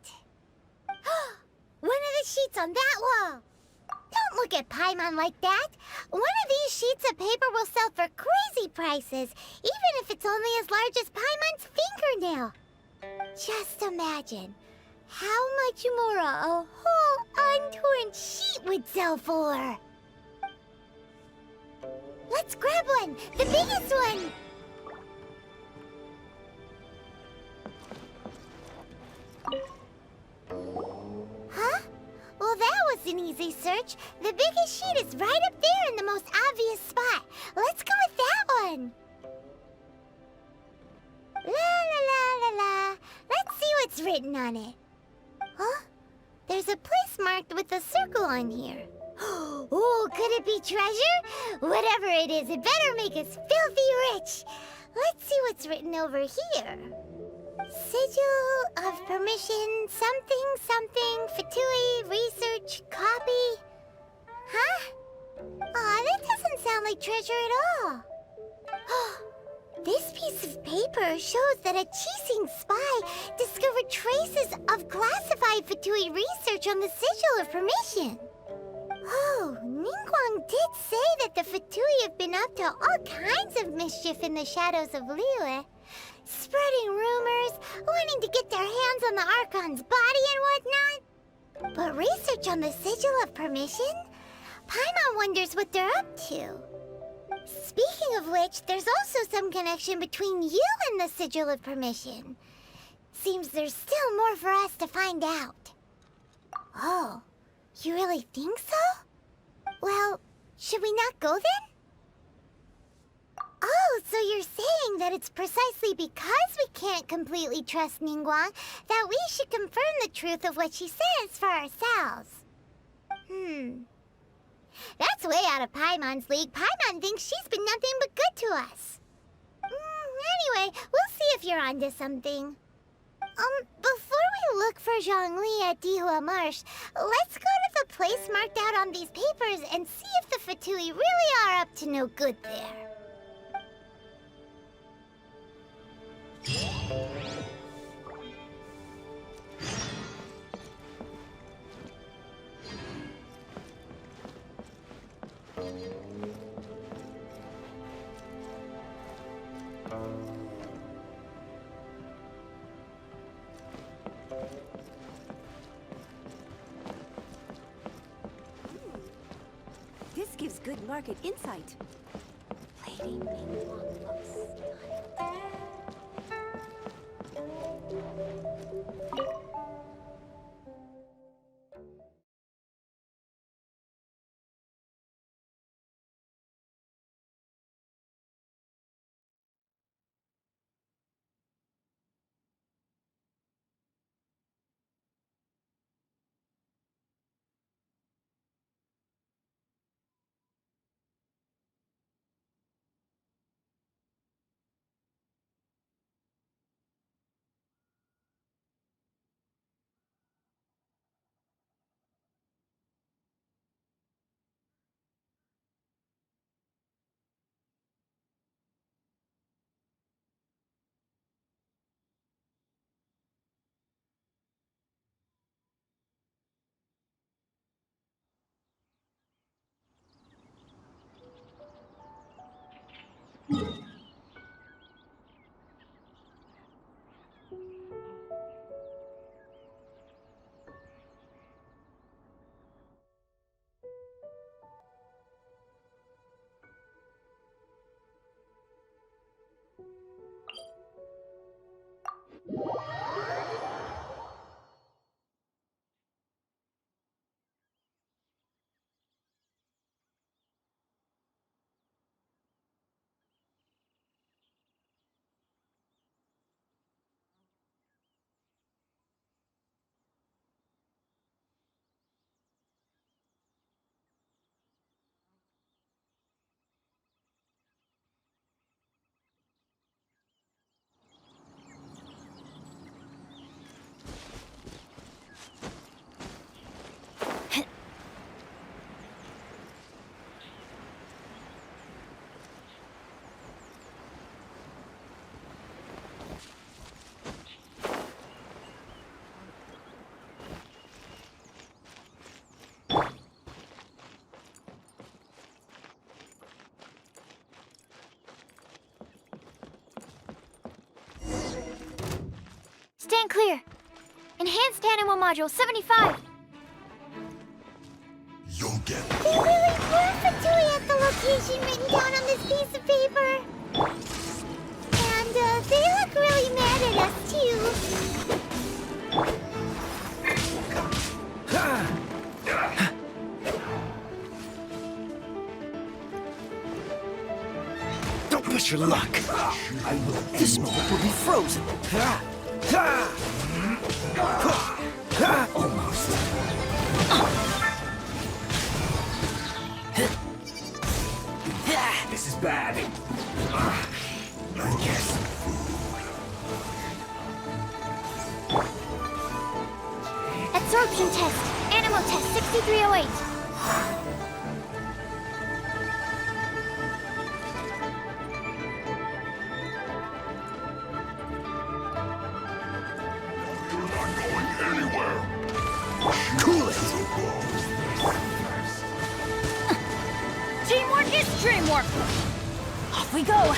One of the sheets on that wall! Don't look at Paimon like that! One of these sheets of paper will sell for crazy prices, even if it's only as large as Paimon's fingernail. Just imagine how much more a whole untorn sheet would sell for. Let's grab one! The biggest one! Huh? Well, that was an easy search. The biggest sheet is right up there in the most obvious spot. Let's go with that one. La la la la la. Let's see what's written on it. Huh? There's a place marked with a circle on here. Oh, could it be treasure? Whatever it is, it better make us filthy rich. Let's see what's written over here. Sigil of permission, something, something, Fatui, research, copy. Huh? Aw, that doesn't sound like treasure at all. This piece of paper shows that a Qixing spy discovered traces of classified Fatui research on the Sigil of Permission. Oh, Ningguang did say that the Fatui have been up to all kinds of mischief in the shadows of Liyue. Spreading rumors, wanting to get their hands on the Archon's body and whatnot. But research on the Sigil of Permission? Paimon wonders what they're up to. Speaking of which, there's also some connection between you and the Sigil of Permission. Seems there's still more for us to find out. Oh, you really think so? Well, should we not go then? Oh, so you're saying that it's precisely because we can't completely trust Ningguang that we should confirm the truth of what she says for ourselves. That's way out of Paimon's league. Paimon thinks she's been nothing but good to us. Anyway, we'll see if you're onto something. Before we look for Zhongli at Dihua Marsh, let's go to the place marked out on these papers and see if the Fatui really are up to no good there. This gives good market insight. Lady Ningguang looks Stand clear. Enhanced animal module 75. You'll get it. They really were Fatui at the location written down on this piece of paper. And they look really mad at us too. Don't push your luck. This moment will be frozen. Almost. This is bad. I guess. Absorption test. Animal test 6308. Teamwork is dreamwork! Off we go!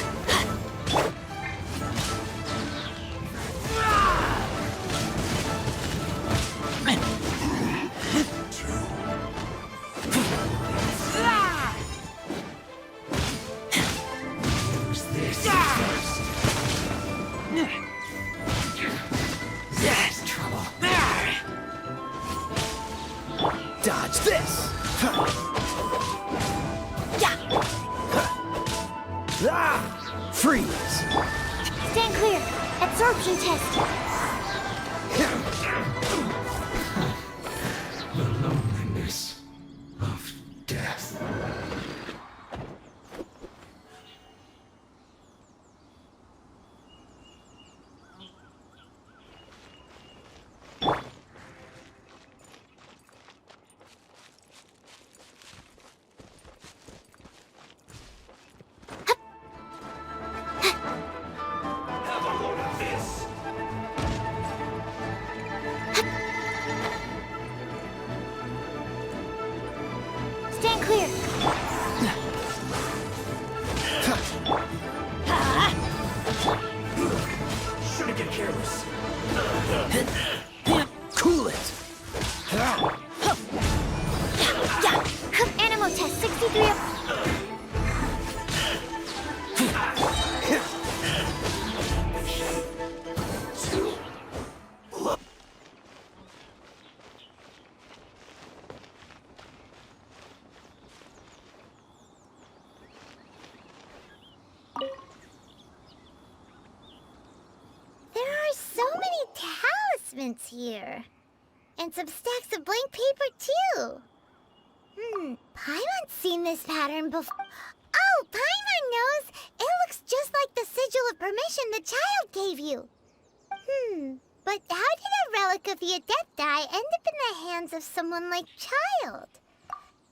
Freeze! Stand clear! Absorption test! The loneliness of death. Stand clear! Shouldn't get careless. Cool it! Animal test 63 up. There are so many talismans here. And some stacks of blank paper, too. Paimon's seen this pattern before. Oh, Paimon knows! It looks just like the sigil of permission the child gave you. But how did a relic of the Adepti end up in the hands of someone like Child?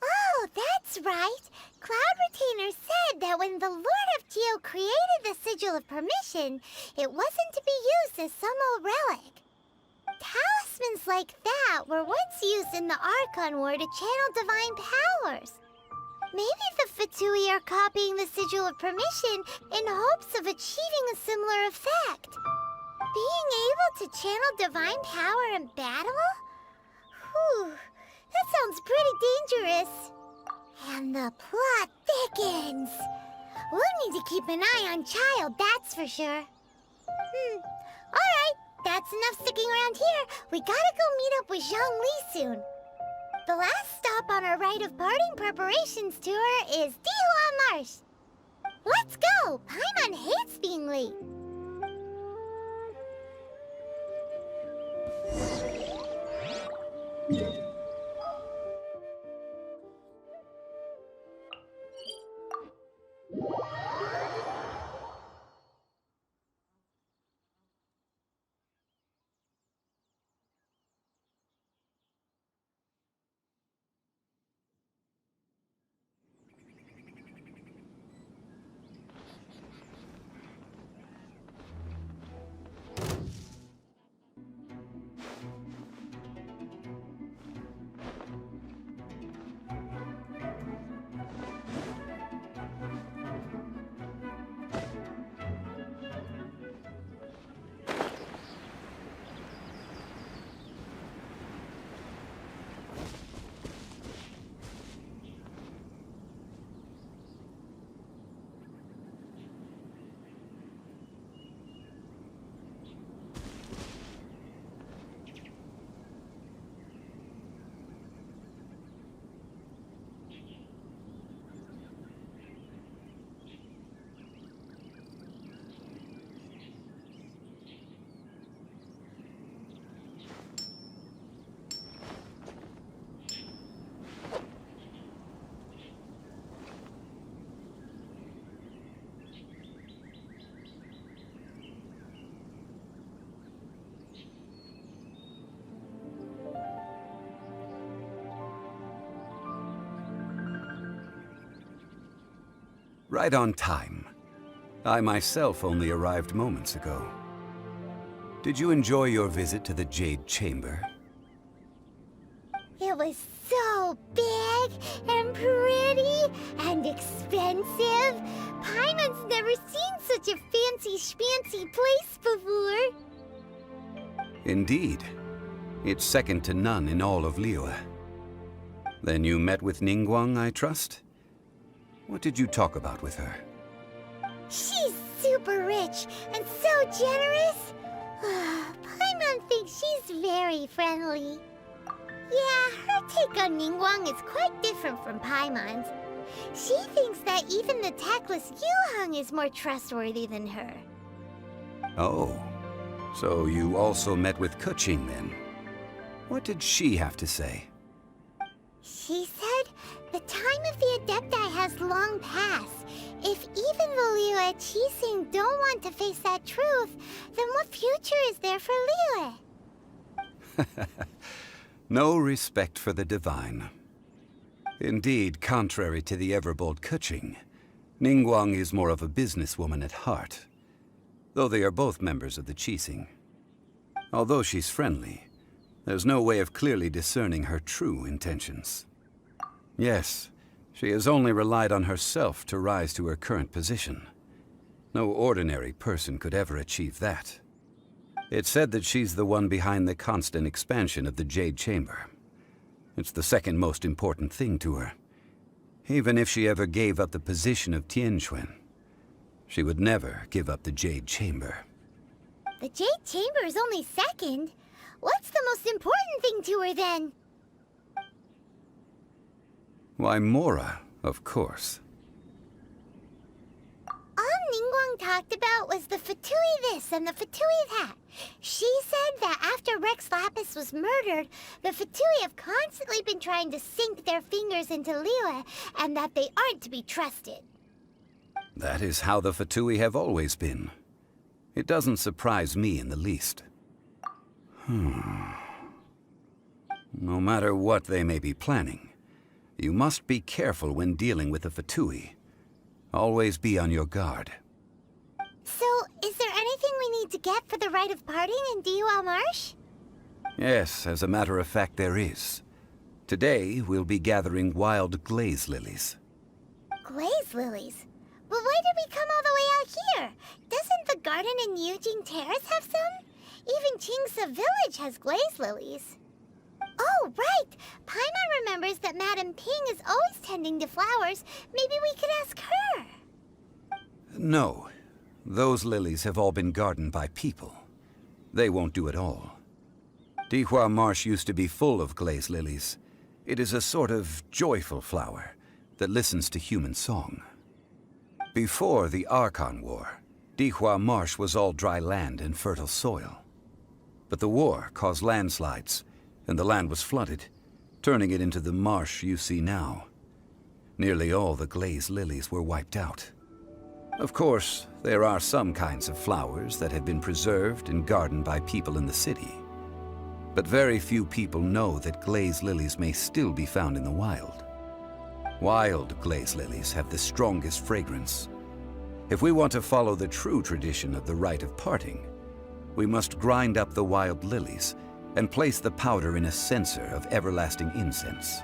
Oh, that's right. Cloud Retainer said that when the Lord of Geo created the sigil of permission, it wasn't to be used as some old relic. Talismans like that were once used in the Archon War to channel divine powers. Maybe the Fatui are copying the sigil of permission in hopes of achieving a similar effect. Being able to channel divine power in battle? Whew, that sounds pretty dangerous. And the plot thickens. We'll need to keep an eye on Child, that's for sure. Alright, that's enough sticking around here. We gotta go meet up with Zhongli soon. The last stop on our rite of parting preparations tour is Dihua Marsh. Let's go! Paimon hates being late. Right on time. I myself only arrived moments ago. Did you enjoy your visit to the Jade Chamber? It was so big and pretty and expensive. Paimon's never seen such a fancy schmancy place before. Indeed. It's second to none in all of Liyue. Then you met with Ningguang, I trust? What did you talk about with her? She's super rich and so generous. Paimon thinks she's very friendly. Yeah, her take on Ningguang is quite different from Paimon's. She thinks that even the tactless Yuhang is more trustworthy than her. Oh, so you also met with Keqing then? What did she have to say? She said the time of the Adepti has long passed. If even the Liyue Qixing don't want to face that truth, then what future is there for Liyue? No respect for the divine. Indeed, contrary to the ever-bold Keqing, Ningguang is more of a businesswoman at heart, though they are both members of the Qixing. Although she's friendly, there's no way of clearly discerning her true intentions. Yes, she has only relied on herself to rise to her current position. No ordinary person could ever achieve that. It's said that she's the one behind the constant expansion of the Jade Chamber. It's the second most important thing to her. Even if she ever gave up the position of Tianquan, she would never give up the Jade Chamber. The Jade Chamber is only second. What's the most important thing to her then? Why, Mora, of course. All Ningguang talked about was the Fatui this and the Fatui that. She said that after Rex Lapis was murdered, the Fatui have constantly been trying to sink their fingers into Liyue, and that they aren't to be trusted. That is how the Fatui have always been. It doesn't surprise me in the least. No matter what they may be planning, you must be careful when dealing with the Fatui. Always be on your guard. So, is there anything we need to get for the rite of parting in Dihua Marsh? Yes, as a matter of fact, there is. Today, we'll be gathering wild glaze lilies. Glaze lilies? But why did we come all the way out here? Doesn't the garden in Yujing Terrace have some? Even Qingse Village has glaze lilies. Oh, right! Paimon remembers that Madame Ping is always tending to flowers. Maybe we could ask her. No. Those lilies have all been gardened by people. They won't do it all. Dihua Marsh used to be full of glaze lilies. It is a sort of joyful flower that listens to human song. Before the Archon War, Dihua Marsh was all dry land and fertile soil. But the war caused landslides, and the land was flooded, turning it into the marsh you see now. Nearly all the glaze lilies were wiped out. Of course, there are some kinds of flowers that have been preserved and gardened by people in the city. But very few people know that glaze lilies may still be found in the wild. Wild glaze lilies have the strongest fragrance. If we want to follow the true tradition of the rite of parting, we must grind up the wild lilies and place the powder in a censer of everlasting incense.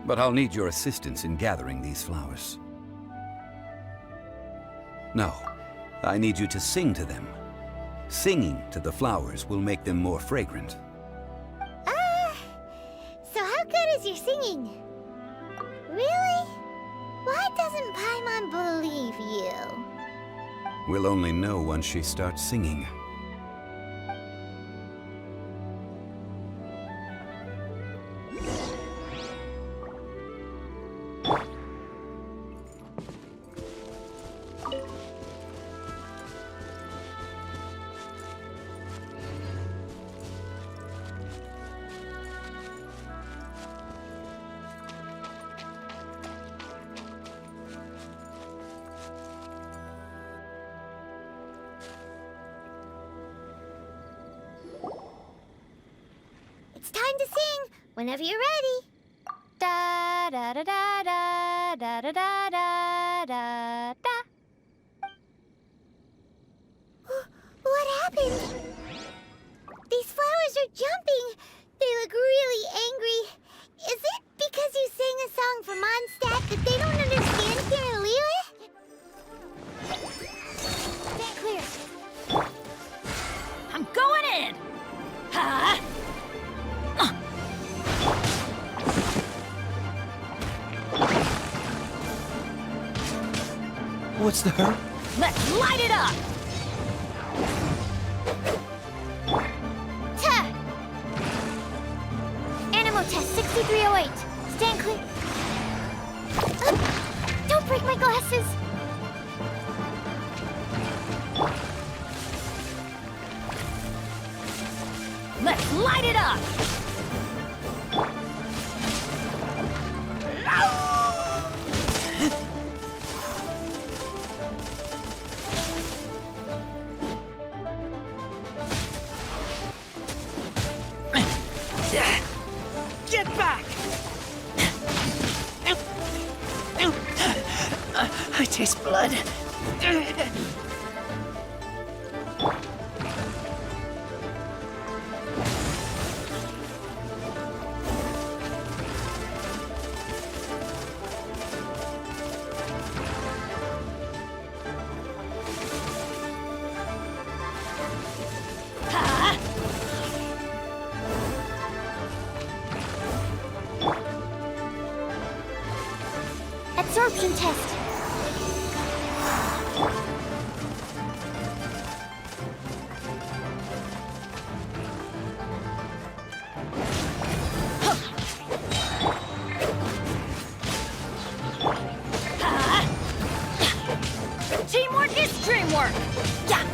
But I'll need your assistance in gathering these flowers. No, I need you to sing to them. Singing to the flowers will make them more fragrant. So how good is your singing? Really? Why doesn't Paimon believe you? We'll only know once she starts singing. It's time to sing, whenever you're ready. Da da da da da da da da da da da. What happened? These flowers are jumping. They look really angry. Is it because you sang a song for Moндштадте that they don't understand here in Liyue? Stand clear. I'm going in! Ha! What's the hurt? Let's light it up! Ta! Animal test 6308. Stand clear. My glasses! Let's light it up! Get back! I taste blood. Absorption test. Teamwork is dreamwork! Yeah!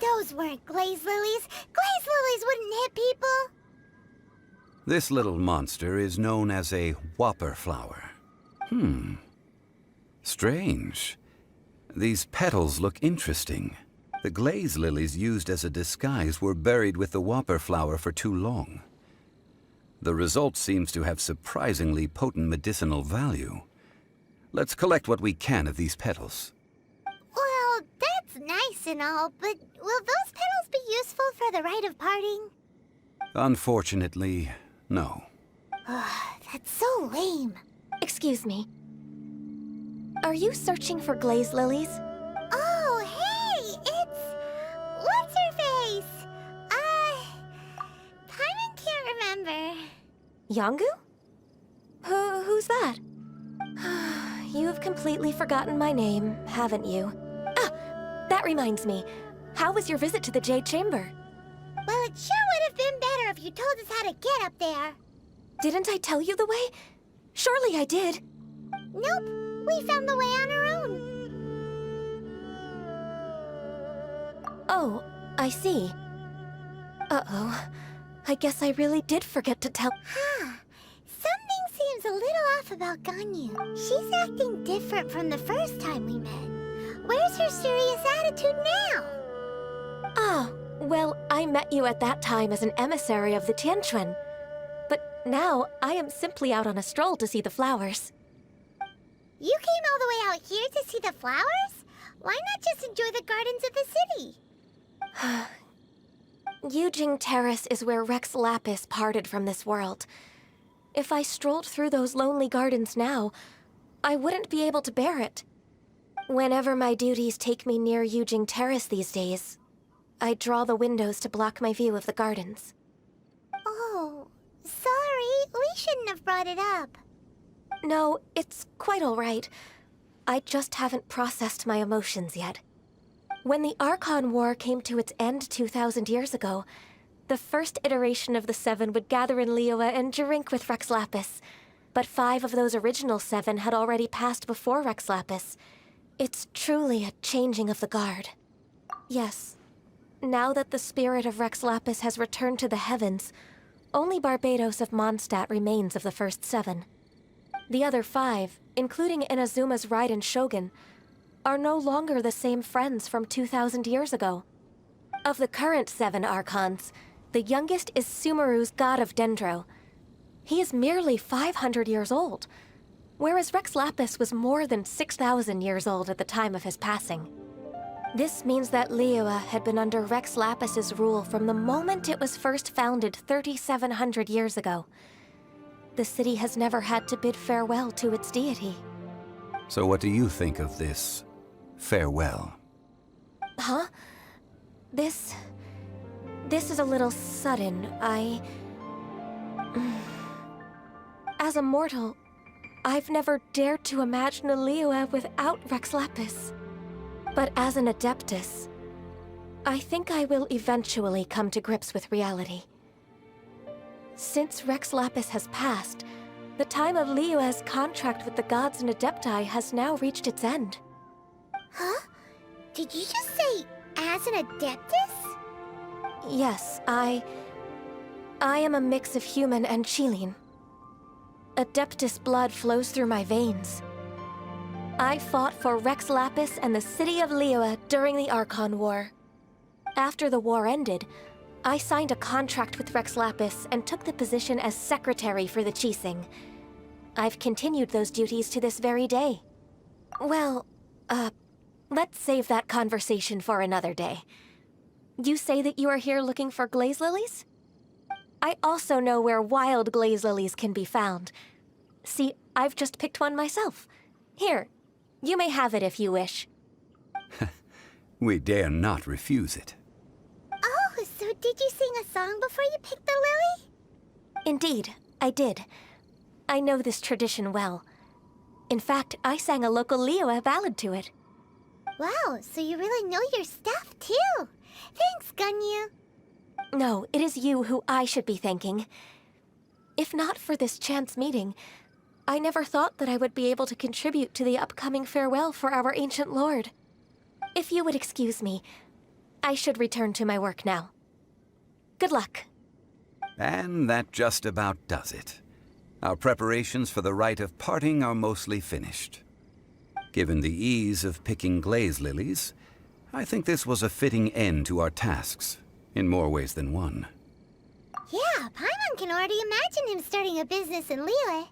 Those weren't glaze lilies. Glaze lilies wouldn't hit people. This little monster is known as a whopper flower. Strange. These petals look interesting. The glaze lilies used as a disguise were buried with the whopper flower for too long. The result seems to have surprisingly potent medicinal value. Let's collect what we can of these petals. Well, that's nice and all, but will those petals be useful for the rite of parting? Unfortunately, no. That's so lame. Excuse me. Are you searching for glaze lilies? Oh, hey! It's... what's-her-face? Paimon can't remember. Yongu? Who's that? You've completely forgotten my name, haven't you? Ah! That reminds me. How was your visit to the Jade Chamber? Well, it sure would have been better if you told us how to get up there. Didn't I tell you the way? Surely I did. Nope. We found the way on our own. Oh, I see. Uh-oh. I guess I really did forget to tell— Something seems a little off about Ganyu. She's acting different from the first time we met. Where's her serious attitude now? Ah, well, I met you at that time as an emissary of the Tianquan. But now, I am simply out on a stroll to see the flowers. You came all the way out here to see the flowers? Why not just enjoy the gardens of the city? Yujing Terrace is where Rex Lapis parted from this world. If I strolled through those lonely gardens now, I wouldn't be able to bear it. Whenever my duties take me near Yujing Terrace these days, I draw the windows to block my view of the gardens. Oh, sorry. We shouldn't have brought it up. No, it's quite all right. I just haven't processed my emotions yet. When the Archon War came to its end 2,000 years ago, the first iteration of the Seven would gather in Liyue and drink with Rex Lapis. But 5 of those original 7 had already passed before Rex Lapis. It's truly a changing of the guard. Yes, now that the spirit of Rex Lapis has returned to the heavens, only Barbados of Mondstadt remains of the first 7. The other 5, including Inazuma's Raiden Shogun, are no longer the same friends from 2,000 years ago. Of the current 7 Archons, the youngest is Sumeru's god of Dendro. He is merely 500 years old, whereas Rex Lapis was more than 6,000 years old at the time of his passing. This means that Liyue had been under Rex Lapis's rule from the moment it was first founded 3,700 years ago. The city has never had to bid farewell to its deity. So what do you think of this farewell? Huh? This is a little sudden. As a mortal, I've never dared to imagine a Liyue without Rex Lapis. But as an Adeptus, I think I will eventually come to grips with reality. Since Rex Lapis has passed, the time of Liyue's contract with the gods and Adepti has now reached its end. Huh? Did you just say, as an Adeptus? Yes, I am a mix of human and Chilean. Adeptus blood flows through my veins. I fought for Rex Lapis and the city of Liyue during the Archon War. After the war ended, I signed a contract with Rex Lapis and took the position as secretary for the Qixing. I've continued those duties to this very day. Well, let's save that conversation for another day. You say that you are here looking for glaze lilies? I also know where wild glaze lilies can be found. See, I've just picked one myself. Here, you may have it if you wish. We dare not refuse it. Oh, so did you sing a song before you picked the lily? Indeed, I did. I know this tradition well. In fact, I sang a local Liyue ballad to it. Wow, so you really know your stuff, too. Thanks, Ganyu. No, it is you who I should be thanking. If not for this chance meeting, I never thought that I would be able to contribute to the upcoming farewell for our ancient lord. If you would excuse me, I should return to my work now. Good luck. And that just about does it. Our preparations for the rite of parting are mostly finished. Given the ease of picking glaze lilies, I think this was a fitting end to our tasks, in more ways than one. Yeah, Paimon can already imagine him starting a business in Liyue.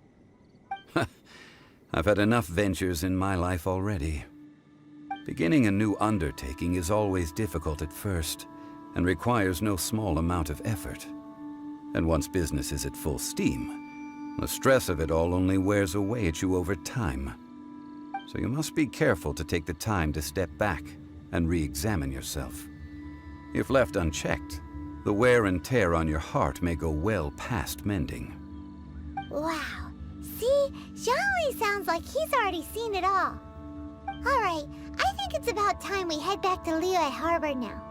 I've had enough ventures in my life already. Beginning a new undertaking is always difficult at first, and requires no small amount of effort. And once business is at full steam, the stress of it all only wears away at you over time. So you must be careful to take the time to step back and re-examine yourself. If left unchecked, the wear and tear on your heart may go well past mending. Wow. See? Zhongli sounds like he's already seen it all. Alright, I think it's about time we head back to Liyue Harbor now.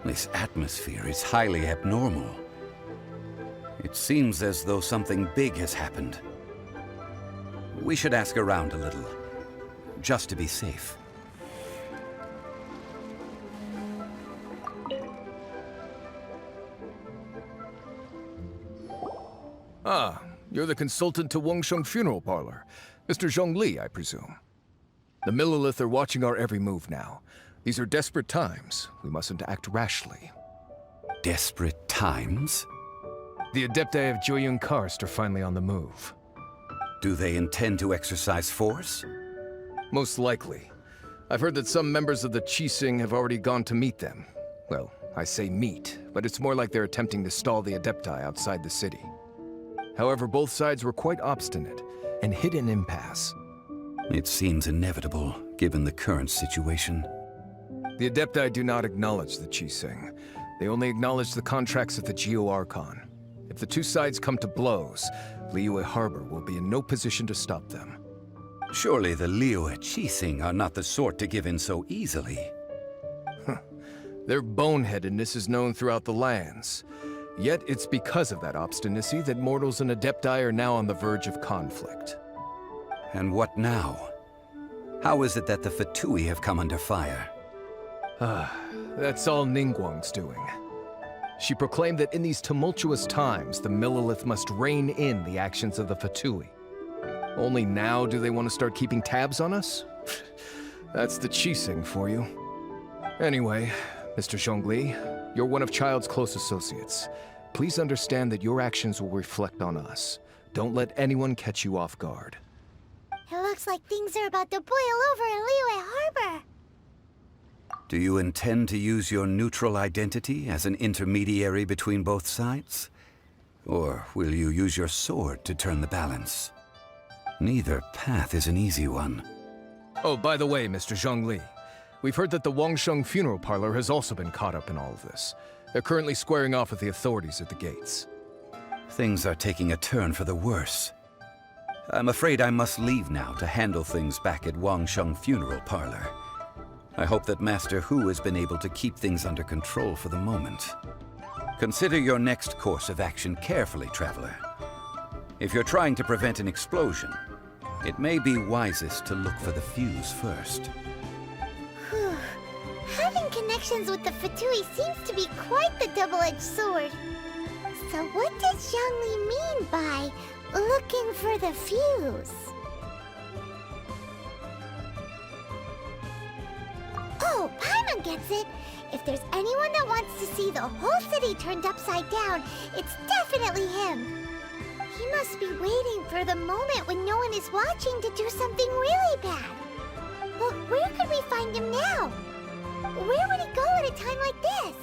This atmosphere is highly abnormal. It seems as though something big has happened. We should ask around a little, just to be safe. Ah, you're the consultant to Wangsheng Funeral Parlor. Mr. Zhongli, I presume. The Millilith are watching our every move now. These are desperate times. We mustn't act rashly. Desperate times? The Adepti of Joyun Karst are finally on the move. Do they intend to exercise force? Most likely. I've heard that some members of the Qixing have already gone to meet them. Well, I say meet, but it's more like they're attempting to stall the Adepti outside the city. However, both sides were quite obstinate and hit an impasse. It seems inevitable, given the current situation. The Adepti do not acknowledge the Qixing. They only acknowledge the contracts of the Geo-Archon. If the two sides come to blows, Liyue Harbor will be in no position to stop them. Surely the Liyue Qixing are not the sort to give in so easily. Their boneheadedness is known throughout the lands. Yet it's because of that obstinacy that mortals and Adepti are now on the verge of conflict. And what now? How is it that the Fatui have come under fire? That's all Ningguang's doing. She proclaimed that in these tumultuous times, the Millelith must rein in the actions of the Fatui. Only now do they want to start keeping tabs on us? That's the Qixing for you. Anyway, Mr. Zhongli, you're one of Child's close associates. Please understand that your actions will reflect on us. Don't let anyone catch you off guard. It looks like things are about to boil over in Liyue Harbor. Do you intend to use your neutral identity as an intermediary between both sides? Or will you use your sword to turn the balance? Neither path is an easy one. Oh, by the way, Mr. Zhongli, we've heard that the Wangsheng funeral parlor has also been caught up in all of this. They're currently squaring off with the authorities at the gates. Things are taking a turn for the worse. I'm afraid I must leave now to handle things back at Wangsheng funeral parlor. I hope that Master Hu has been able to keep things under control for the moment. Consider your next course of action carefully, traveler. If you're trying to prevent an explosion, it may be wisest to look for the fuse first. Whew. Having connections with the Fatui seems to be quite the double-edged sword. So what does Zhongli mean by looking for the fuse? Oh, Paimon gets it! If there's anyone that wants to see the whole city turned upside down, it's definitely him! He must be waiting for the moment when no one is watching to do something really bad. But where could we find him now? Where would he go at a time like this?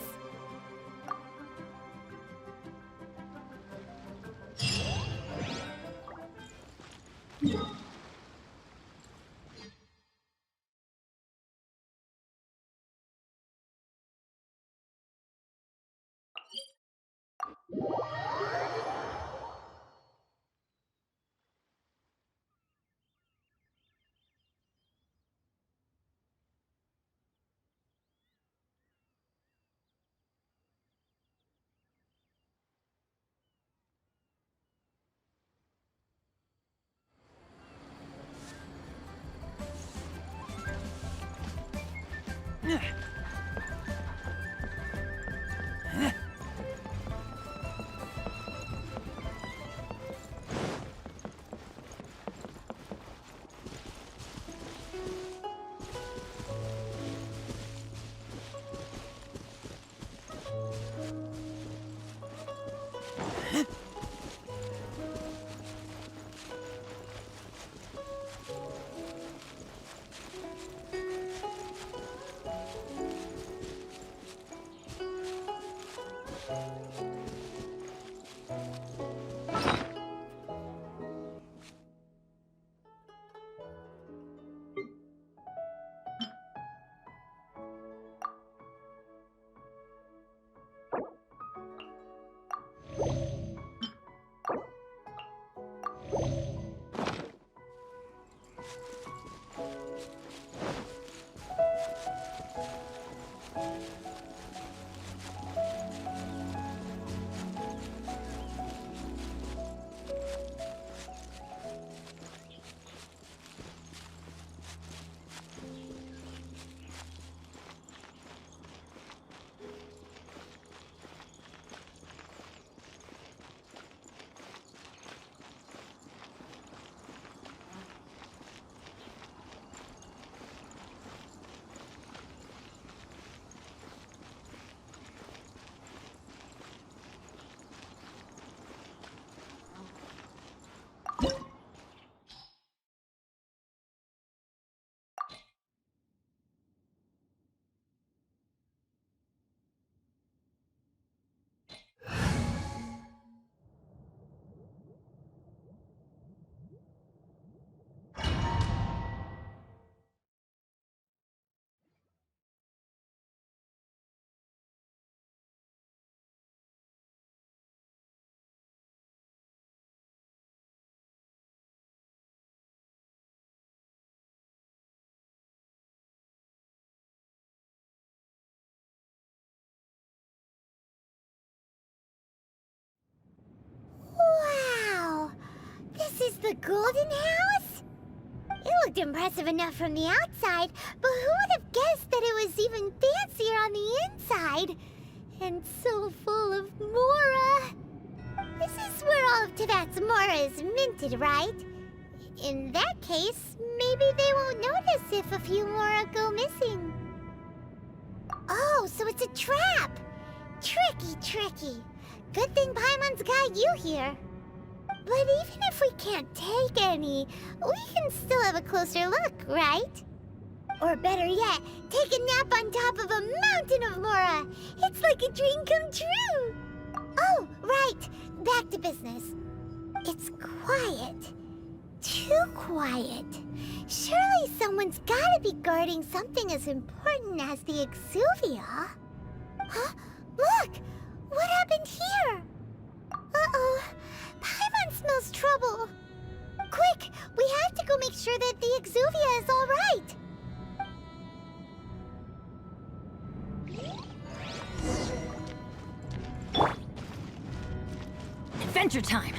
Wow! This is the Golden House? It looked impressive enough from the outside, but who would have guessed that it was even fancier on the inside? And so full of mora. This is where all of Teyvat's mora is minted, right? In that case, maybe they won't notice if a few mora go missing. Oh, so it's a trap! Tricky, tricky. Good thing Paimon's got you here. But even if we can't take any, we can still have a closer look, right? Or better yet, take a nap on top of a mountain of mora. It's like a dream come true. Oh, right. Back to business. It's quiet. Too quiet. Surely someone's gotta be guarding something as important as the Exuvia. Huh? Look! What happened here? Uh-oh. Paimon smells trouble. Quick! We have to go make sure that the Exuvia is all right. Adventure time!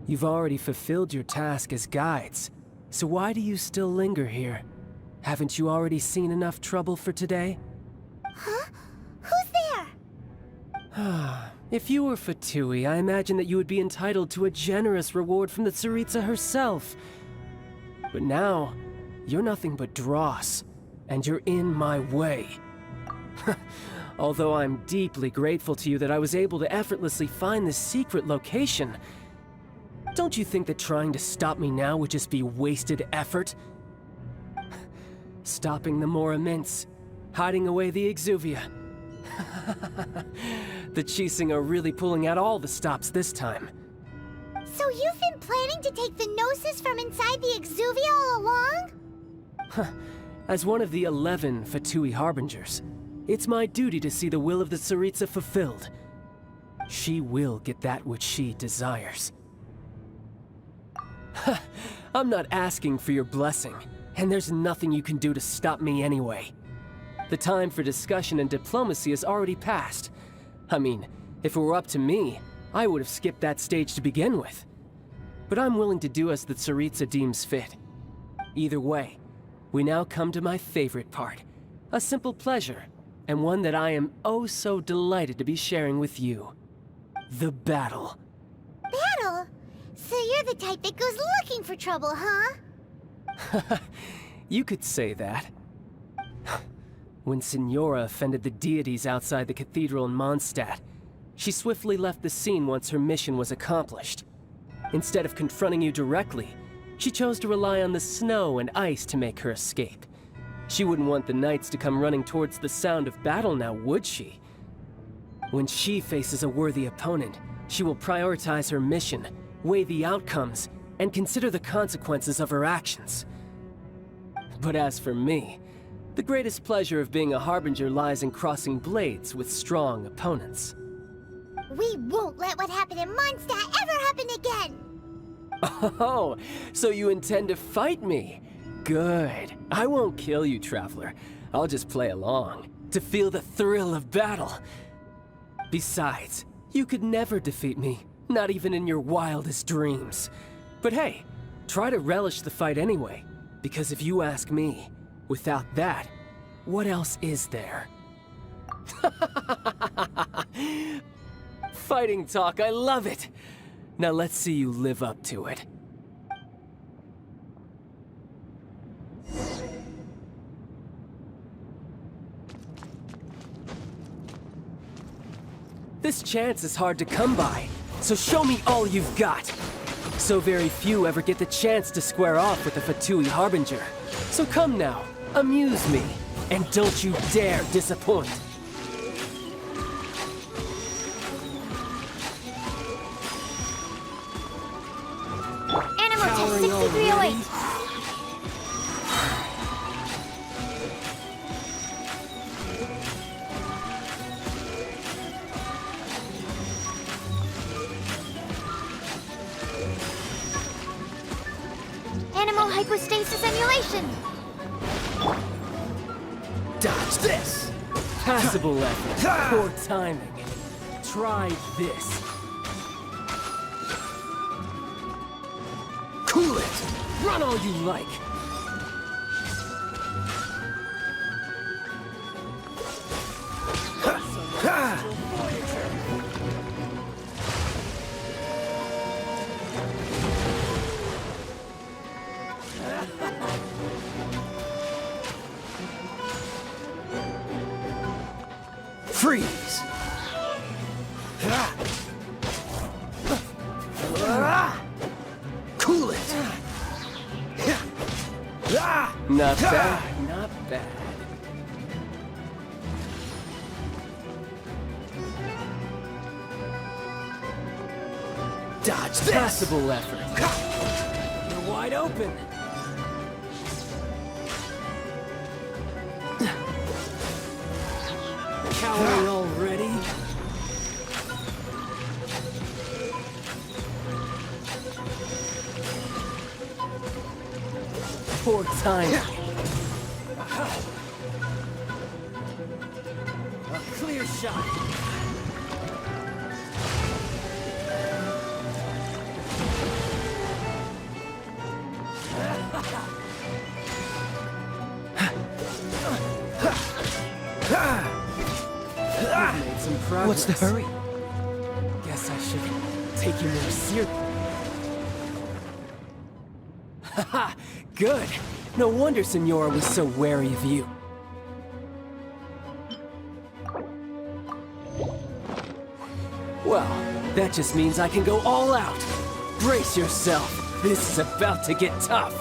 You've already fulfilled your task as guides, so why do you still linger here? Haven't you already seen enough trouble for today? Huh? Who's there? If you were Fatui, I imagine that you would be entitled to a generous reward from the Tsaritsa herself. But now, you're nothing but dross, and you're in my way. Although I'm deeply grateful to you that I was able to effortlessly find this secret location, don't you think that trying to stop me now would just be wasted effort? Stopping the Mora Mints, hiding away the Exuvia. The Chising are really pulling out all the stops this time. So you've been planning to take the Gnosis from inside the Exuvia all along? As one of the 11 Fatui Harbingers, it's my duty to see the will of the Tsaritsa fulfilled. She will get that which she desires. I'm not asking for your blessing, and there's nothing you can do to stop me anyway. The time for discussion and diplomacy has already passed. I mean, if it were up to me, I would have skipped that stage to begin with. But I'm willing to do as the Tsaritsa deems fit. Either way, we now come to my favorite part. A simple pleasure, and one that I am oh so delighted to be sharing with you. The battle. Battle? So you're the type that goes looking for trouble, huh? You could say that. When Signora offended the deities outside the cathedral in Moндштадте, she swiftly left the scene once her mission was accomplished. Instead of confronting you directly, she chose to rely on the snow and ice to make her escape. She wouldn't want the knights to come running towards the sound of battle now, would she? When she faces a worthy opponent, she will prioritize her mission, weigh the outcomes, and consider the consequences of her actions. But as for me, the greatest pleasure of being a Harbinger lies in crossing blades with strong opponents. We won't let what happened in Moндштадте ever happen again! Oh, so you intend to fight me? Good. I won't kill you, Traveler. I'll just play along, to feel the thrill of battle. Besides, you could never defeat me, not even in your wildest dreams. But hey, try to relish the fight anyway, because if you ask me, without that, what else is there? Fighting talk, I love it! Now let's see you live up to it. This chance is hard to come by, so show me all you've got. So very few ever get the chance to square off with the Fatui Harbinger. So come now, amuse me, and don't you dare disappoint. Animal test 6308. Animal hypostasis emulation. Done. Dodge this! Passable effort. Poor timing. Try this. Cool it! Run all you like. Freeze! Cool it! Not bad, not bad. Dodge this! Passable effort. You're wide open. Cowering already? Poor timing. A clear shot. We've made some progress. What's the hurry? Guess I should take you more seriously. Haha, good. No wonder Senora was so wary of you. Well, that just means I can go all out. Brace yourself. This is about to get tough.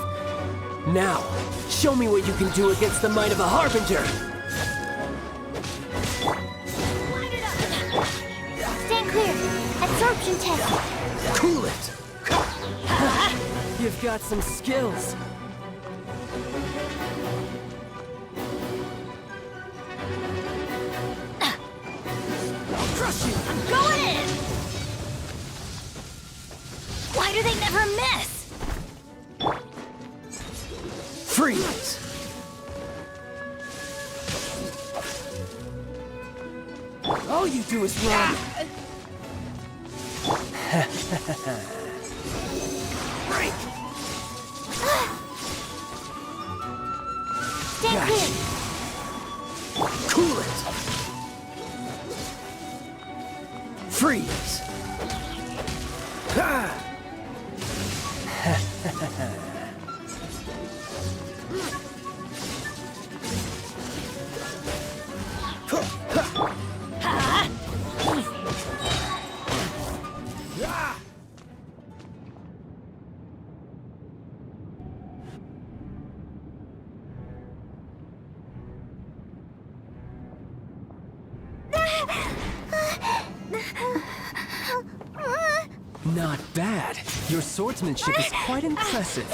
Now, show me what you can do against the might of a Harbinger. Stand clear. Absorption test. Cool it! You've got some skills. I'll crush you! I'm going in! Why do they never miss? Freeze! All you do is run. Break! Stand clear. Cool it! Freeze! Ha! Not bad. Your swordsmanship is quite impressive.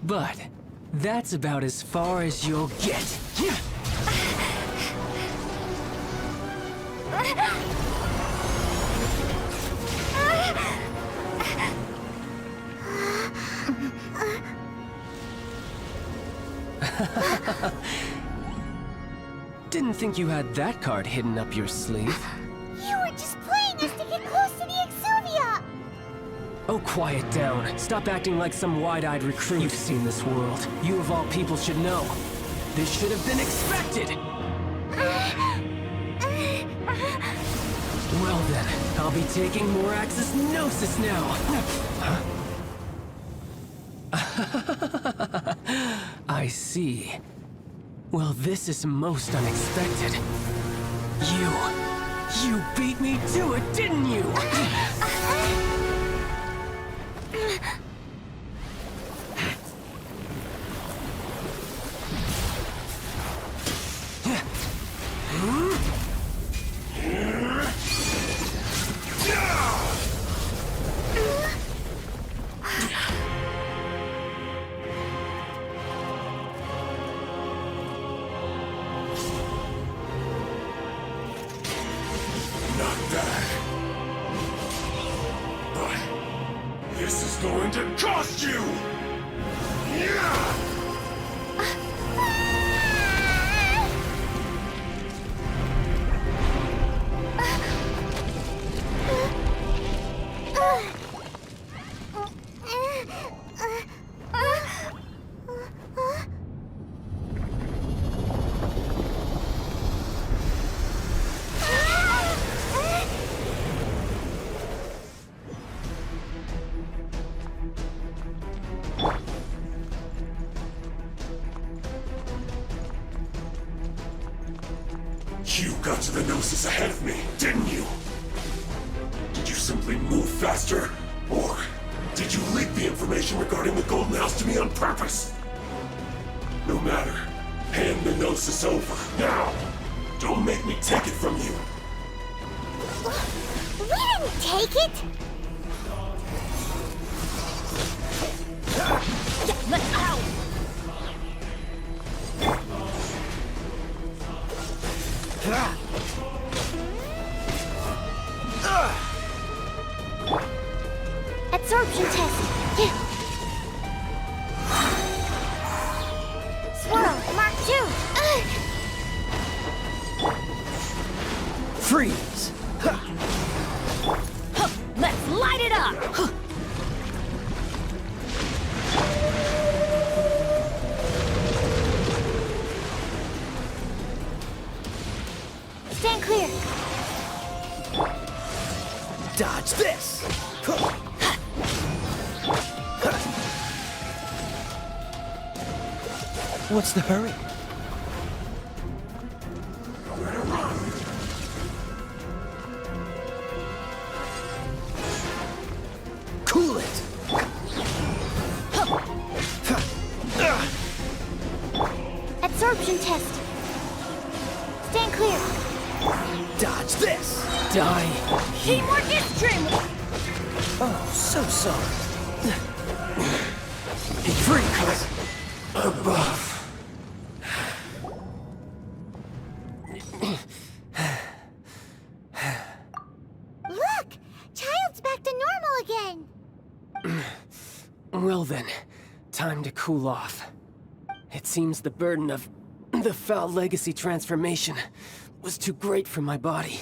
But that's about as far as you'll get. Didn't think you had that card hidden up your sleeve. You were just playing us to get close to the Exuvia! Oh, quiet down. Stop acting like some wide-eyed recruit. You've seen this world. You of all people should know. This should have been expected! Well then, I'll be taking more Axis Gnosis now! I see. Well, this is most unexpected. You beat me to it, didn't you? This is going to cost you! Yeah! Gnosis ahead of me, didn't you? Did you simply move faster? Or did you leak the information regarding the Golden House to me on purpose? No matter. Hand the Gnosis over, now! Don't make me take it from you! We didn't take it! Ow! Absorption test! Swirl, Mark 2! Freeze! Let's light it up! Stand clear! Dodge this! What's the hurry? Cool it! Absorption test! Stand clear! Dodge this! Die! Teamwork is dreamwork! Oh, so sorry. Freeze! Above. Look! Child's back to normal again! Well then, time to cool off. It seems the burden of the foul legacy transformation was too great for my body.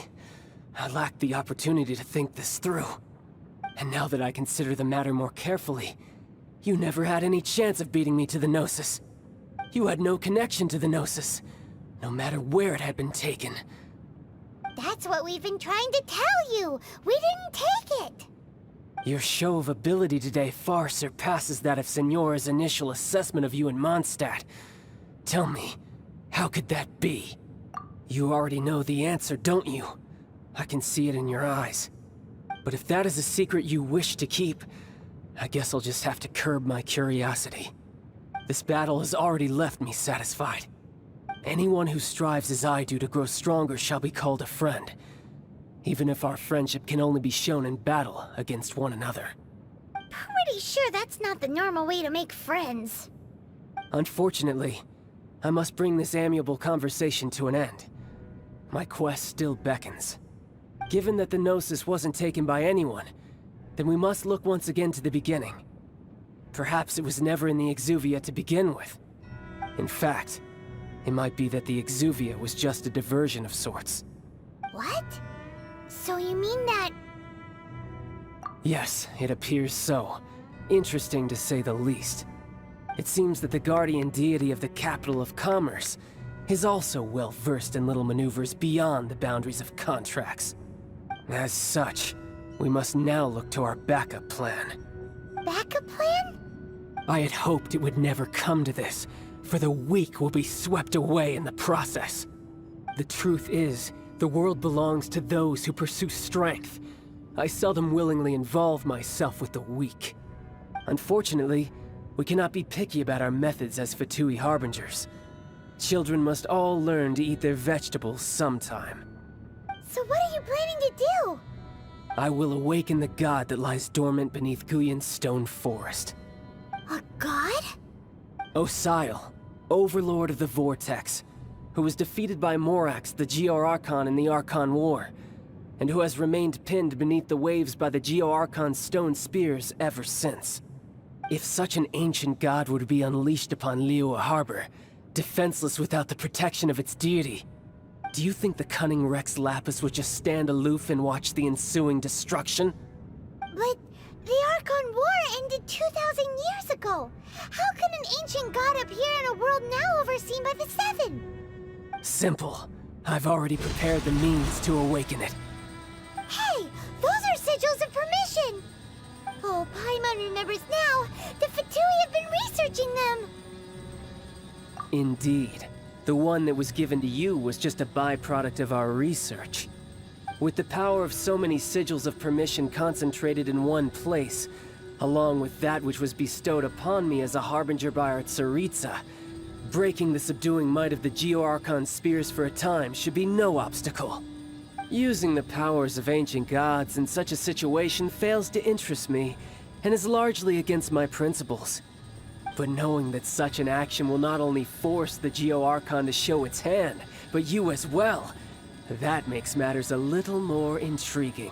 I lacked the opportunity to think this through. And now that I consider the matter more carefully, you never had any chance of beating me to the Gnosis. You had no connection to the Gnosis, no matter where it had been taken. That's what we've been trying to tell you! We didn't take it! Your show of ability today far surpasses that of Signora's initial assessment of you in Mondstadt. Tell me, how could that be? You already know the answer, don't you? I can see it in your eyes. But if that is a secret you wish to keep, I guess I'll just have to curb my curiosity. This battle has already left me satisfied. Anyone who strives as I do to grow stronger shall be called a friend, even if our friendship can only be shown in battle against one another. Pretty sure that's not the normal way to make friends. Unfortunately, I must bring this amiable conversation to an end. My quest still beckons. Given that the Gnosis wasn't taken by anyone, then we must look once again to the beginning. Perhaps it was never in the Exuvia to begin with. In fact, it might be that the Exuvia was just a diversion of sorts. What? So you mean that... Yes, it appears so. Interesting to say the least. It seems that the guardian deity of the capital of commerce is also well versed in little maneuvers beyond the boundaries of contracts. As such, we must now look to our backup plan. Backup plan? I had hoped it would never come to this, for the weak will be swept away in the process. The truth is, the world belongs to those who pursue strength. I seldom willingly involve myself with the weak. Unfortunately, we cannot be picky about our methods as Fatui harbingers. Children must all learn to eat their vegetables sometime. So what are you planning to do? I will awaken the god that lies dormant beneath Guyon's stone forest. A god? Osial, overlord of the Vortex, who was defeated by Morax, the Geo-Archon in the Archon War, and who has remained pinned beneath the waves by the Geo-Archon's stone spears ever since. If such an ancient god were to be unleashed upon Liyue Harbor, defenseless without the protection of its deity, do you think the cunning Rex Lapis would just stand aloof and watch the ensuing destruction? But the Archon War ended 2,000 years ago. How can an ancient god appear in a world now overseen by the Seven? Simple. I've already prepared the means to awaken it. Hey, those are sigils of permission! Oh, Paimon remembers now. The Fatui have been researching them. Indeed. The one that was given to you was just a byproduct of our research. With the power of so many sigils of permission concentrated in one place, along with that which was bestowed upon me as a harbinger by our Tsaritsa, breaking the subduing might of the Geo-Archon spears for a time should be no obstacle. Using the powers of ancient gods in such a situation fails to interest me, and is largely against my principles. But knowing that such an action will not only force the Geo-Archon to show its hand, but you as well, that makes matters a little more intriguing.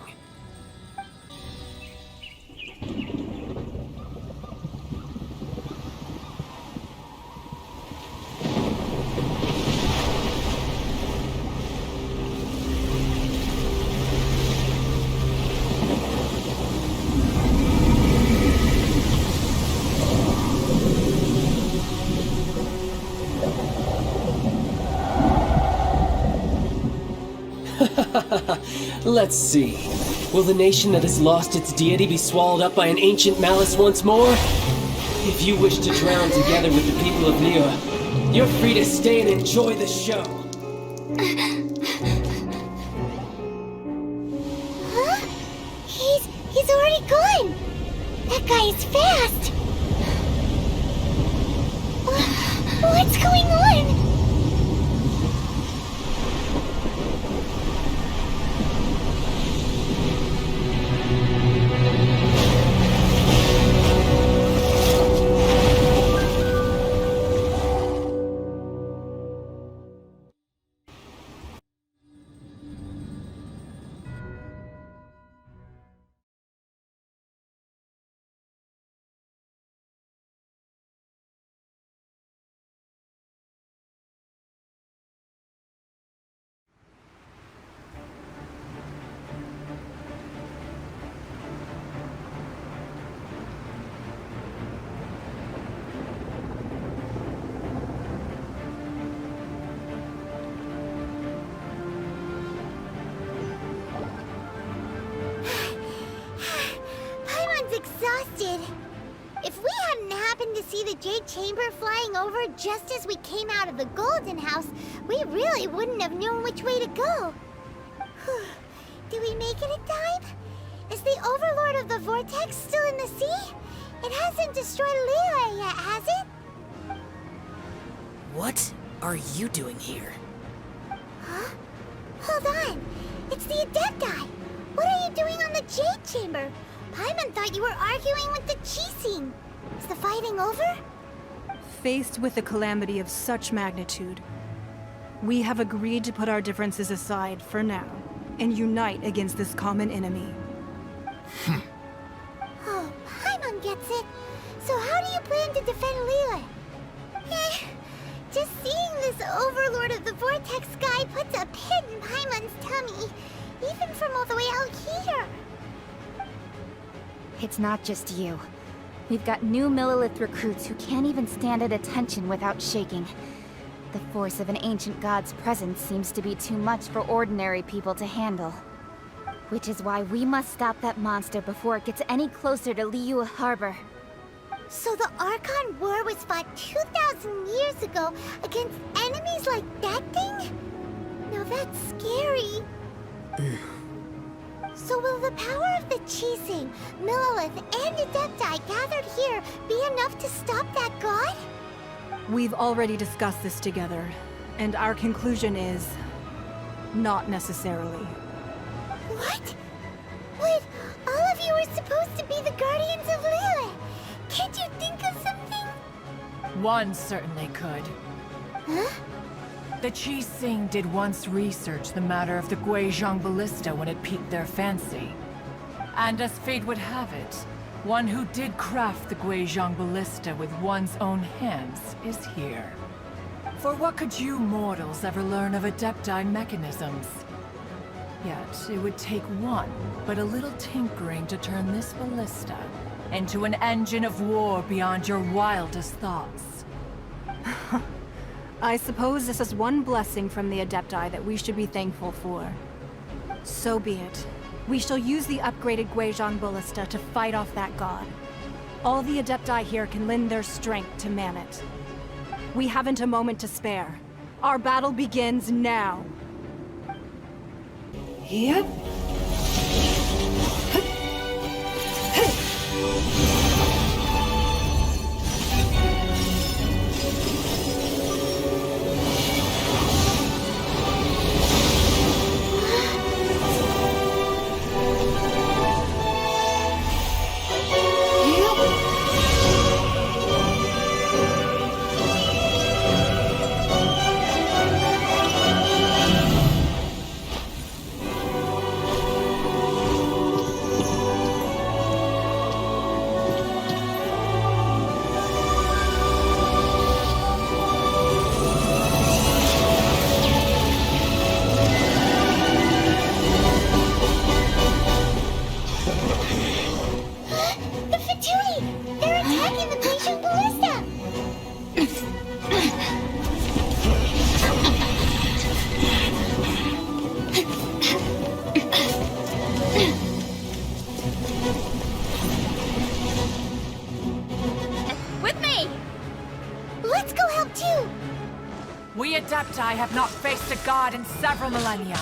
Let's see. Will the nation that has lost its deity be swallowed up by an ancient malice once more? If you wish to drown together with the people of Liyue, you're free to stay and enjoy the show. Huh? He's already gone! That guy is fast! What's going on? Exhausted. If we hadn't happened to see the Jade Chamber flying over just as we came out of the Golden House, we really wouldn't have known which way to go. Did we make it in time? Is the Overlord of the Vortex still in the sea? It hasn't destroyed Liyue yet, has it? What are you doing here? Huh? Hold on. It's the Adepti. What are you doing on the Jade Chamber? Paimon thought you were arguing with the Chising. Is the fighting over? Faced with a calamity of such magnitude, we have agreed to put our differences aside for now and unite against this common enemy. Oh, Paimon gets it. So how do you plan to defend Liyue? Just seeing this Overlord of the Vortex guy puts a pit in Paimon's tummy, even from all the way out here. It's not just you. We've got new Millelith recruits who can't even stand at attention without shaking. The force of an ancient god's presence seems to be too much for ordinary people to handle. Which is why we must stop that monster before it gets any closer to Liyue Harbor. So the Archon War was fought 2,000 years ago against enemies like that thing? Now that's scary. So will the power of the Chising, Millelith, and Adepti gathered here be enough to stop that god? We've already discussed this together, and our conclusion is... not necessarily. What? But all of you are supposed to be the guardians of Liyue. Can't you think of something? One certainly could. Huh? The Chising did once research the matter of the Guizhong Ballista when it piqued their fancy. And as fate would have it, one who did craft the Guizhong Ballista with one's own hands is here. For what could you mortals ever learn of Adepti mechanisms? Yet, it would take one, but a little tinkering to turn this ballista into an engine of war beyond your wildest thoughts. I suppose this is one blessing from the Adepti that we should be thankful for. So be it. We shall use the upgraded Guizhong Ballista to fight off that god. All the Adepti here can lend their strength to man it. We haven't a moment to spare. Our battle begins now. Yep. The Fatui! They're attacking the Glacial Ballista! With me! Let's go help too! We Adepti have not faced a god in several millennia.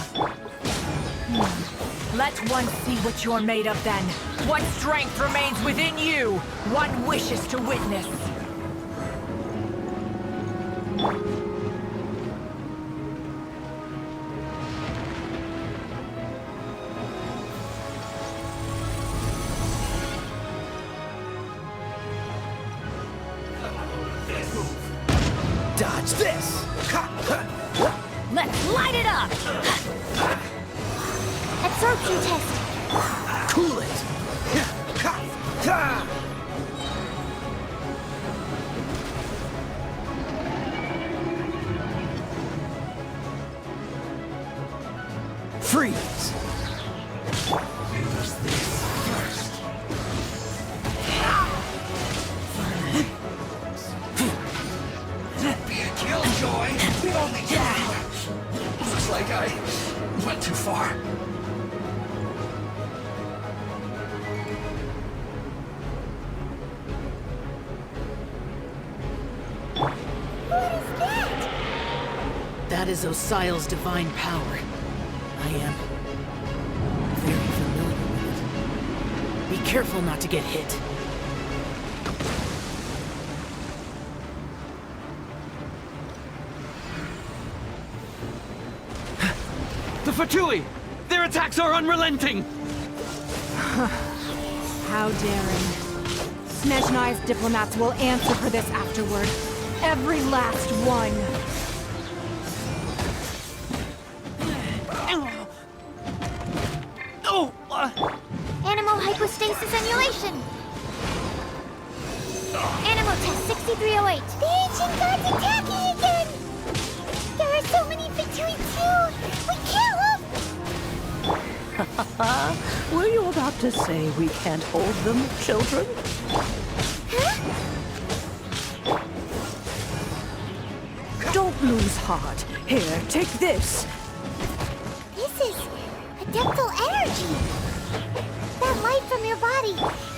Let one see what you're made of then. What strength remains within you, one wishes to witness. Dodge this! Let's light it up! Absorption test! Cool it! Freeze! Be a killjoy! We only looks like I went too far. That is Osial's divine power. I am very familiar with it. Be careful not to get hit. The Fatui! Their attacks are unrelenting! How daring. Snezhnai's diplomats will answer for this afterward. Every last one. Animal hypostasis emulation! Animal test 6308! The ancient god's attacking again! There are so many Fatui too! We kill them! Were you about to say we can't hold them, children? Don't lose heart. Here, take this. This is adeptal energy! That light from your body,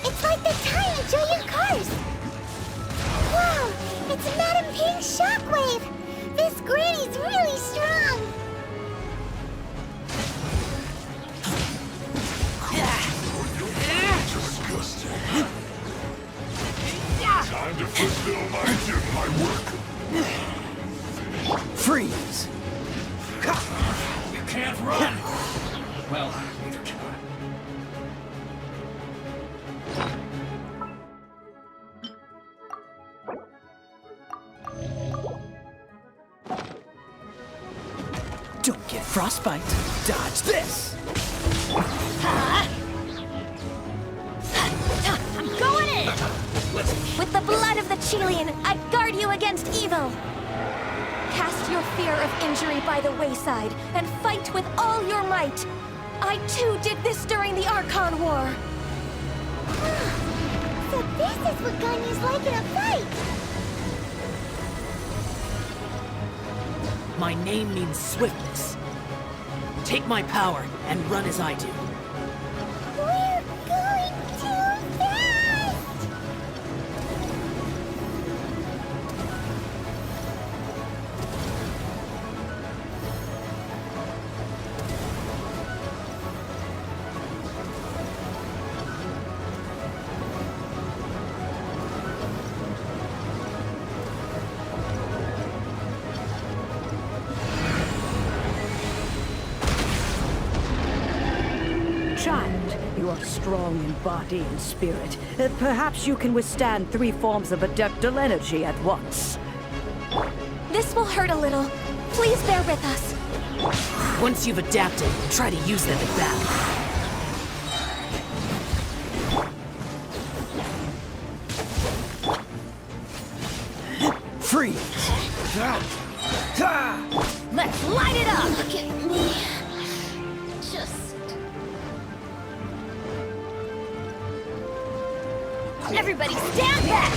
it's like the tiny giant cars! Wow, it's Madame Ping's shockwave! This granny's really strong! Time to fulfill my work. Freeze! You can't run! Well, neither can Don't get frostbite. Dodge this! I'm going in! With the blood of the Chilean, I guard you against evil! Cast your fear of injury by the wayside, and fight with all your might! I too did this during the Archon War! So this is what Ganyu's like in a fight! My name means swiftness. Take my power and run as I do. We're going too fast! strong in body and spirit. Perhaps you can withstand 3 forms of adeptal energy at once. This will hurt a little. Please bear with us. Once you've adapted, try to use them in battle. Freeze! Let's light it up! Look at me. Just... Everybody stand back!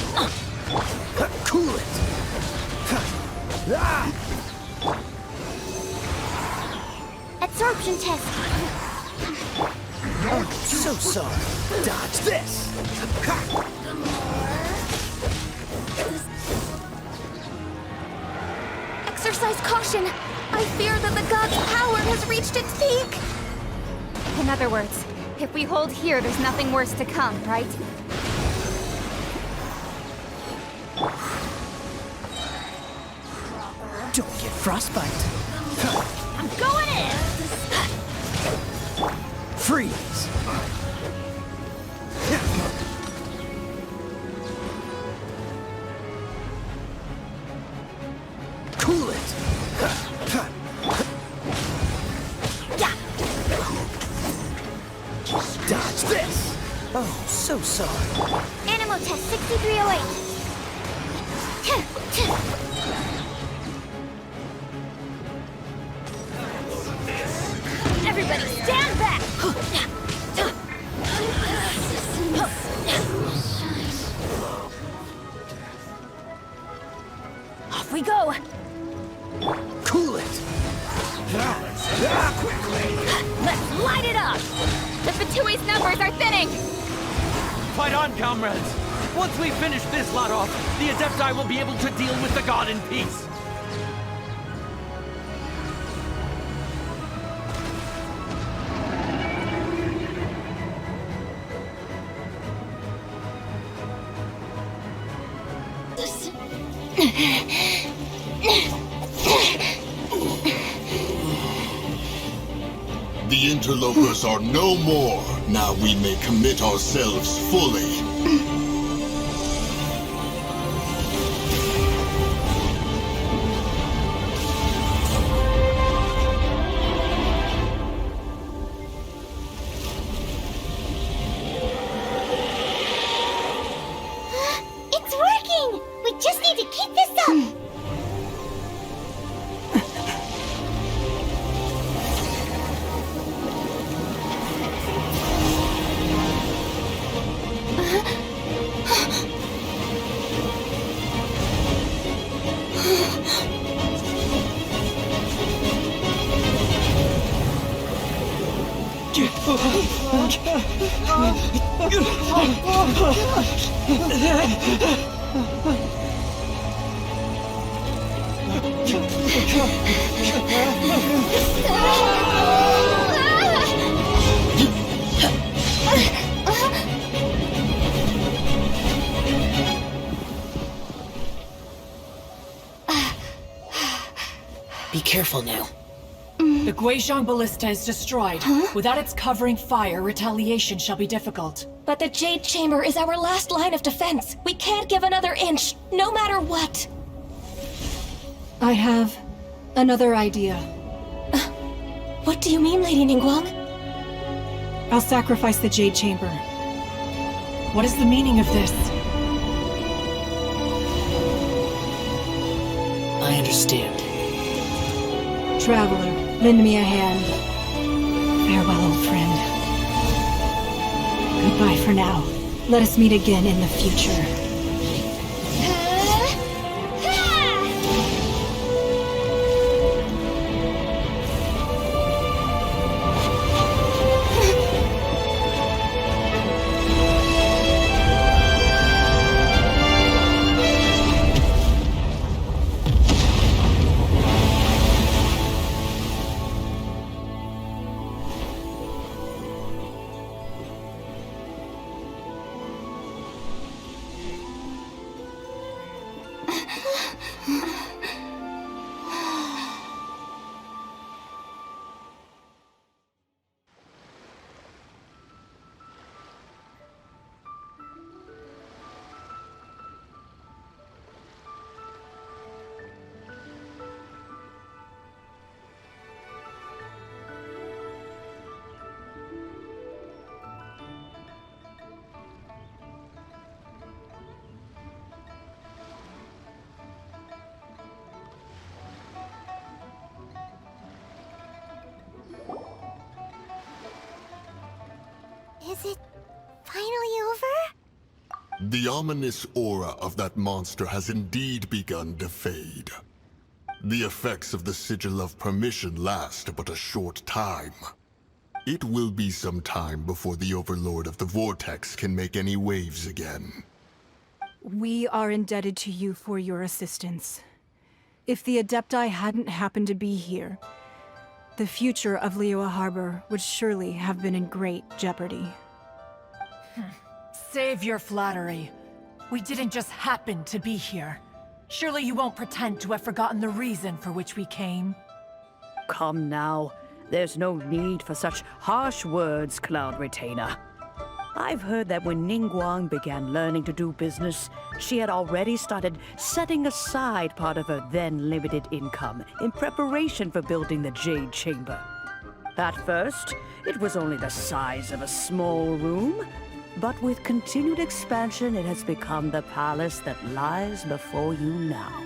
Cool it! Absorption test. Oh, so sorry. Dodge this! Exercise caution! I fear that the god's power has reached its peak! In other words, if we hold here, there's nothing worse to come, right? Don't get frostbite. I'm going in! Freeze! Cool it! Dodge this! Oh, so sorry. Animal test 6308. Everybody stand back! Off we go! Cool it! Let's light it up! The Fatui's numbers are thinning! Fight on, comrades! Once we finish this lot off, the Adepti will be able to deal with the god in peace! The interlopers are no more. Now we may commit ourselves fully. It's working! We just need to keep this up! Be careful now. The Guizhong Ballista is destroyed. Without its covering fire, retaliation shall be difficult. But the Jade Chamber is our last line of defense. We can't give another inch, no matter what. I have another idea. What do you mean, Lady Ningguang? I'll sacrifice the Jade Chamber. What is the meaning of this? I understand. Traveler, lend me a hand. Farewell, old friend. Goodbye for now. Let us meet again in the future. Is it finally over? The ominous aura of that monster has indeed begun to fade. The effects of the Sigil of Permission last but a short time. It will be some time before the Overlord of the Vortex can make any waves again. We are indebted to you for your assistance. If the Adepti hadn't happened to be here, the future of Liyue Harbor would surely have been in great jeopardy. Save your flattery. We didn't just happen to be here. Surely you won't pretend to have forgotten the reason for which we came. Come now. There's no need for such harsh words, Cloud Retainer. I've heard that when Ningguang began learning to do business, she had already started setting aside part of her then limited income in preparation for building the Jade Chamber. At first, it was only the size of a small room, but with continued expansion, it has become the palace that lies before you now.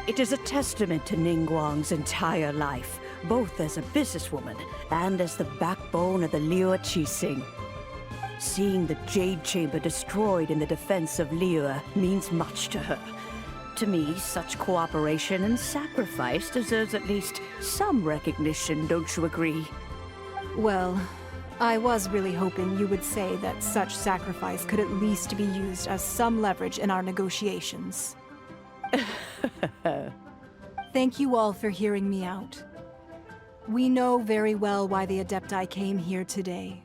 It is a testament to Ningguang's entire life, both as a businesswoman and as the backbone of the Liyue Qixing. Seeing the Jade Chamber destroyed in the defense of Liyue means much to her. To me, such cooperation and sacrifice deserves at least some recognition, don't you agree? Well, I was really hoping you would say that such sacrifice could at least be used as some leverage in our negotiations. Thank you all for hearing me out. We know very well why the Adepti came here today.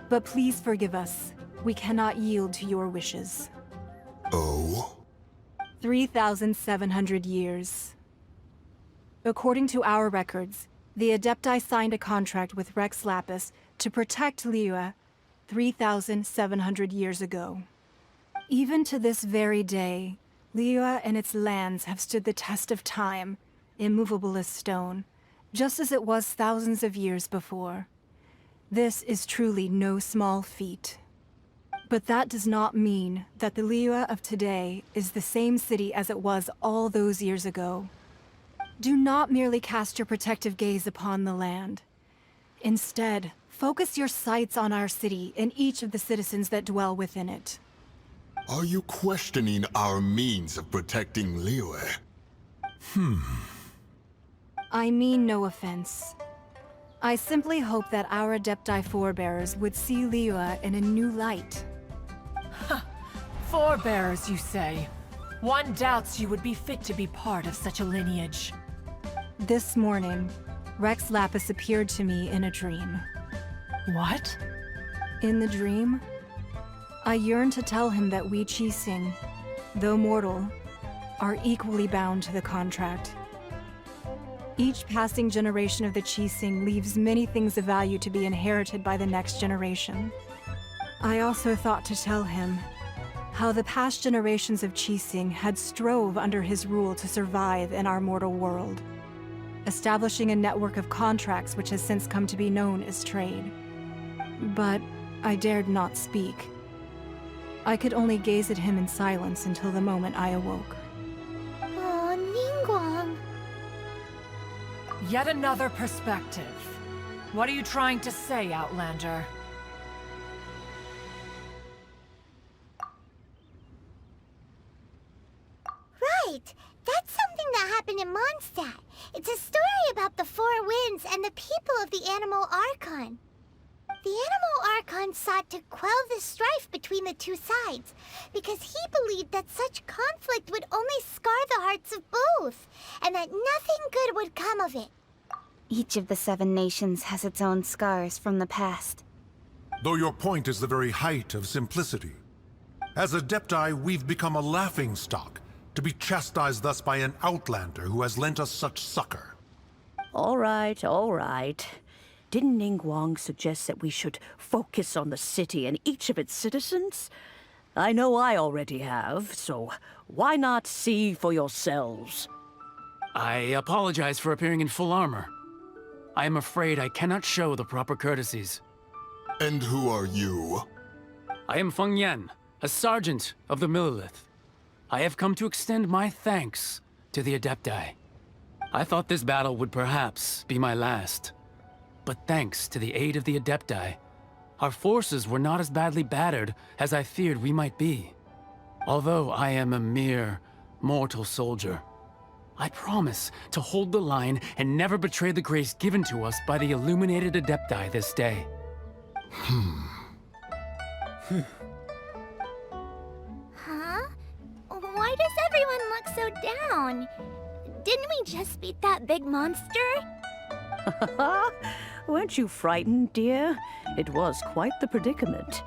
But please forgive us. We cannot yield to your wishes. Oh? 3,700 years. According to our records, the Adepti signed a contract with Rex Lapis to protect Liyue 3,700 years ago. Even to this very day, Liyue and its lands have stood the test of time, immovable as stone, just as it was thousands of years before. This is truly no small feat. But that does not mean that the Liyue of today is the same city as it was all those years ago. Do not merely cast your protective gaze upon the land. Instead, focus your sights on our city and each of the citizens that dwell within it. Are you questioning our means of protecting Liyue? I mean no offense. I simply hope that our Adepti forebears would see Liyue in a new light. Forebears, you say? One doubts you would be fit to be part of such a lineage. This morning, Rex Lapis appeared to me in a dream. What? In the dream, I yearned to tell him that we Qixing, though mortal, are equally bound to the contract. Each passing generation of the Qixing leaves many things of value to be inherited by the next generation. I also thought to tell him how the past generations of Qixing had strove under his rule to survive in our mortal world, establishing a network of contracts which has since come to be known as trade. But I dared not speak. I could only gaze at him in silence until the moment I awoke. Oh, Ningguang. Yet another perspective. What are you trying to say, Outlander? Right! That's something that happened in Moндштадте. It's a story about the Four Winds and the people of the Animal Archon. The Animal Archon sought to quell the strife between the two sides, because he believed that such conflict would only scar the hearts of both, and that nothing good would come of it. Each of the 7 nations has its own scars from the past. Though your point is the very height of simplicity. As Adepti, we've become a laughingstock, to be chastised thus by an outlander who has lent us such succor. All right, all right. Didn't Ningguang suggest that we should focus on the city and each of its citizens? I know I already have, so why not see for yourselves? I apologize for appearing in full armor. I am afraid I cannot show the proper courtesies. And who are you? I am Feng Yan, a sergeant of the Millelith. I have come to extend my thanks to the Adepti. I thought this battle would perhaps be my last. But thanks to the aid of the Adepti, Our forces were not as badly battered as I feared we might be. Although I am a mere mortal soldier, I promise to hold the line and never betray the grace given to us by the illuminated Adepti this day. Huh? Why does everyone look so down? Didn't we just beat that big monster? Weren't you frightened, dear? It was quite the predicament.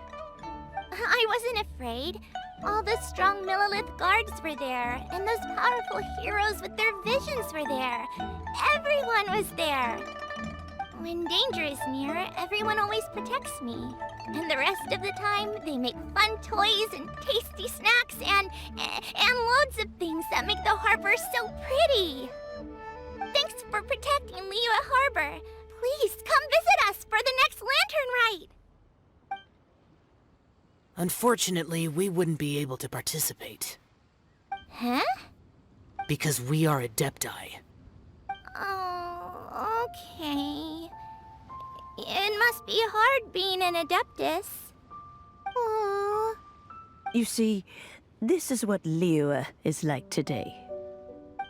I wasn't afraid. All the strong Millilith guards were there, and those powerful heroes with their visions were there. Everyone was there. When danger is near, everyone always protects me. And the rest of the time, they make fun toys and tasty snacks and loads of things that make the harbor so pretty. Thanks for protecting Liyue Harbor. Please come visit us for the next lantern rite. Unfortunately, we wouldn't be able to participate. Huh? Because we are Adepti. Oh, okay. It must be hard being an Adeptus. Aww. You see, this is what Liyue is like today.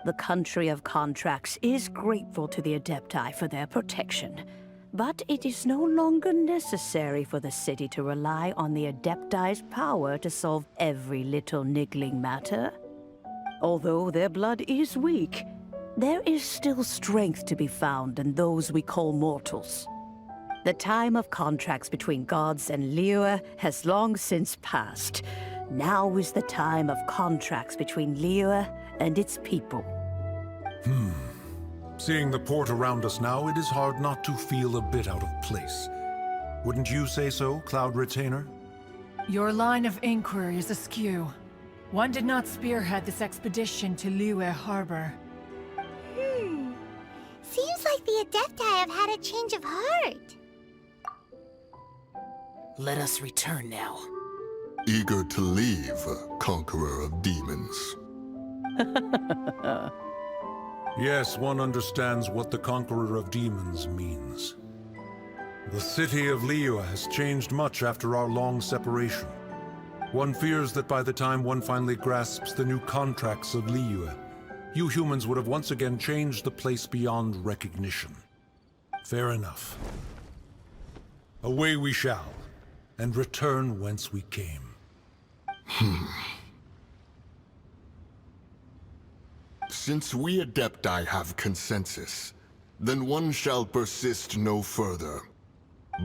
The country of contracts is grateful to the Adepti for their protection. But it is no longer necessary for the city to rely on the Adepti's power to solve every little niggling matter. Although their blood is weak, there is still strength to be found in those we call mortals. The time of contracts between gods and Liyue has long since passed. Now is the time of contracts between Liyue and its people. Seeing the port around us now, it is hard not to feel a bit out of place. Wouldn't you say so, Cloud Retainer? Your line of inquiry is askew. One did not spearhead this expedition to Liyue Harbor. Seems like the Adepti have had a change of heart. Let us return now. Eager to leave, Conqueror of Demons. Yes, one understands what the Conqueror of Demons means. The city of Liyue has changed much after our long separation. One fears that by the time one finally grasps the new contracts of Liyue, you humans would have once again changed the place beyond recognition. Fair enough. Away we shall, and return whence we came. Since we Adepti have consensus, then one shall persist no further.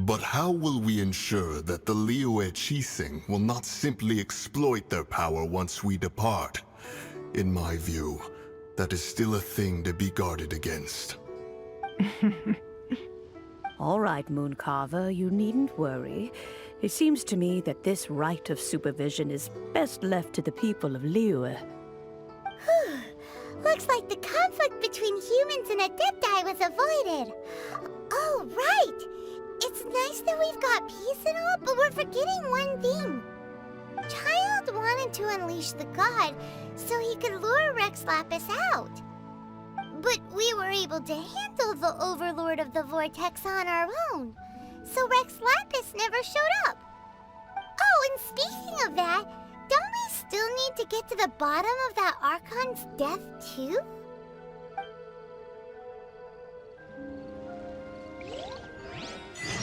But how will we ensure that the Liyue Chising will not simply exploit their power once we depart? In my view, that is still a thing to be guarded against. All right, Mooncarver, you needn't worry. It seems to me that this right of supervision is best left to the people of Liyue. Looks like the conflict between humans and Adepti was avoided. Oh, right! It's nice that we've got peace and all, but we're forgetting one thing. Child wanted to unleash the god so he could lure Rex Lapis out. But we were able to handle the Overlord of the Vortex on our own, so Rex Lapis never showed up. Oh, and speaking of that, don't we still need to get to the bottom of that Archon's death, too?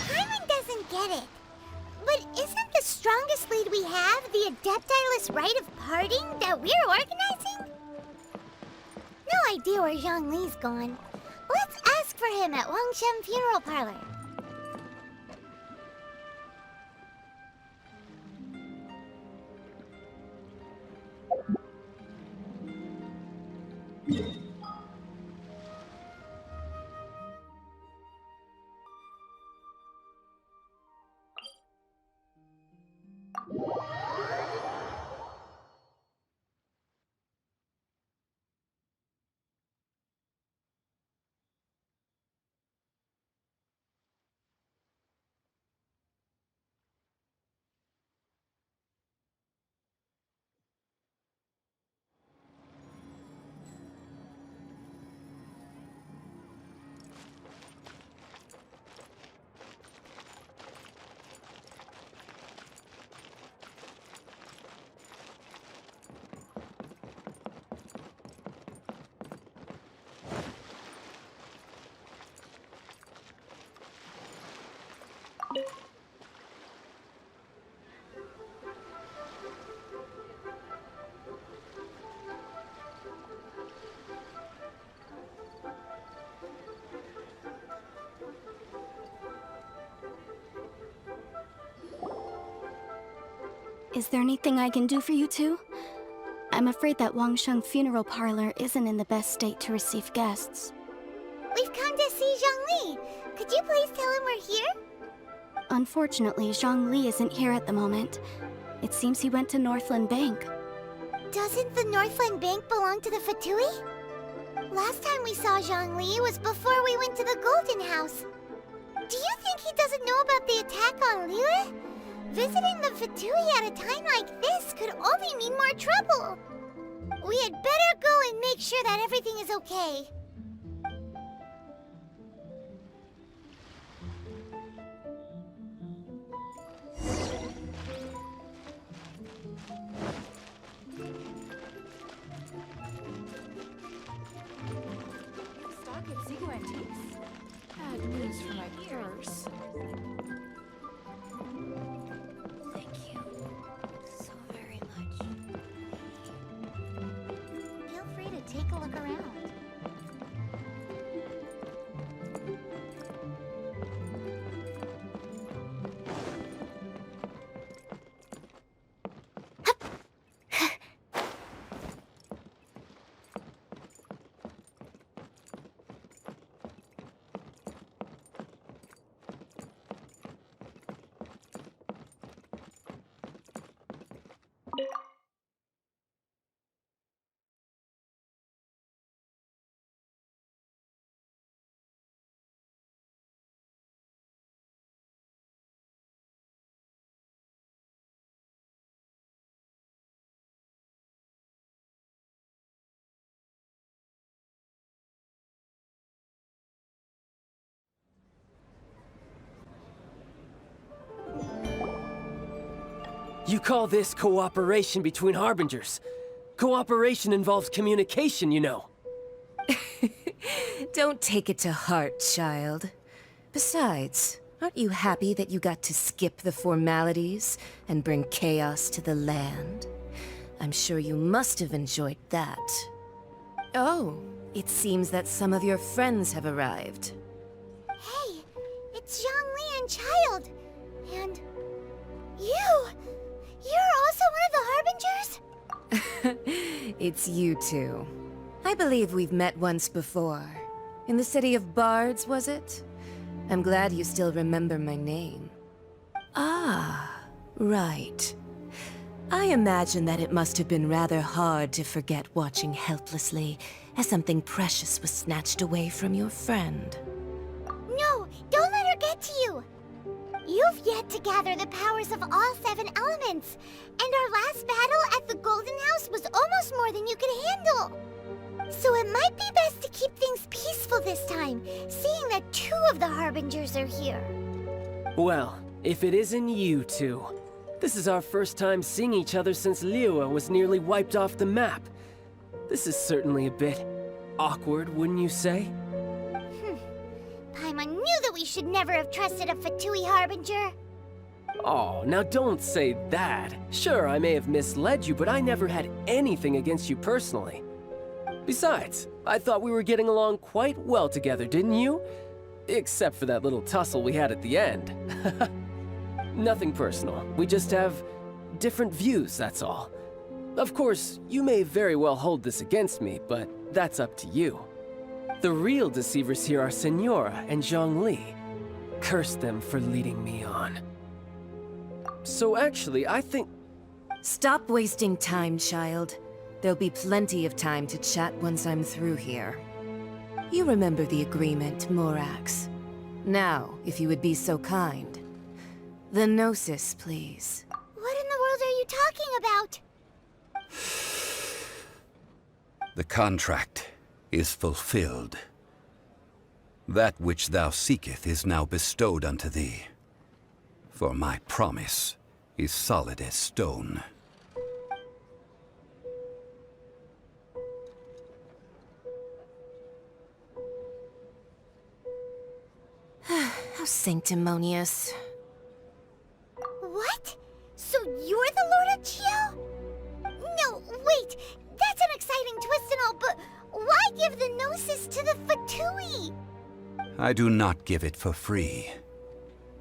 Paimon doesn't get it. But isn't the strongest lead we have the Adeptiless rite of parting that we're organizing? No idea where Zhongli's gone. Let's ask for him at Wangshen Funeral Parlor. Is there anything I can do for you two? I'm afraid that Wangsheng funeral parlor isn't in the best state to receive guests. We've come to see Zhongli. Could you please tell him we're here? Unfortunately, Zhongli isn't here at the moment. It seems he went to Northland Bank. Doesn't the Northland Bank belong to the Fatui? Last time we saw Zhongli was before we went to the Golden House. Do you think he doesn't know about the attack on Liyue? Visiting the Fatui at a time like this could only mean more trouble. We had better go and make sure that everything is okay. Stock at Zigo Antiques? Bad news for my ears. Thank you so very much. Feel free to take a look around. You call this cooperation between harbingers? Cooperation involves communication, you know. Don't take it to heart, child. Besides, aren't you happy that you got to skip the formalities and bring chaos to the land? I'm sure you must have enjoyed that. Oh, it seems that some of your friends have arrived. Hey, it's Zhongli and Child. And you! You're also one of the Harbingers? It's you two. I believe we've met once before. In the city of Bards, was it? I'm glad you still remember my name. Ah, right. I imagine that it must have been rather hard to forget watching helplessly as something precious was snatched away from your friend. No, don't let her get to you! You've yet to gather the powers of all 7 elements, and our last battle at the Golden House was almost more than you could handle. So it might be best to keep things peaceful this time, seeing that 2 of the Harbingers are here. Well, if it isn't you two. This is our first time seeing each other since Liyue was nearly wiped off the map. This is certainly a bit awkward, wouldn't you say? Paimon knew that we should never have trusted a Fatui Harbinger. Oh, now don't say that. Sure, I may have misled you, but I never had anything against you personally. Besides, I thought we were getting along quite well together, didn't you? Except for that little tussle we had at the end. Nothing personal. We just have different views, that's all. Of course, you may very well hold this against me, but that's up to you. The real deceivers here are Senora and Zhongli. Curse them for leading me on. So actually, I think... Stop wasting time, child. There'll be plenty of time to chat once I'm through here. You remember the agreement, Morax. Now, if you would be so kind. The Gnosis, please. What in the world are you talking about? The contract is fulfilled. That which thou seeketh is now bestowed unto thee. For my promise is solid as stone. How sanctimonious. What? So you're the Lord of Chio? No, wait! That's an exciting twist and all, but why give the Gnosis to the Fatui? I do not give it for free.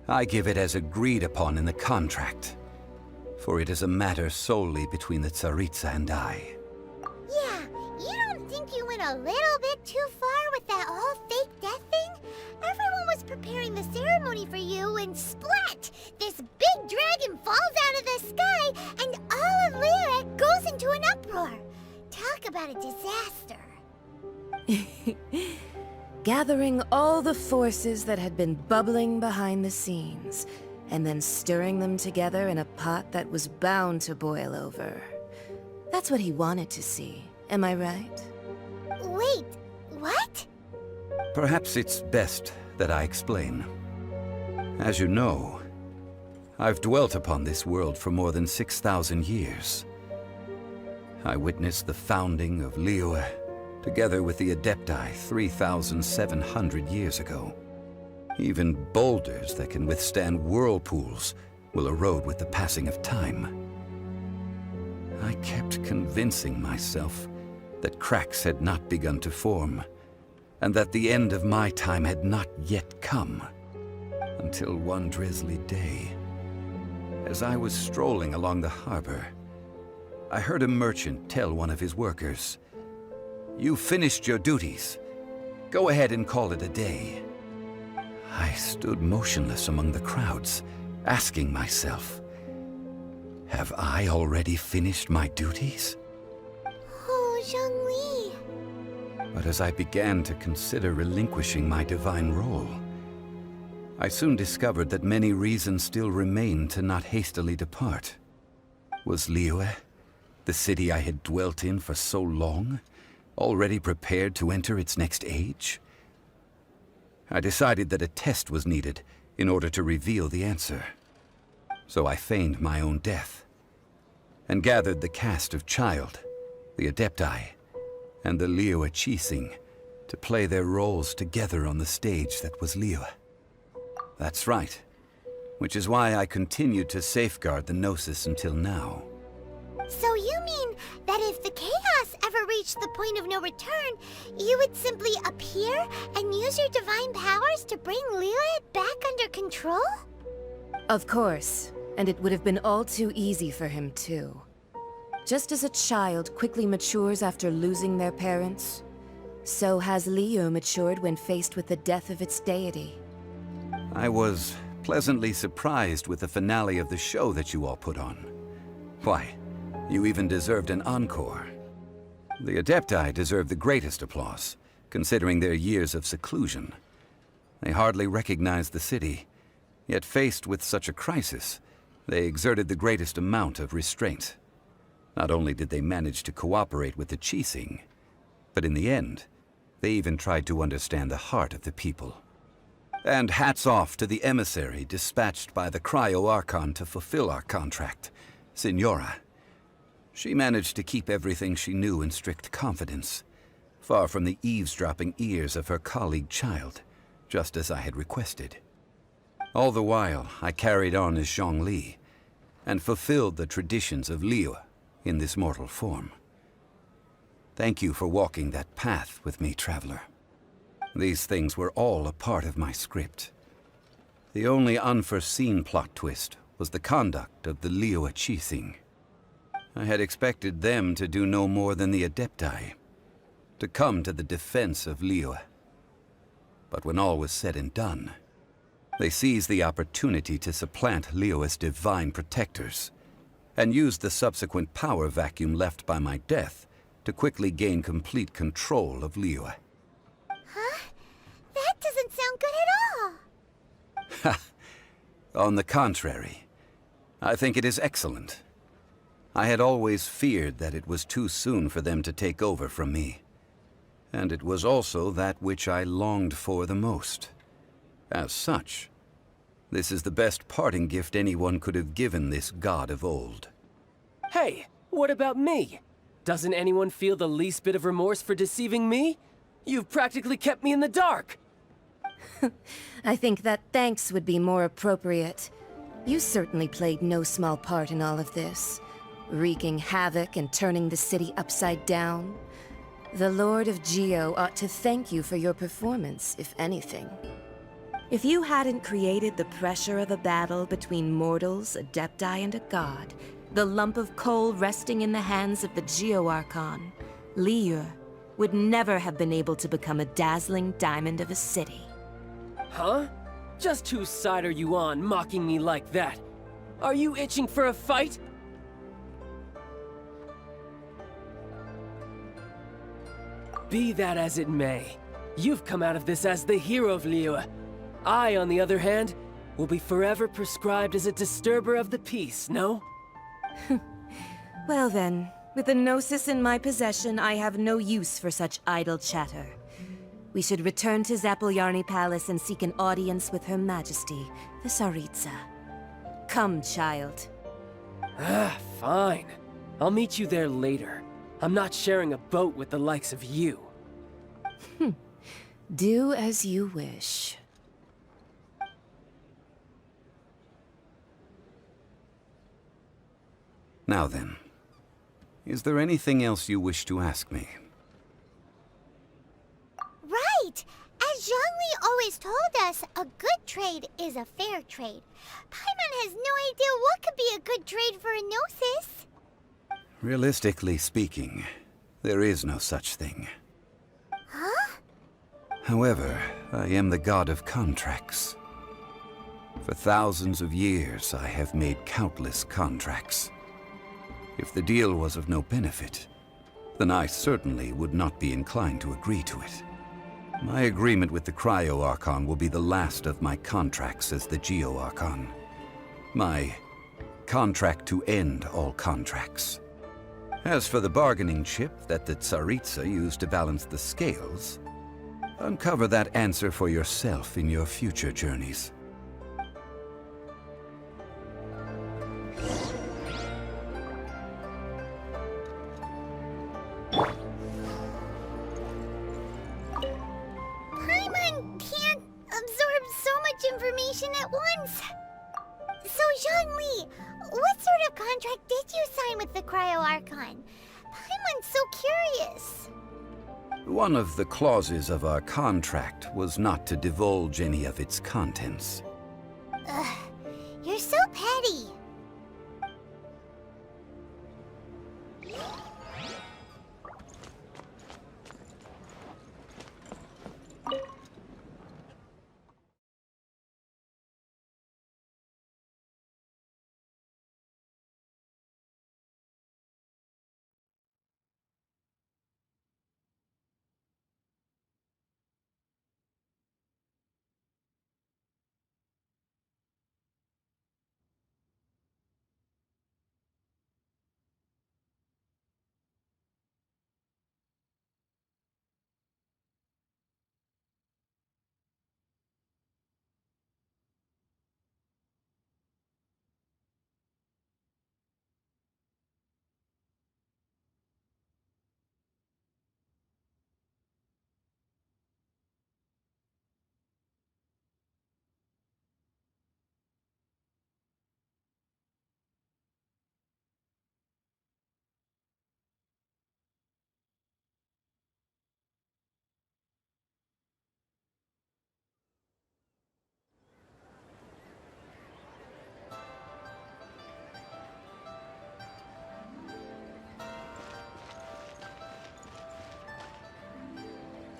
I give it as agreed upon in the contract. for it is a matter solely between the Tsaritsa and I. Yeah, you don't think you went a little bit too far with that whole fake death thing? Everyone was preparing the ceremony for you and splat! This big dragon falls out of the sky and all of Liyue goes into an uproar. Talk about a disaster. Gathering all the forces that had been bubbling behind the scenes, and then stirring them together in a pot that was bound to boil over. That's what he wanted to see, am I right? Wait, what? Perhaps it's best that I explain. As you know, I've dwelt upon this world for more than 6,000 years. I witnessed the founding of Liyue, together with the Adepti 3,700 years ago. Even boulders that can withstand whirlpools will erode with the passing of time. I kept convincing myself that cracks had not begun to form, and that the end of my time had not yet come. Until one drizzly day, as I was strolling along the harbor, I heard a merchant tell one of his workers, "You finished your duties. Go ahead and call it a day." I stood motionless among the crowds, asking myself, have I already finished my duties? Oh, Zhongli. But as I began to consider relinquishing my divine role, I soon discovered that many reasons still remained to not hastily depart. Was Liyue, the city I had dwelt in for so long, already prepared to enter its next age? I decided that a test was needed in order to reveal the answer. So I feigned my own death, and gathered the cast of Child, the Adepti, and the Liyue Qixing to play their roles together on the stage that was Liyue. That's right, which is why I continued to safeguard the Gnosis until now. So you mean that if the chaos ever reached the point of no return, you would simply appear and use your divine powers to bring Liyue back under control? Of course, and it would have been all too easy for him too. Just as a child quickly matures after losing their parents, so has Liyue matured when faced with the death of its deity. I was pleasantly surprised with the finale of the show that you all put on. Why, you even deserved an encore. The Adepti deserve the greatest applause, considering their years of seclusion. They hardly recognized the city, yet faced with such a crisis, they exerted the greatest amount of restraint. Not only did they manage to cooperate with the Qixing, but in the end, they even tried to understand the heart of the people. And hats off to the emissary dispatched by the Cryo-Archon to fulfill our contract, Signora. She managed to keep everything she knew in strict confidence, far from the eavesdropping ears of her colleague Child, just as I had requested. All the while, I carried on as Zhongli, and fulfilled the traditions of Liyue in this mortal form. Thank you for walking that path with me, Traveler. These things were all a part of my script. The only unforeseen plot twist was the conduct of the Liyue Qixing. I had expected them to do no more than the Adepti, to come to the defense of Liyue. But when all was said and done, they seized the opportunity to supplant Liyue's divine protectors, and used the subsequent power vacuum left by my death to quickly gain complete control of Liyue. Huh? That doesn't sound good at all! Ha! On the contrary, I think it is excellent. I had always feared that it was too soon for them to take over from me. And it was also that which I longed for the most. As such, this is the best parting gift anyone could have given this god of old. Hey, what about me? Doesn't anyone feel the least bit of remorse for deceiving me? You've practically kept me in the dark! I think that thanks would be more appropriate. You certainly played no small part in all of this, wreaking havoc and turning the city upside down. The Lord of Geo ought to thank you for your performance, if anything. If you hadn't created the pressure of a battle between mortals, Adepti, and a god, the lump of coal resting in the hands of the Geo-Archon, Liyue would never have been able to become a dazzling diamond of a city. Huh? Just whose side are you on, mocking me like that? Are you itching for a fight? Be that as it may, you've come out of this as the hero of Liyue. I, on the other hand, will be forever prescribed as a disturber of the peace, no? Well then, with the Gnosis in my possession, I have no use for such idle chatter. We should return to Zapoljarny Palace and seek an audience with Her Majesty, the Tsaritsa. Come, child. Ah, fine. I'll meet you there later. I'm not sharing a boat with the likes of you. Do as you wish. Now then, is there anything else you wish to ask me? Right! As Zhongli always told us, a good trade is a fair trade. Paimon has no idea what could be a good trade for a Gnosis. Realistically speaking, there is no such thing. Huh? However, I am the god of contracts. For thousands of years, I have made countless contracts. If the deal was of no benefit, then I certainly would not be inclined to agree to it. My agreement with the Cryo-Archon will be the last of my contracts as the Geo-Archon. My contract to end all contracts. As for the bargaining chip that the Tsaritsa used to balance the scales, uncover that answer for yourself in your future journeys. Paimon can't absorb so much information at once. So, Zhongli, what sort of contract did you sign with the Cryo-Archon? Paimon's so curious. One of the clauses of our contract was not to divulge any of its contents. Ugh, you're so petty.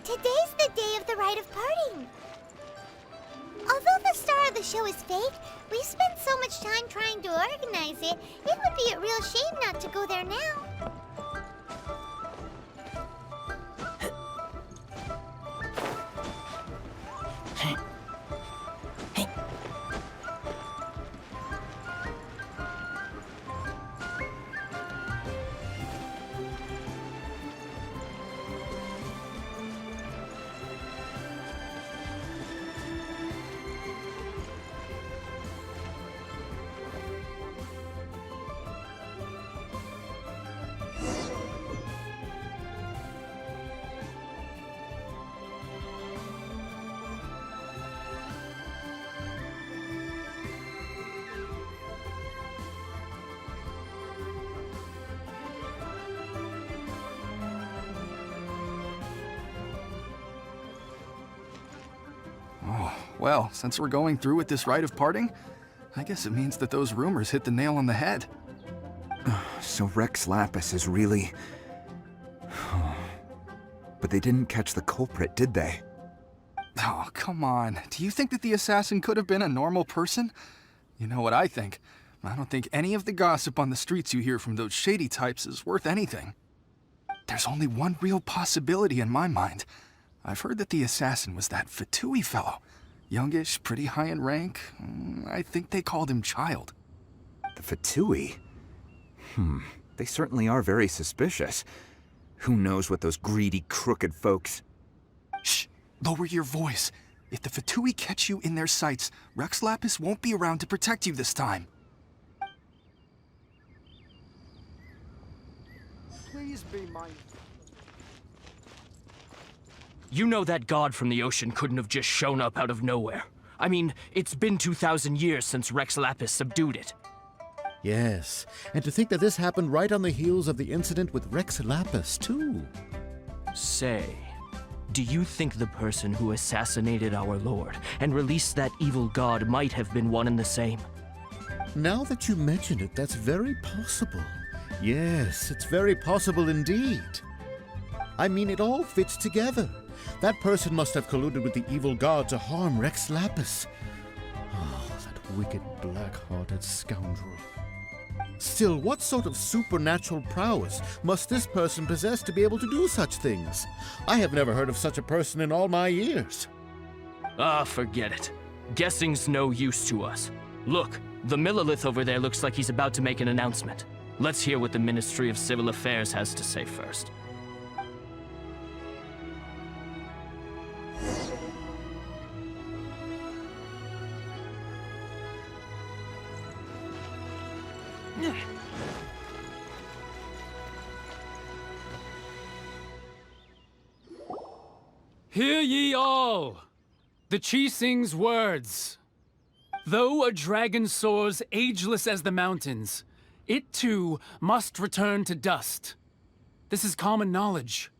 Today's the day of the rite of parting. Although the star of the show is fake, we spent so much time trying to organize it, it would be a real shame not to go there now. Well, since we're going through with this rite of parting, I guess it means that those rumors hit the nail on the head. So Rex Lapis is really... But they didn't catch the culprit, did they? Oh, come on. Do you think that the assassin could have been a normal person? You know what I think. I don't think any of the gossip on the streets you hear from those shady types is worth anything. There's only one real possibility in my mind. I've heard that the assassin was that Fatui fellow. Youngish, pretty high in rank. I think they called him Child. The Fatui? They certainly are very suspicious. Who knows what those greedy, crooked folks... Shh! Lower your voice. If the Fatui catch you in their sights, Rex Lapis won't be around to protect you this time. Please be my... You know that god from the ocean couldn't have just shown up out of nowhere. I mean, it's been 2,000 years since Rex Lapis subdued it. Yes, and to think that this happened right on the heels of the incident with Rex Lapis, too. Say, do you think the person who assassinated our lord and released that evil god might have been one and the same? Now that you mention it, that's very possible. Yes, it's very possible indeed. I mean, it all fits together. That person must have colluded with the evil god to harm Rex Lapis. Oh, that wicked, black-hearted scoundrel. Still, what sort of supernatural prowess must this person possess to be able to do such things? I have never heard of such a person in all my years. Ah, forget it. Guessing's no use to us. Look, the Millilith over there looks like he's about to make an announcement. Let's hear what the Ministry of Civil Affairs has to say first. Hear ye all, the Chising's words. Though a dragon soars ageless as the mountains, it too must return to dust. This is common knowledge.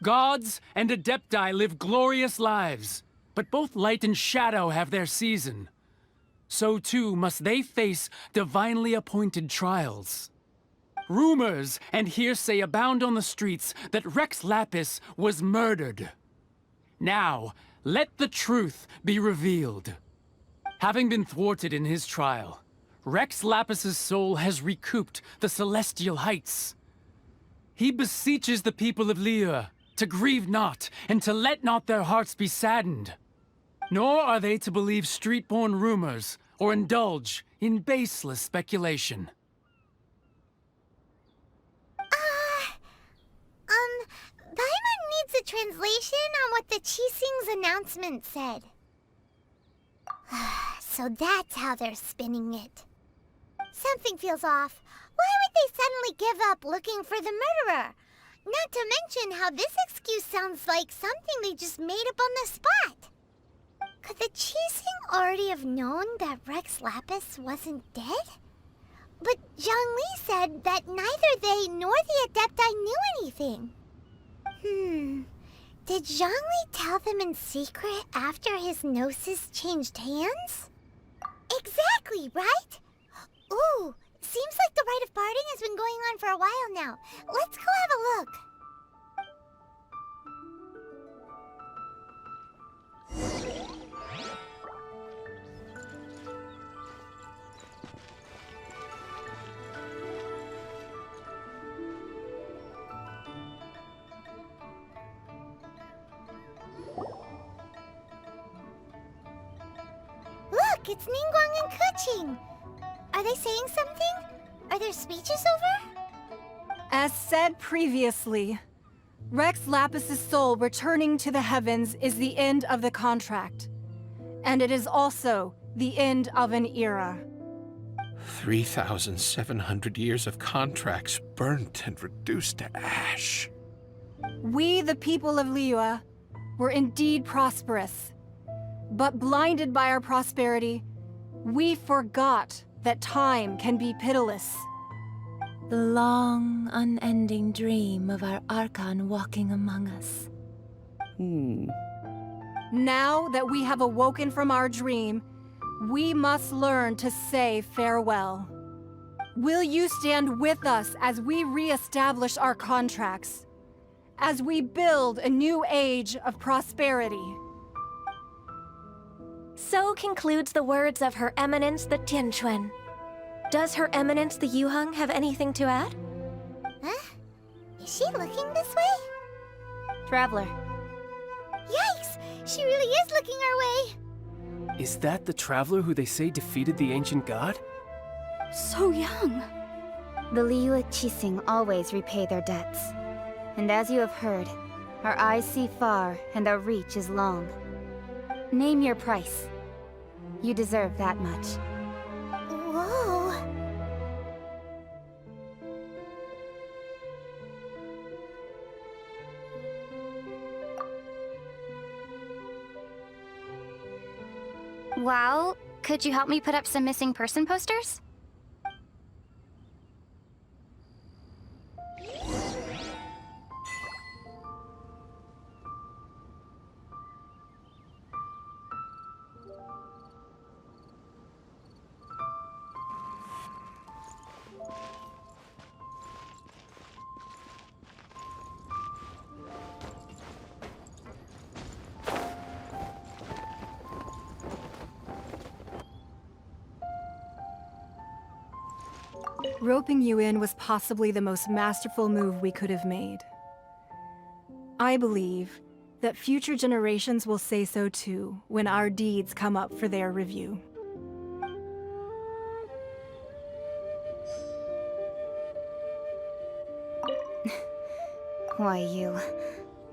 Gods and Adepti live glorious lives, but both light and shadow have their season. So too must they face divinely appointed trials. Rumors and hearsay abound on the streets that Rex Lapis was murdered. Now, let the truth be revealed. Having been thwarted in his trial, Rex Lapis's soul has recouped the celestial heights. He beseeches the people of Liyue to grieve not and to let not their hearts be saddened. Nor are they to believe street-born rumors or indulge in baseless speculation. Paimon needs a translation on what the Chising's announcement said. So that's how they're spinning it. Something feels off. Why would they suddenly give up looking for the murderer? Not to mention how this excuse sounds like something they just made up on the spot. Could the Chising already have known that Rex Lapis wasn't dead? But Zhongli said that neither they nor the Adepti knew anything. Did Zhongli tell them in secret after his gnosis changed hands? Exactly, right? Ooh, seems like the rite of parting has been going on for a while now. Let's go have a look. Look, it's Ningguang and Keqing. Are they saying something? Are their speeches over? As said previously, Rex Lapis's soul returning to the heavens is the end of the contract. And it is also the end of an era. 3,700 years of contracts burnt and reduced to ash. We, the people of Liyue, were indeed prosperous. But blinded by our prosperity, we forgot that time can be pitiless. The long, unending dream of our Archon walking among us. Now that we have awoken from our dream, we must learn to say farewell. Will you stand with us as we re-establish our contracts? As we build a new age of prosperity? So concludes the words of Her Eminence the Tianquan. Does Her Eminence the Yuheng have anything to add? Huh? Is she looking this way? Traveler. Yikes! She really is looking our way! Is that the traveler who they say defeated the ancient god? So young. The Liyue Qixing always repay their debts. And as you have heard, our eyes see far and our reach is long. Name your price. You deserve that much. Whoa! Well, could you help me put up some missing person posters? Roping you in was possibly the most masterful move we could have made. I believe that future generations will say so too when our deeds come up for their review. Why, you...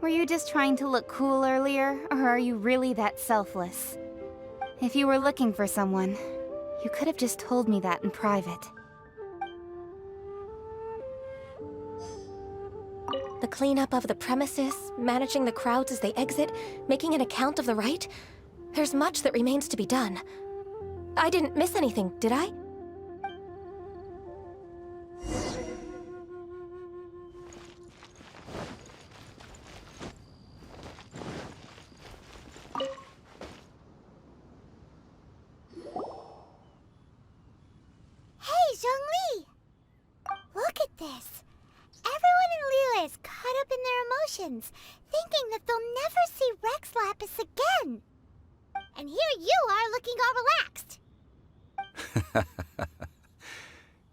Were you just trying to look cool earlier, or are you really that selfless? If you were looking for someone, you could have just told me that in private. The cleanup of the premises, managing the crowds as they exit, making an account of the rite. There's much that remains to be done. I didn't miss anything, did I? Hey, Zhongli! Look at this! Everyone in Liyue is caught up in their emotions, thinking that they'll never see Rex Lapis again. And here you are looking all relaxed.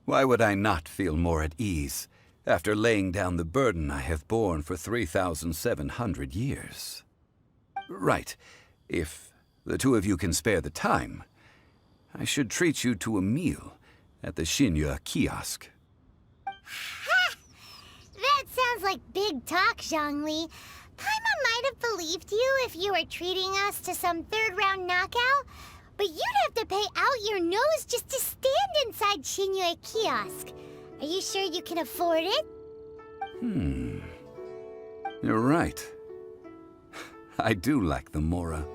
Why would I not feel more at ease after laying down the burden I have borne for 3,700 years? Right. If the two of you can spare the time, I should treat you to a meal at the Xinyu kiosk. That sounds like big talk, Zhongli. Paimon might have believed you if you were treating us to some third-round knockout, but you'd have to pay out your nose just to stand inside Xinyu kiosk. Are you sure you can afford it? You're right. I do like the Mora.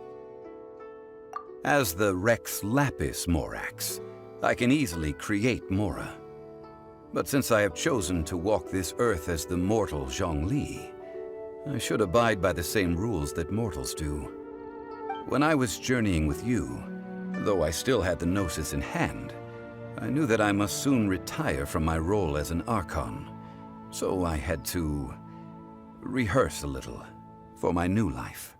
As the Rex Lapis Morax, I can easily create Mora. But since I have chosen to walk this earth as the mortal Zhongli, I should abide by the same rules that mortals do. When I was journeying with you, though I still had the Gnosis in hand, I knew that I must soon retire from my role as an Archon, so I had to rehearse a little for my new life.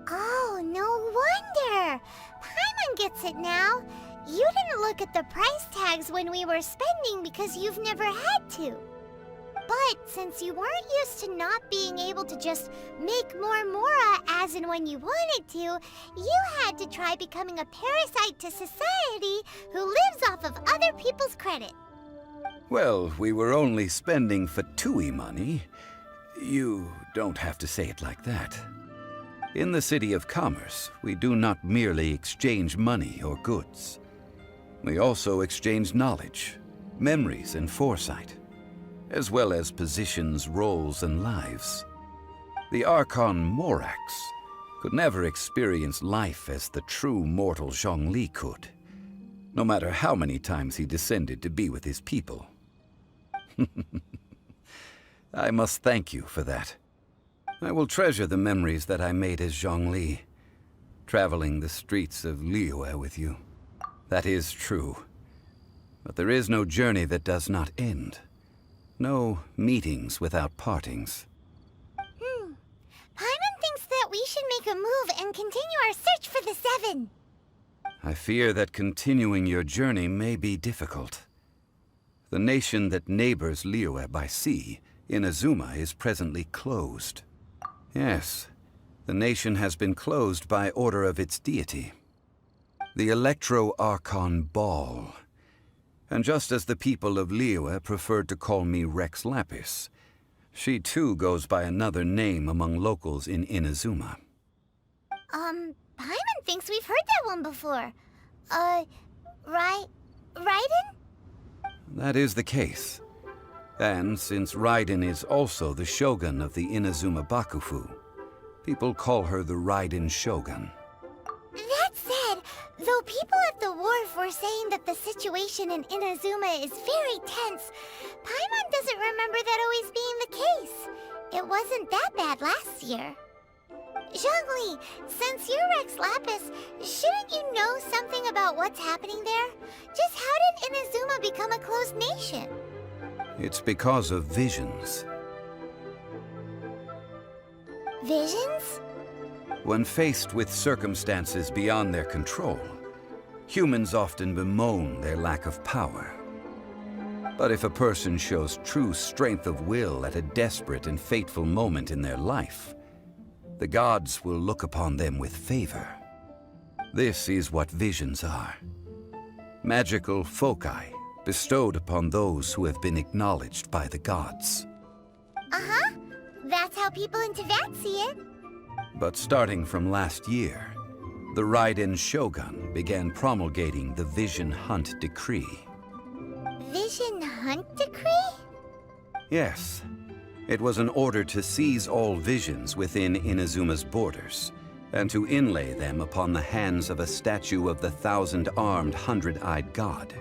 Oh, no wonder! Paimon gets it now. You didn't look at the price tags when we were spending because you've never had to. But since you weren't used to not being able to just make more Mora as and when you wanted to, you had to try becoming a parasite to society who lives off of other people's credit. Well, we were only spending Fatui money. You don't have to say it like that. In the City of Commerce, we do not merely exchange money or goods. We also exchange knowledge, memories, and foresight, as well as positions, roles, and lives. The Archon Morax could never experience life as the true mortal Zhongli could, no matter how many times he descended to be with his people. I must thank you for that. I will treasure the memories that I made as Zhongli, traveling the streets of Liyue with you. That is true. But there is no journey that does not end. No meetings without partings. Paimon thinks that we should make a move and continue our search for the Seven. I fear that continuing your journey may be difficult. The nation that neighbors Liyue by sea, Inazuma, is presently closed. Yes, the nation has been closed by order of its deity, the Electro-Archon Ball. And just as the people of Liyue preferred to call me Rex Lapis, she too goes by another name among locals in Inazuma. Paimon thinks we've heard that one before. Raiden? That is the case. And since Raiden is also the shogun of the Inazuma Bakufu, people call her the Raiden Shogun. That said, though people at the wharf were saying that the situation in Inazuma is very tense, Paimon doesn't remember that always being the case. It wasn't that bad last year. Zhongli, since you're Rex Lapis, shouldn't you know something about what's happening there? Just how did Inazuma become a closed nation? It's because of visions. Visions? When faced with circumstances beyond their control, humans often bemoan their lack of power. But if a person shows true strength of will at a desperate and fateful moment in their life, the gods will look upon them with favor. This is what visions are. Magical foci bestowed upon those who have been acknowledged by the gods. Uh-huh. That's how people in Teyvat see it. But starting from last year, the Raiden Shogun began promulgating the Vision Hunt Decree. Vision Hunt Decree? Yes. It was an order to seize all visions within Inazuma's borders, and to inlay them upon the hands of a statue of the thousand-armed, hundred-eyed god.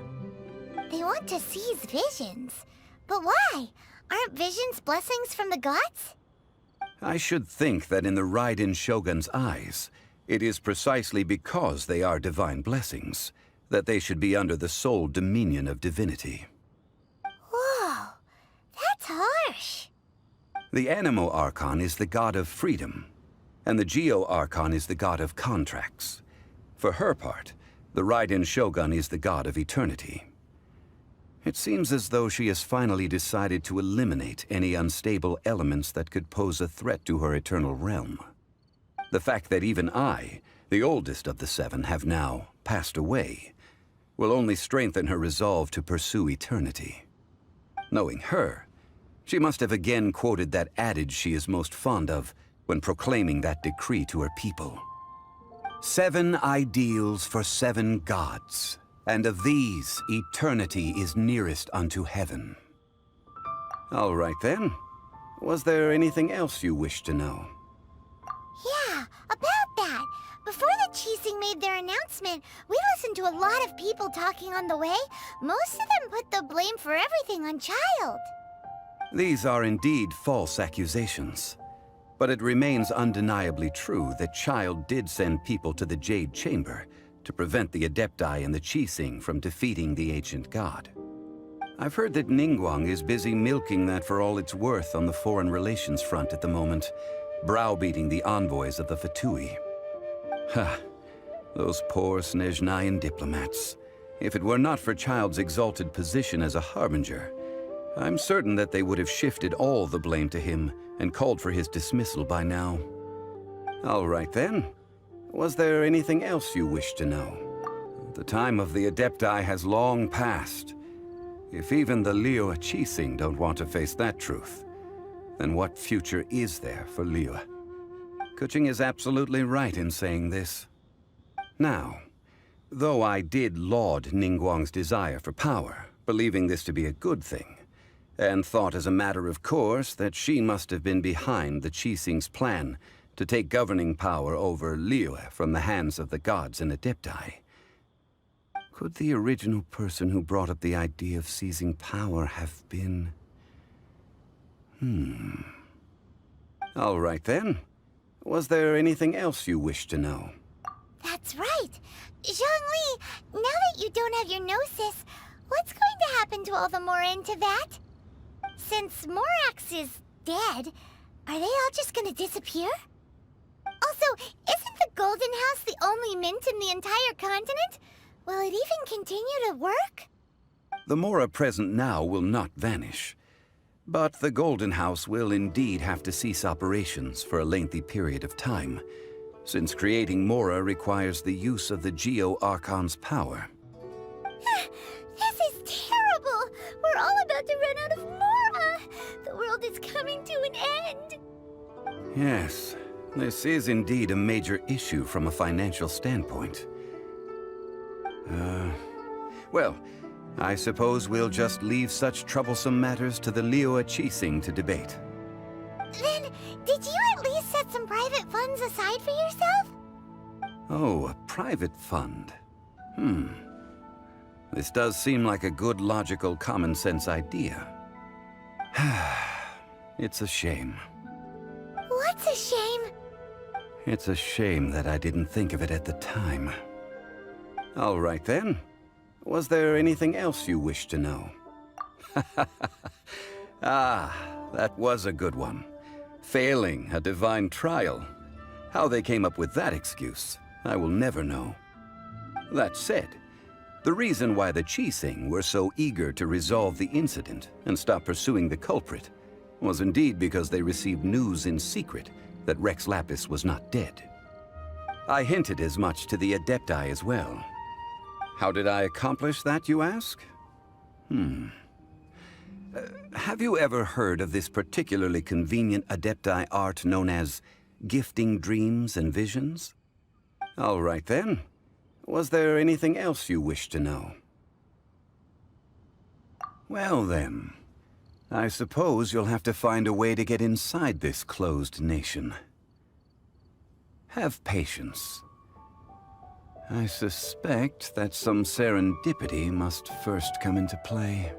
They want to seize visions. But why? Aren't visions blessings from the gods? I should think that in the Raiden Shogun's eyes, it is precisely because they are divine blessings that they should be under the sole dominion of divinity. Whoa, that's harsh. The Animo Archon is the god of freedom, and the Geo Archon is the god of contracts. For her part, the Raiden Shogun is the god of eternity. It seems as though she has finally decided to eliminate any unstable elements that could pose a threat to her eternal realm. The fact that even I, the oldest of the seven, have now passed away, will only strengthen her resolve to pursue eternity. Knowing her, she must have again quoted that adage she is most fond of when proclaiming that decree to her people. 7 ideals for 7 gods, and of these, eternity is nearest unto heaven. All right then. Was there anything else you wished to know? Yeah, about that. Before the Qixing made their announcement, we listened to a lot of people talking on the way. Most of them put the blame for everything on Child. These are indeed false accusations. But it remains undeniably true that Child did send people to the Jade Chamber to prevent the Adepti and the Qixing from defeating the ancient god. I've heard that Ningguang is busy milking that for all it's worth on the foreign relations front at the moment, browbeating the envoys of the Fatui. Ha! Those poor Snezhnayan diplomats. If it were not for Child's exalted position as a harbinger, I'm certain that they would have shifted all the blame to him and called for his dismissal by now. All right then. Was there anything else you wished to know? The time of the Adepti has long passed. If even the Liyue Qixing don't want to face that truth, then what future is there for Liyue? Kuching is absolutely right in saying this. Now, though I did laud Ningguang's desire for power, believing this to be a good thing, and thought as a matter of course that she must have been behind the Qixing's plan to take governing power over Liyue from the hands of the gods and Adepti. Could the original person who brought up the idea of seizing power have been... All right then. Was there anything else you wished to know? That's right. Zhongli, now that you don't have your gnosis, What's going to happen to all the Mora in Teyvat? Since Morax is dead, are they all just gonna disappear? Also, isn't the Golden House the only mint in the entire continent? Will it even continue to work? The Mora present now will not vanish. But the Golden House will indeed have to cease operations for a lengthy period of time, since creating Mora requires the use of the Geo-Archon's power. This is terrible! We're all about to run out of Mora! The world is coming to an end! Yes, this is indeed a major issue from a financial standpoint. Well, I suppose we'll just leave such troublesome matters to the Liyue Qixing to debate. Then, did you at least set some private funds aside for yourself? Oh, a private fund. This does seem like a good, logical, common-sense idea. It's a shame. What's a shame? It's a shame that I didn't think of it at the time. All right, then. Was there anything else you wish to know? Ah, that was a good one. Failing a divine trial. How they came up with that excuse, I will never know. That said, the reason why the Qixing were so eager to resolve the incident and stop pursuing the culprit was indeed because they received news in secret that Rex Lapis was not dead. I hinted as much to the Adepti as well. How did I accomplish that, you ask? Have you ever heard of this particularly convenient Adepti art known as gifting dreams and visions? All right then. Was there anything else you wish to know? Well then, I suppose you'll have to find a way to get inside this closed nation. Have patience. I suspect that some serendipity must first come into play.